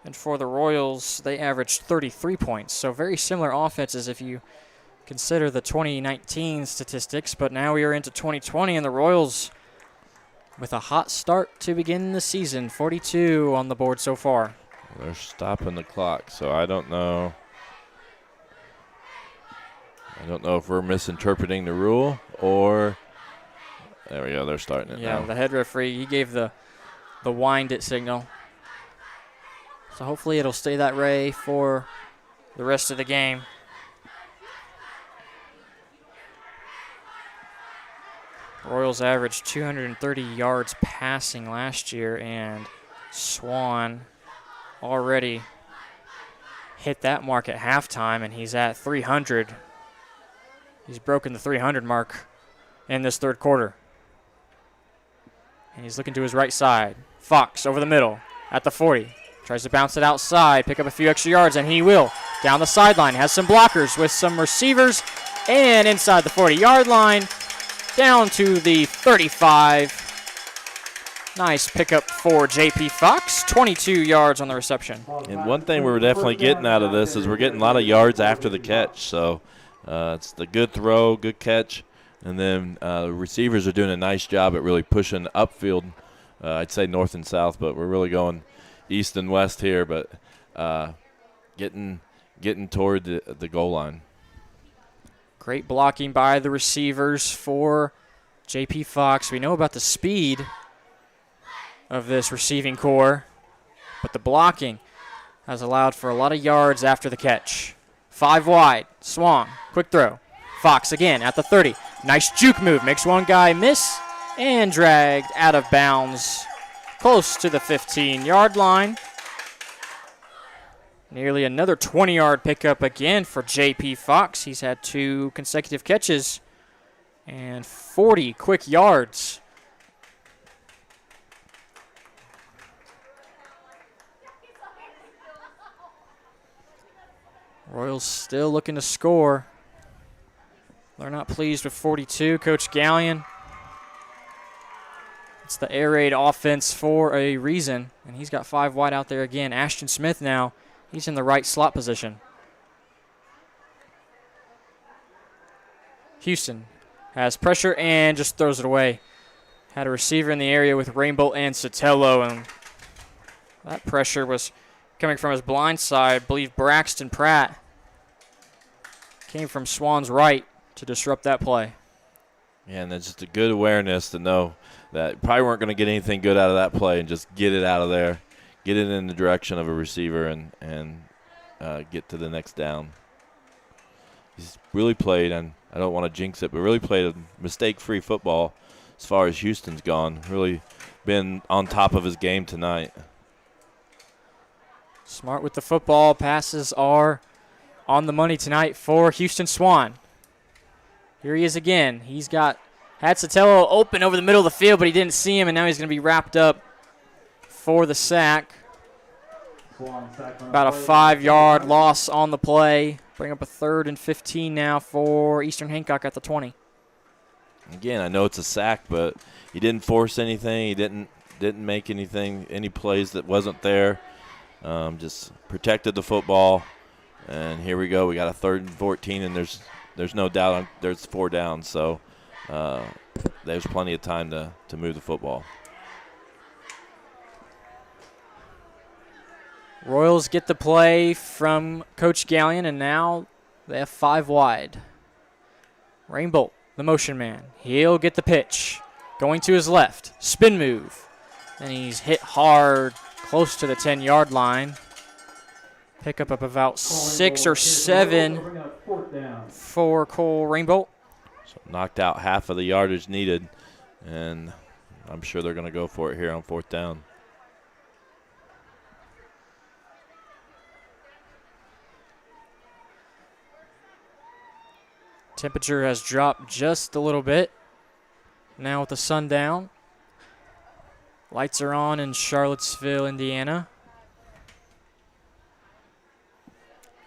And for the Royals, they averaged 33 points. So very similar offenses if you consider the 2019 statistics. But now we are into 2020, and the Royals with a hot start to begin the season. 42 on the board so far. They're stopping the clock, so I don't know. I don't know if we're misinterpreting the rule or there we go. They're starting it now. Yeah, the head referee, he gave the wind it signal. So hopefully it'll stay that way for the rest of the game. Royals averaged 230 yards passing last year, and Swan already hit that mark at halftime, and he's at 300. He's broken the 300 mark in this third quarter. And he's looking to his right side. Fox over the middle at the 40. Tries to bounce it outside, pick up a few extra yards, and he will. Down the sideline, has some blockers with some receivers, and inside the 40-yard line, down to the 35. Nice pickup for J.P. Fox, 22 yards on the reception. And one thing we're definitely getting out of this is we're getting a lot of yards after the catch. So it's the good throw, good catch, and then the receivers are doing a nice job at really pushing upfield. I'd say north and south, but we're really going east and west here, but getting toward the goal line. Great blocking by the receivers for J.P. Fox. We know about the speed of this receiving core, but the blocking has allowed for a lot of yards after the catch. 5 wide, Swan, quick throw. Fox again at the 30. Nice juke move, makes one guy miss and dragged out of bounds close to the 15-yard line. Nearly another 20-yard pickup again for J.P. Fox. He's had 2 consecutive catches and 40 quick yards. Royals still looking to score. They're not pleased with 42. Coach Gallion. It's the air raid offense for a reason, and he's got 5 wide out there again. Ashton Smith now, he's in the right slot position. Houston has pressure and just throws it away. Had a receiver in the area with Rainbow and Sotelo, and that pressure was coming from his blind side. I believe Braxton Pratt came from Swan's right to disrupt that play. Yeah, and that's just a good awareness to know that probably weren't going to get anything good out of that play and just get it out of there, get it in the direction of a receiver, and get to the next down. He's really played, and I don't want to jinx it, but really played a mistake-free football as far as Houston's gone. Really been on top of his game tonight. Smart with the football. Passes are on the money tonight for Houston Swan. Here he is again. He's had Sotelo open over the middle of the field, but he didn't see him, and now he's going to be wrapped up for the sack. About a 5-yard loss on the play. Bring up a 3rd and 15 now for Eastern Hancock at the 20. Again, I know it's a sack, but he didn't force anything. He didn't make any plays that wasn't there. Just protected the football. And here we go. We got a 3rd and 14, and there's no doubt there's 4 down. So there's plenty of time to move the football. Royals get the play from Coach Gallion, and now they have 5 wide. Rainbow, the motion man. He'll get the pitch. Going to his left. Spin move. And he's hit hard close to the 10-yard line. Pick up about 6 or 7 for Cole Rainbow. So knocked out half of the yardage needed, and I'm sure they're going to go for it here on 4th down. Temperature has dropped just a little bit. Now with the sun down. Lights are on in Charlottesville, Indiana.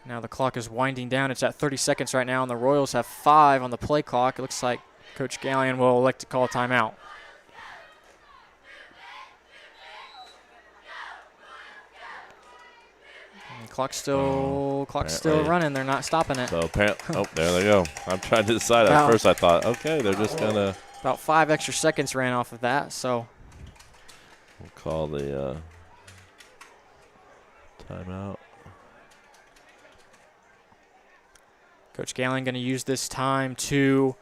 Now the clock is winding down. It's at 30 seconds right now, and the Royals have 5 on the play clock. It looks like Coach Gallion will elect to call a timeout. Clock's still running. They're not stopping it. So apparently, there they go. I'm trying to decide. At first, I thought, okay, they're just gonna. About 5 extra seconds ran off of that. So we'll call the timeout. Coach Gallion going to use this time to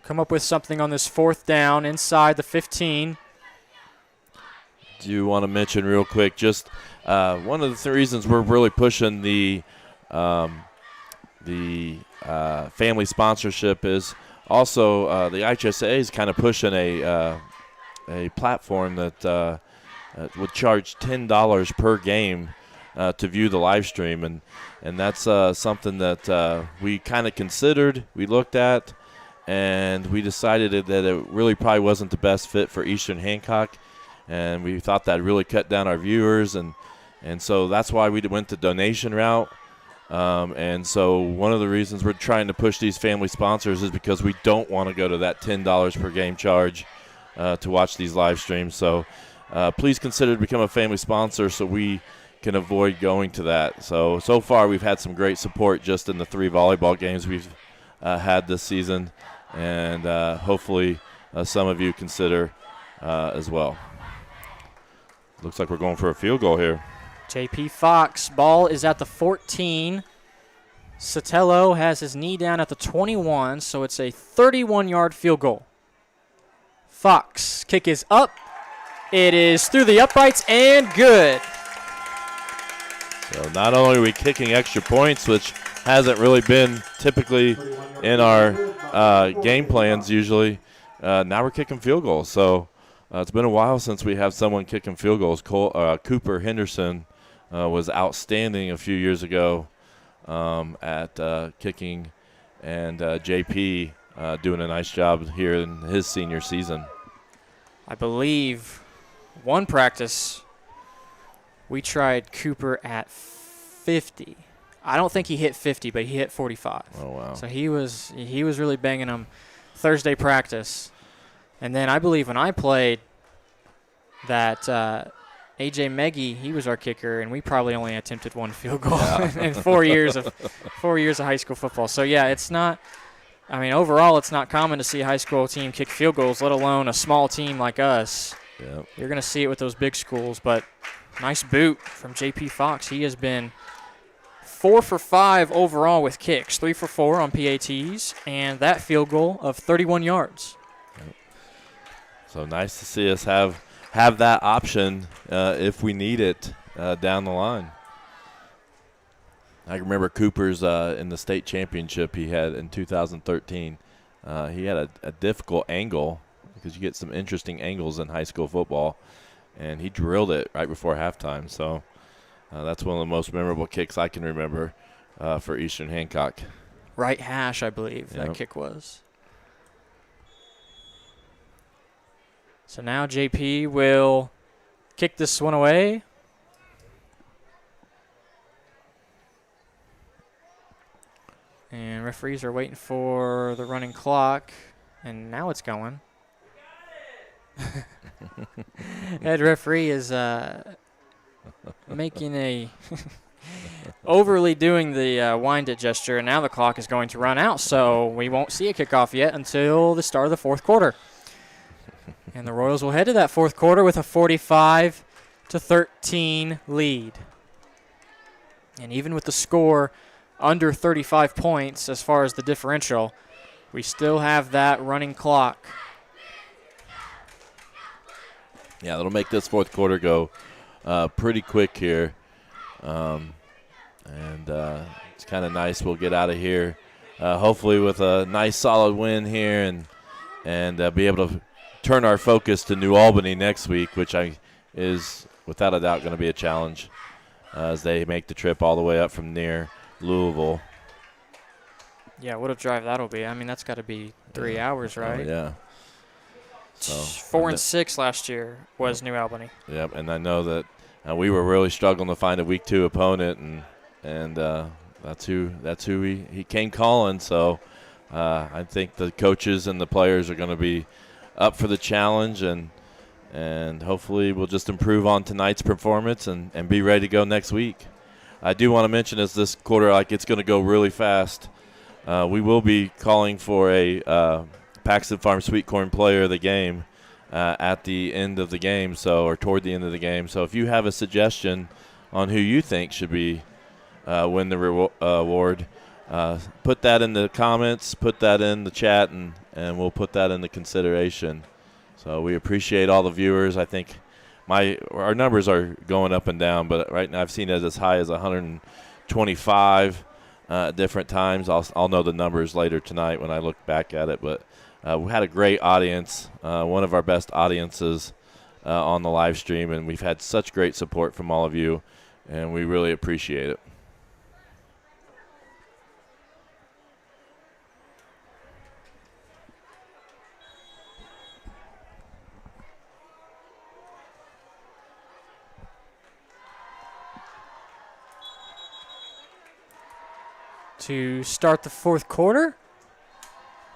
come up with something on this 4th down inside the 15. Do you want to mention real quick just one of the reasons we're really pushing the family sponsorship is also the IHSA is kind of pushing a platform that would charge $10 per game to view the live stream, and that's something that we kind of considered, we looked at, and we decided that it really probably wasn't the best fit for Eastern Hancock. And we thought that really cut down our viewers, and so that's why we went the donation route. And so one of the reasons we're trying to push these family sponsors is because we don't want to go to that $10 per game charge to watch these live streams. So please consider to become a family sponsor so we can avoid going to that. So far we've had some great support just in the 3 volleyball games we've had this season, and hopefully some of you consider as well. Looks like we're going for a field goal here. JP Fox, ball is at the 14. Sotelo has his knee down at the 21, so it's a 31-yard field goal. Fox, kick is up. It is through the uprights and good. So not only are we kicking extra points, which hasn't really been typically in our game plans usually, now we're kicking field goals. So it's been a while since we have someone kicking field goals. Cooper Henderson was outstanding a few years ago at kicking, and JP doing a nice job here in his senior season. I believe one practice we tried Cooper at 50. I don't think he hit 50, but he hit 45. Oh, wow. So he was really banging them Thursday practice. And then I believe when I played that A.J. Meggie, he was our kicker, and we probably only attempted one field goal in 4 years of high school football. So, yeah, it's not – I mean, overall it's not common to see a high school team kick field goals, let alone a small team like us. Yep. You're going to see it with those big schools. But nice boot from J.P. Fox. He has been 4 for 5 overall with kicks, 3 for 4 on PATs, and that field goal of 31 yards. Yep. So nice to see us have that option if we need it down the line. I remember Cooper's in the state championship he had in 2013. He had a difficult angle because you get some interesting angles in high school football, and he drilled it right before halftime. So that's one of the most memorable kicks I can remember for Eastern Hancock. Right hash, I believe Yep. that kick was. So now JP will kick this one away. And referees are waiting for the running clock. And now it's going. Head referee is making a overly doing the wind it gesture, and now the clock is going to run out. So we won't see a kickoff yet until the start of the fourth quarter. And the Royals will head to that fourth quarter with a 45-13 lead. And even with the score under 35 points as far as the differential, we still have that running clock. Yeah, that'll make this fourth quarter go pretty quick here. And it's kind of nice. We'll get out of here hopefully with a nice solid win here and be able to turn our focus to New Albany next week, which is without a doubt going to be a challenge as they make the trip all the way up from near Louisville. Yeah, what a drive that'll be. I mean, that's got to be 3 hours, right? Oh, yeah. So 4-6 last year was New Albany. Yep, and I know that we were really struggling to find a week 2 opponent, and that's who he came calling. So I think the coaches and the players are going to be up for the challenge, and hopefully we'll just improve on tonight's performance and be ready to go next week. I do want to mention as this quarter, it's going to go really fast. We will be calling for a Paxton Farm Sweet Corn Player of the Game at the end of the game, or toward the end of the game. So if you have a suggestion on who you think should be win the award, put that in the comments, put that in the chat, and we'll put that into consideration. So we appreciate all the viewers. I think our numbers are going up and down, but right now I've seen it as high as 125 at different times. I'll know the numbers later tonight when I look back at it, but we had a great audience, one of our best audiences on the live stream, and we've had such great support from all of you, and we really appreciate it. To start the fourth quarter,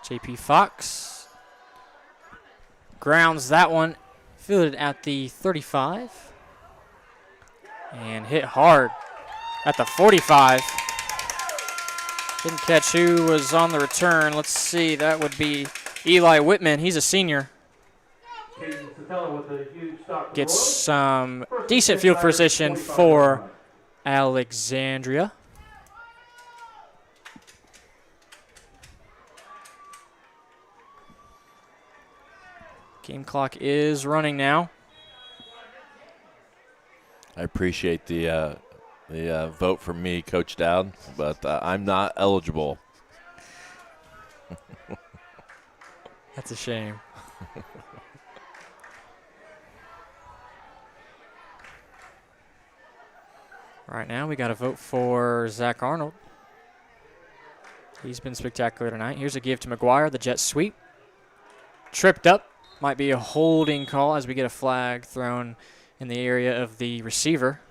J.P. Fox grounds that one, fielded at the 35, and hit hard at the 45. Didn't catch who was on the return. Let's see, that would be Eli Whitman. He's a senior. Gets some decent field position for Alexandria. Game clock is running now. I appreciate the vote for me, Coach Dowd, but I'm not eligible. That's a shame. Right now we got a vote for Zach Arnold. He's been spectacular tonight. Here's a give to McGuire, the jet sweep. Tripped up. Might be a holding call as we get a flag thrown in the area of the receiver.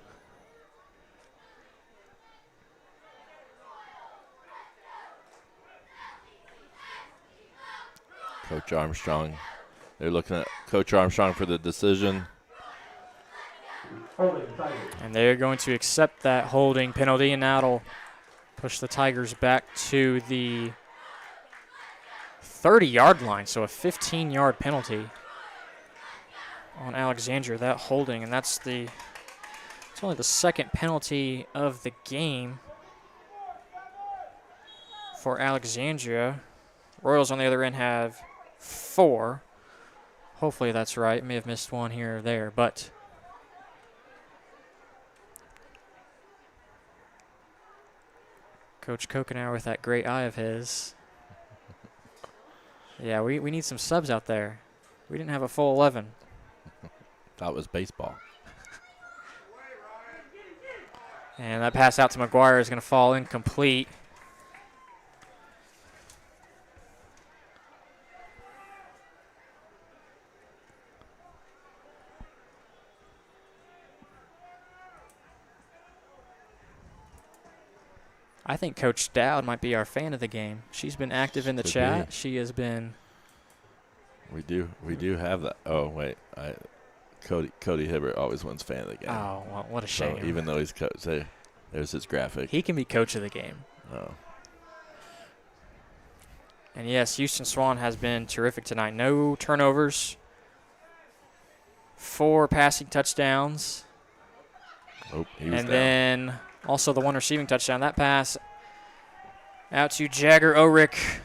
Coach Armstrong. They're looking at Coach Armstrong for the decision. And they're going to accept that holding penalty, and now it'll push the Tigers back to the 30-yard line, so a 15-yard penalty on Alexandria, that holding, and it's only the second penalty of the game for Alexandria. Royals on the other end have 4. Hopefully that's right. May have missed one here or there, but Coach Kokenauer with that great eye of his. Yeah, we need some subs out there. We didn't have a full 11. That was baseball. And that pass out to McGuire is going to fall incomplete. I think Coach Dowd might be our fan of the game. She's been active in the chat. She has been. We do have that. Oh wait, Cody Hibbert always wins fan of the game. Oh, well, what a shame. So even though he's coach, there's his graphic. He can be coach of the game. Oh. And yes, Houston Swan has been terrific tonight. No turnovers. 4 passing touchdowns. Oh, he was and down. Then also the 1 receiving touchdown. That pass out to Jagger Ulrich.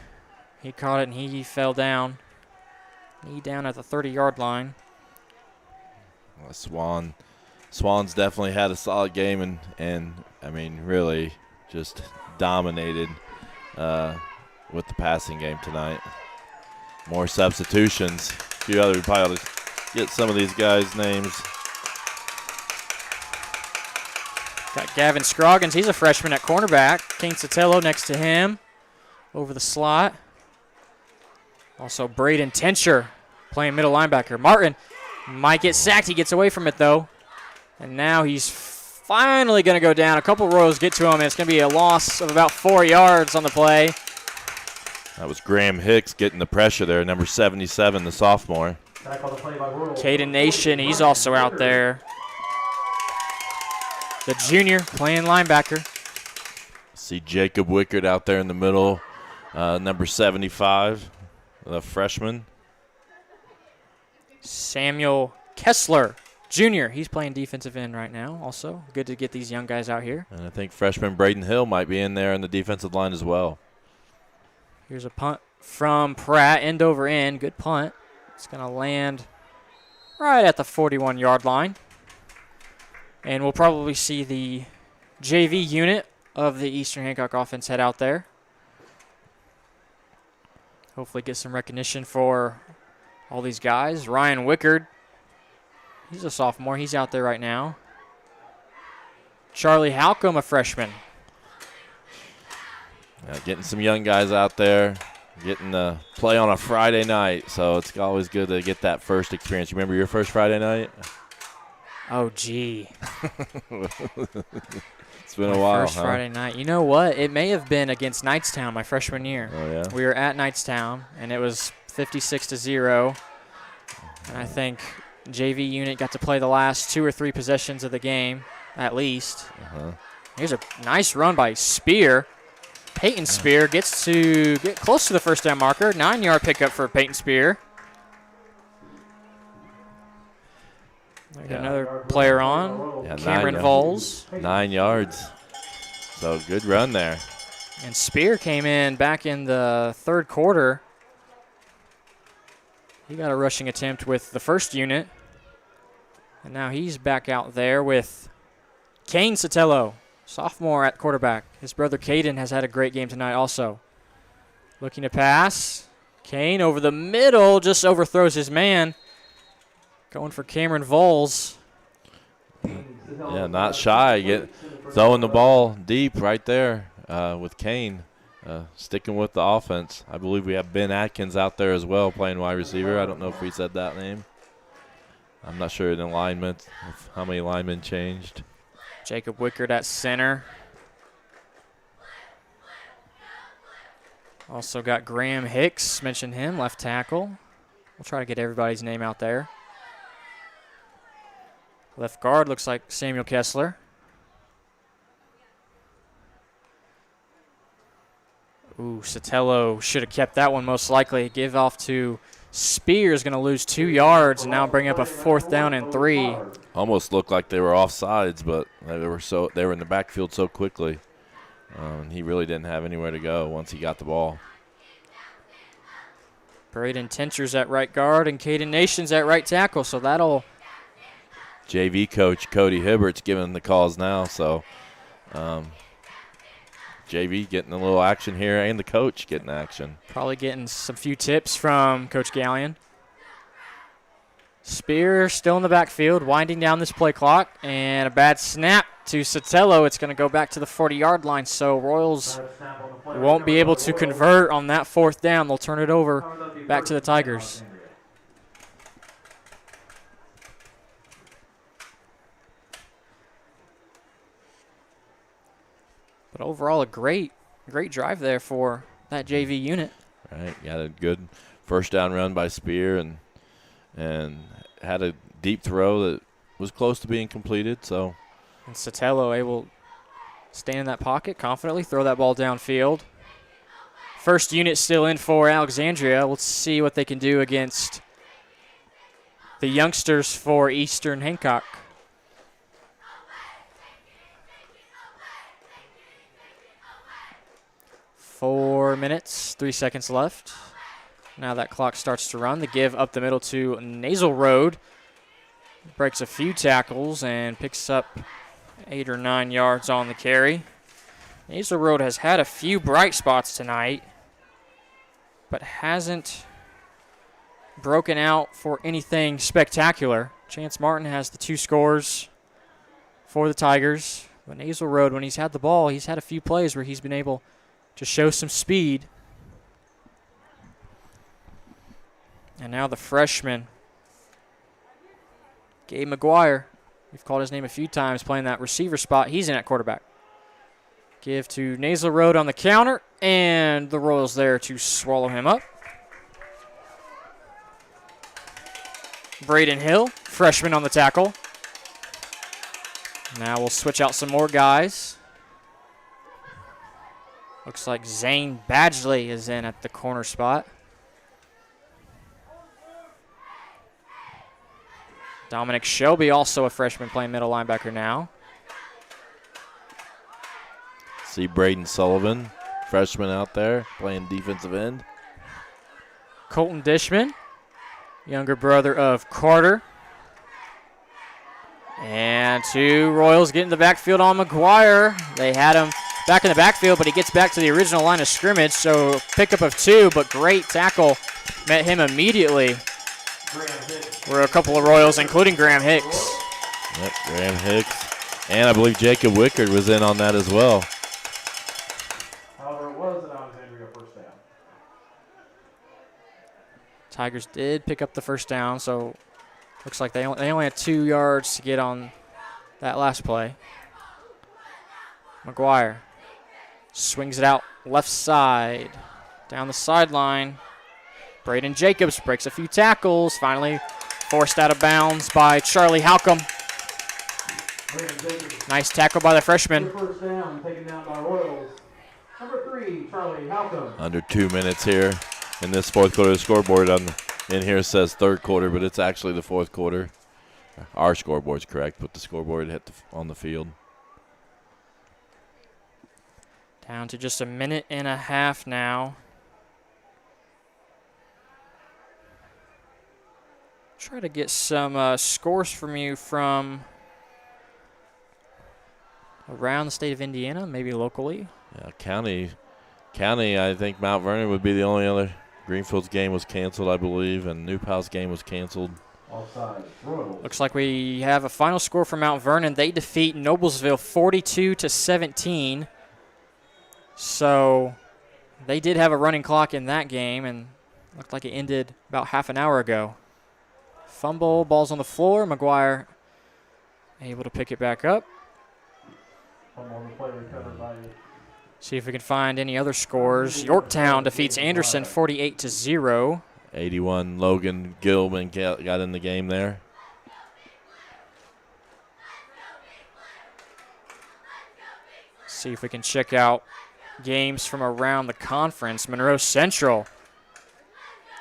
He caught it and he fell down. Knee down at the 30-yard line. Well, Swan's definitely had a solid game and I mean really just dominated with the passing game tonight. More substitutions. A few other probably get some of these guys' names. Got Gavin Scroggins. He's a freshman at cornerback. Kane Sotelo next to him over the slot. Also Braden Tencher playing middle linebacker. Martin might get sacked. He gets away from it, though. And now he's finally going to go down. A couple Royals get to him, and it's going to be a loss of about 4 yards on the play. That was Graham Hicks getting the pressure there, number 77, the sophomore. Caden Nation, he's also out there. The junior playing linebacker. See Jacob Wickard out there in the middle, number 75, the freshman. Samuel Kessler, junior. He's playing defensive end right now also. Good to get these young guys out here. And I think freshman Braden Hill might be in there in the defensive line as well. Here's a punt from Pratt, end over end. Good punt. It's going to land right at the 41-yard line. And we'll probably see the JV unit of the Eastern Hancock offense head out there. Hopefully get some recognition for all these guys. Ryan Wickard, he's a sophomore. He's out there right now. Charlie Halcomb, a freshman. Getting some young guys out there, getting to play on a Friday night. So it's always good to get that first experience. You remember your first Friday night? Oh, gee. It's been a while, First Friday night. You know what? It may have been against Knightstown my freshman year. Oh, yeah? We were at Knightstown, and it was 56-0. And I think JV unit got to play the last 2 or 3 possessions of the game, at least. Here's a nice run by Spear. Peyton Spear gets to get close to the first down marker. 9-yard pickup for Peyton Spear. Another player on. Cameron Voles. 9 yards. So good run there. And Spear came in back in the third quarter. He got a rushing attempt with the first unit. And now he's back out there with Kane Sotelo, sophomore at quarterback. His brother Caden has had a great game tonight also. Looking to pass. Kane over the middle, just overthrows his man. Going for Cameron Voles. Yeah, not shy. Throwing the ball deep right there with Kane. Sticking with the offense. I believe we have Ben Atkins out there as well playing wide receiver. I don't know if we said that name. I'm not sure in alignment how many linemen changed. Jacob Wickard at center. Also got Graham Hicks, mentioned him, left tackle. We'll try to get everybody's name out there. Left guard looks like Samuel Kessler. Ooh, Sotelo should have kept that one most likely. Give off to Spears, going to lose 2 yards and now bring up a 4th down and 3. Almost looked like they were offsides, but they were in the backfield so quickly. He really didn't have anywhere to go once he got the ball. Braden Tincher's at right guard and Caden Nation's at right tackle, so that'll... JV coach Cody Hibbert's giving the calls now, so JV getting a little action here and the coach getting action. Probably getting some few tips from Coach Gallion. Spear still in the backfield, winding down this play clock, and a bad snap to Sotelo. It's going to go back to the 40-yard line, so Royals won't be able to convert on that 4th down. They'll turn it over back to the Tigers. But overall, a great drive there for that JV unit. Right, got a good first down run by Spear and had a deep throw that was close to being completed. So, and Sotelo able to stand in that pocket confidently, throw that ball downfield. First unit still in for Alexandria. Let's see what they can do against the youngsters for Eastern Hancock. Four minutes, 3 seconds left. Now that clock starts to run. The give up the middle to Nasal Road. Breaks a few tackles and picks up 8 or 9 yards on the carry. Nasal Road has had a few bright spots tonight, but hasn't broken out for anything spectacular. Chance Martin has the 2 scores for the Tigers. But Nasal Road, when he's had the ball, he's had a few plays where he's been able to show some speed. And now the freshman, Gabe McGuire. We've called his name a few times, playing that receiver spot. He's in at quarterback. Give to Nasal Road on the counter, and the Royals there to swallow him up. Braden Hill, freshman on the tackle. Now we'll switch out some more guys. Looks like Zane Badgley is in at the corner spot. Dominic Shelby, also a freshman, playing middle linebacker now. See Braden Sullivan, freshman out there, playing defensive end. Colton Dishman, younger brother of Carter. And 2 Royals get in the backfield on McGuire. They had him back in the backfield, but he gets back to the original line of scrimmage, so pickup of 2, but great tackle met him immediately. Were a couple of Royals, including Graham Hicks. Yep, Graham Hicks. And I believe Jacob Wickard was in on that as well. However, it was an Alexandria first down. Tigers did pick up the first down, so looks like they only had 2 yards to get on that last play. McGuire swings it out left side, down the sideline. Braden Jacobs breaks a few tackles, finally forced out of bounds by Charlie Halcomb. Nice tackle by the freshman. First down, taken down by Royals. Number 3, Charlie Halcomb. Under 2 minutes here in this fourth quarter. The scoreboard in here says third quarter, but it's actually the fourth quarter. Our scoreboard's correct, but the scoreboard hit on the field. Down to just a minute and a half now. Try to get some scores from you from around the state of Indiana, maybe locally. Yeah, county, I think Mount Vernon would be the only other. Greenfield's game was canceled, I believe, and New Pal's game was canceled. Offside. Royals. Looks like we have a final score for Mount Vernon. They defeat Noblesville 42-17. So they did have a running clock in that game, and looked like it ended about half an hour ago. Fumble, ball's on the floor. McGuire able to pick it back up. Fumble on the play recovered by See if we can find any other scores. Yorktown defeats Anderson 48-0. 81, Logan Gilman got in the game there. See if we can check out games from around the conference. Monroe Central,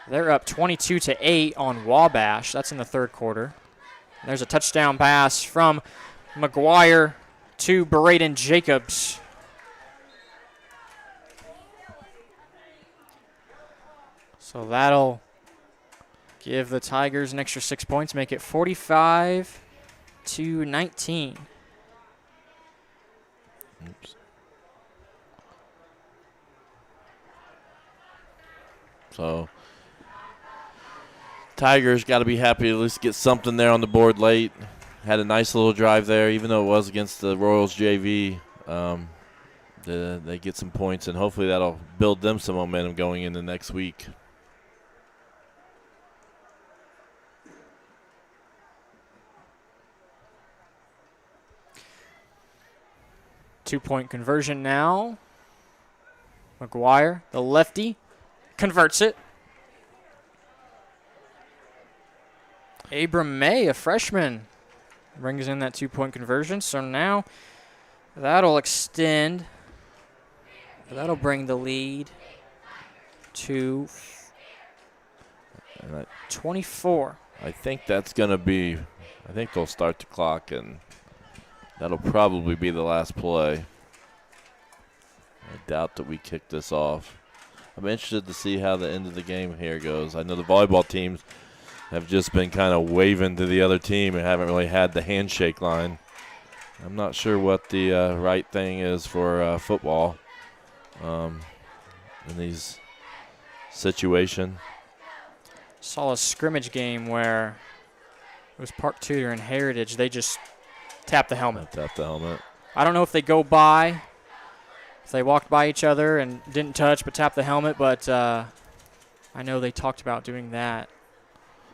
they're up 22-8 on Wabash. That's in the third quarter. There's a touchdown pass from McGuire to Braden Jacobs. So that'll give the Tigers an extra 6 points, make it 45-19. Oops. So Tigers got to be happy to at least get something there on the board late. Had a nice little drive there, even though it was against the Royals JV. They get some points, and hopefully that'll build them some momentum going into next week. Two-point conversion now. McGuire, the lefty, converts it. Abram May, a freshman, brings in that two-point conversion. So now that'll extend. That'll bring the lead to 24. I think that's going to be – I think they'll start the clock, and that'll probably be the last play. I doubt that we kick this off. I'm interested to see how the end of the game here goes. I know the volleyball teams have just been kind of waving to the other team and haven't really had the handshake line. I'm not sure what the right thing is for football in these situations. Saw a scrimmage game where it was Park Tudor and Heritage. They just tapped the helmet. I don't know if they go by, if they walked by each other and didn't touch but tapped the helmet, but I know they talked about doing that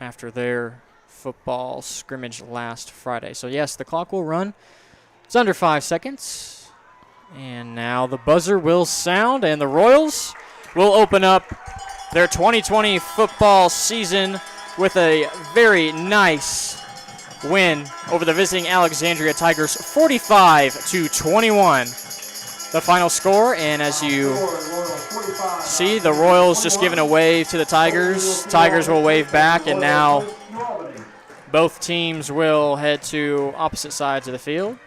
after their football scrimmage last Friday. So, yes, the clock will run. It's under 5 seconds. And now the buzzer will sound, and the Royals will open up their 2020 football season with a very nice win over the visiting Alexandria Tigers, 45-21. The final score, and as you see, the Royals just giving a wave to the Tigers. Tigers will wave back, and now both teams will head to opposite sides of the field.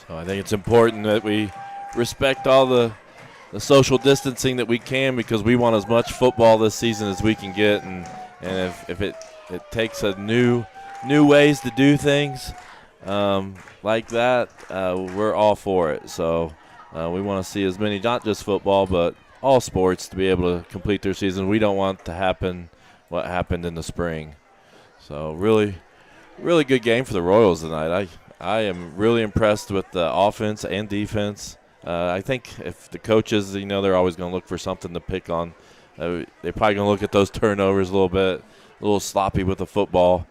So I think it's important that we respect all the social distancing that we can, because we want as much football this season as we can get, and if it takes a new ways to do things like that, we're all for it. So we want to see as many, not just football, but all sports to be able to complete their season. We don't want to happen what happened in the spring. So really, really good game for the Royals tonight. I am really impressed with the offense and defense. I think if the coaches, they're always going to look for something to pick on. They're probably going to look at those turnovers a little bit, a little sloppy with the football.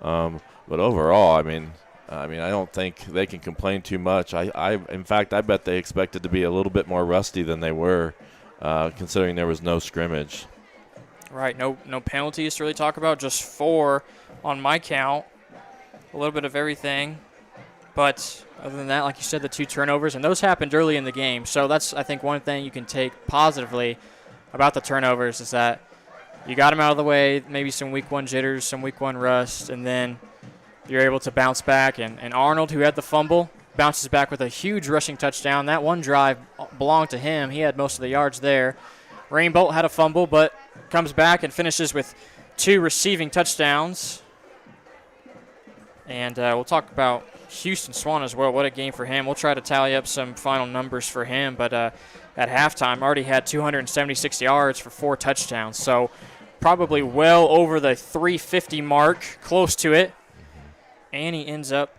But overall, I mean, I don't think they can complain too much. In fact, I bet they expected to be a little bit more rusty than they were, considering there was no scrimmage. Right, no penalties to really talk about, just 4 on my count. A little bit of everything. But other than that, like you said, the 2 turnovers, and those happened early in the game. So that's, I think, one thing you can take positively about the turnovers is that you got them out of the way, maybe some week 1 jitters, some week 1 rust, and then you're able to bounce back. And Arnold, who had the fumble, bounces back with a huge rushing touchdown. That one drive belonged to him. He had most of the yards there. Rainbolt had a fumble, but comes back and finishes with 2 receiving touchdowns. And we'll talk about Houston Swan as well. What a game for him. We'll try to tally up some final numbers for him, but at halftime already had 276 yards for 4 touchdowns. So probably well over the 350 mark, close to it. And he ends up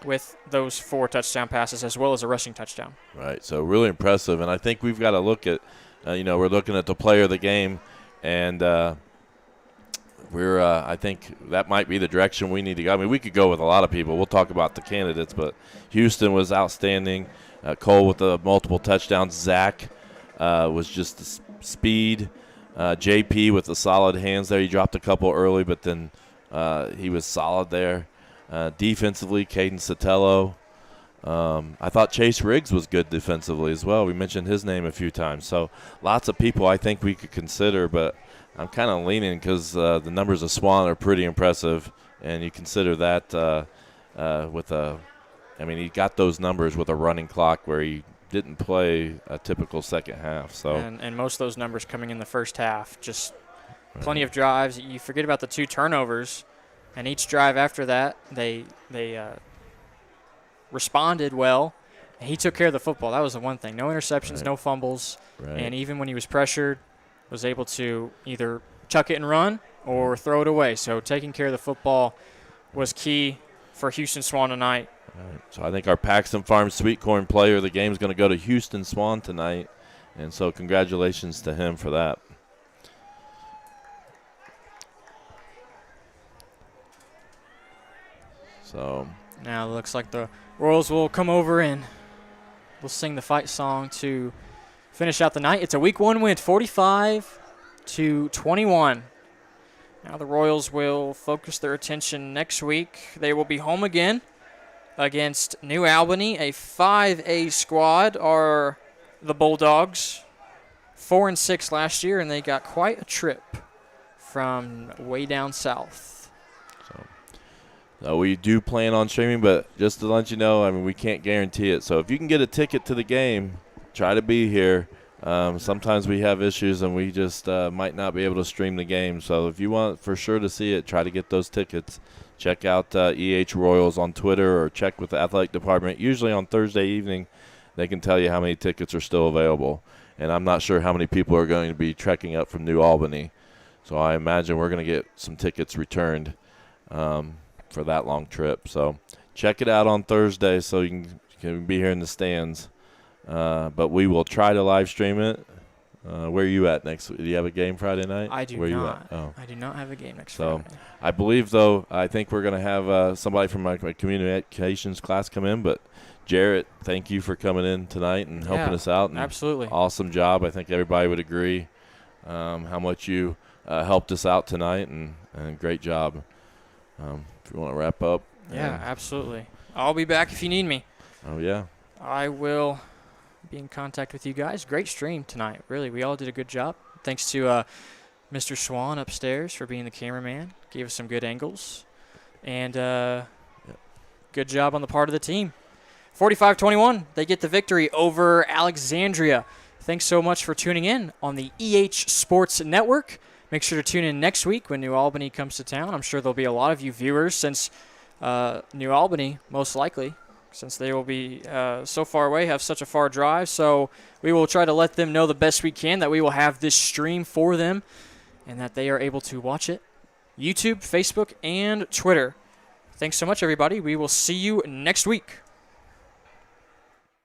with those 4 touchdown passes as well as a rushing touchdown. Right, so really impressive. And I think we've got to look at, we're looking at the player of the game, and we're I think that might be the direction we need to go. I mean, we could go with a lot of people. We'll talk about the candidates, but Houston was outstanding. Cole with the multiple touchdowns. Zach was just the speed. JP with the solid hands there. He dropped a couple early, but then he was solid there. Defensively, Caden Sotelo. I thought Chase Riggs was good defensively as well. We mentioned his name a few times. So lots of people I think we could consider, but I'm kind of leaning because the numbers of Swan are pretty impressive, and you consider that he got those numbers with a running clock where he didn't play a typical second half. So and most of those numbers coming in the first half, just plenty of drives. You forget about the 2 turnovers, and each drive after that they responded well. He took care of the football. That was the one thing. No interceptions, no fumbles, and even when he was pressured, was able to either chuck it and run or throw it away. So taking care of the football was key for Houston Swan tonight. Right. So I think our Paxton Farms Sweet Corn player of the game is going to go to Houston Swan tonight, and so congratulations to him for that. So now it looks like the Royals will come over and we'll sing the fight song to finish out the night. It's a Week 1 win, 45-21. Now the Royals will focus their attention next week. They will be home again against New Albany. A 5A squad are the Bulldogs. 4-6 last year, and they got quite a trip from way down south. We do plan on streaming, but just to let you know, I mean, we can't guarantee it. So if you can get a ticket to the game, try to be here. Sometimes we have issues, and we just might not be able to stream the game. So if you want for sure to see it, try to get those tickets. Check out EH Royals on Twitter or check with the athletic department. Usually on Thursday evening, they can tell you how many tickets are still available. And I'm not sure how many people are going to be trekking up from New Albany. So I imagine we're going to get some tickets returned for that long trip. So check it out on Thursday so you can be here in the stands. But we will try to live stream it. Where are you at next week? Do you have a game Friday night? I do Where not. You at? Oh. I do not have a game next Friday. So I believe, though, I think we're going to have somebody from my communications class come in. But, Jarrett, thank you for coming in tonight and helping us out. And absolutely. Awesome job. I think everybody would agree how much you helped us out tonight, and great job. If you want to wrap up. Yeah, absolutely. I'll be back if you need me. Oh, yeah. I will be in contact with you guys. Great stream tonight. Really, we all did a good job. Thanks to Mr. Swan upstairs for being the cameraman. Gave us some good angles. And good job on the part of the team. 45-21, they get the victory over Alexandria. Thanks so much for tuning in on the EH Sports Network. Make sure to tune in next week when New Albany comes to town. I'm sure there'll be a lot of you viewers since New Albany, most likely, since they will be so far away, have such a far drive. So we will try to let them know the best we can that we will have this stream for them and that they are able to watch it. YouTube, Facebook, and Twitter. Thanks so much, everybody. We will see you next week.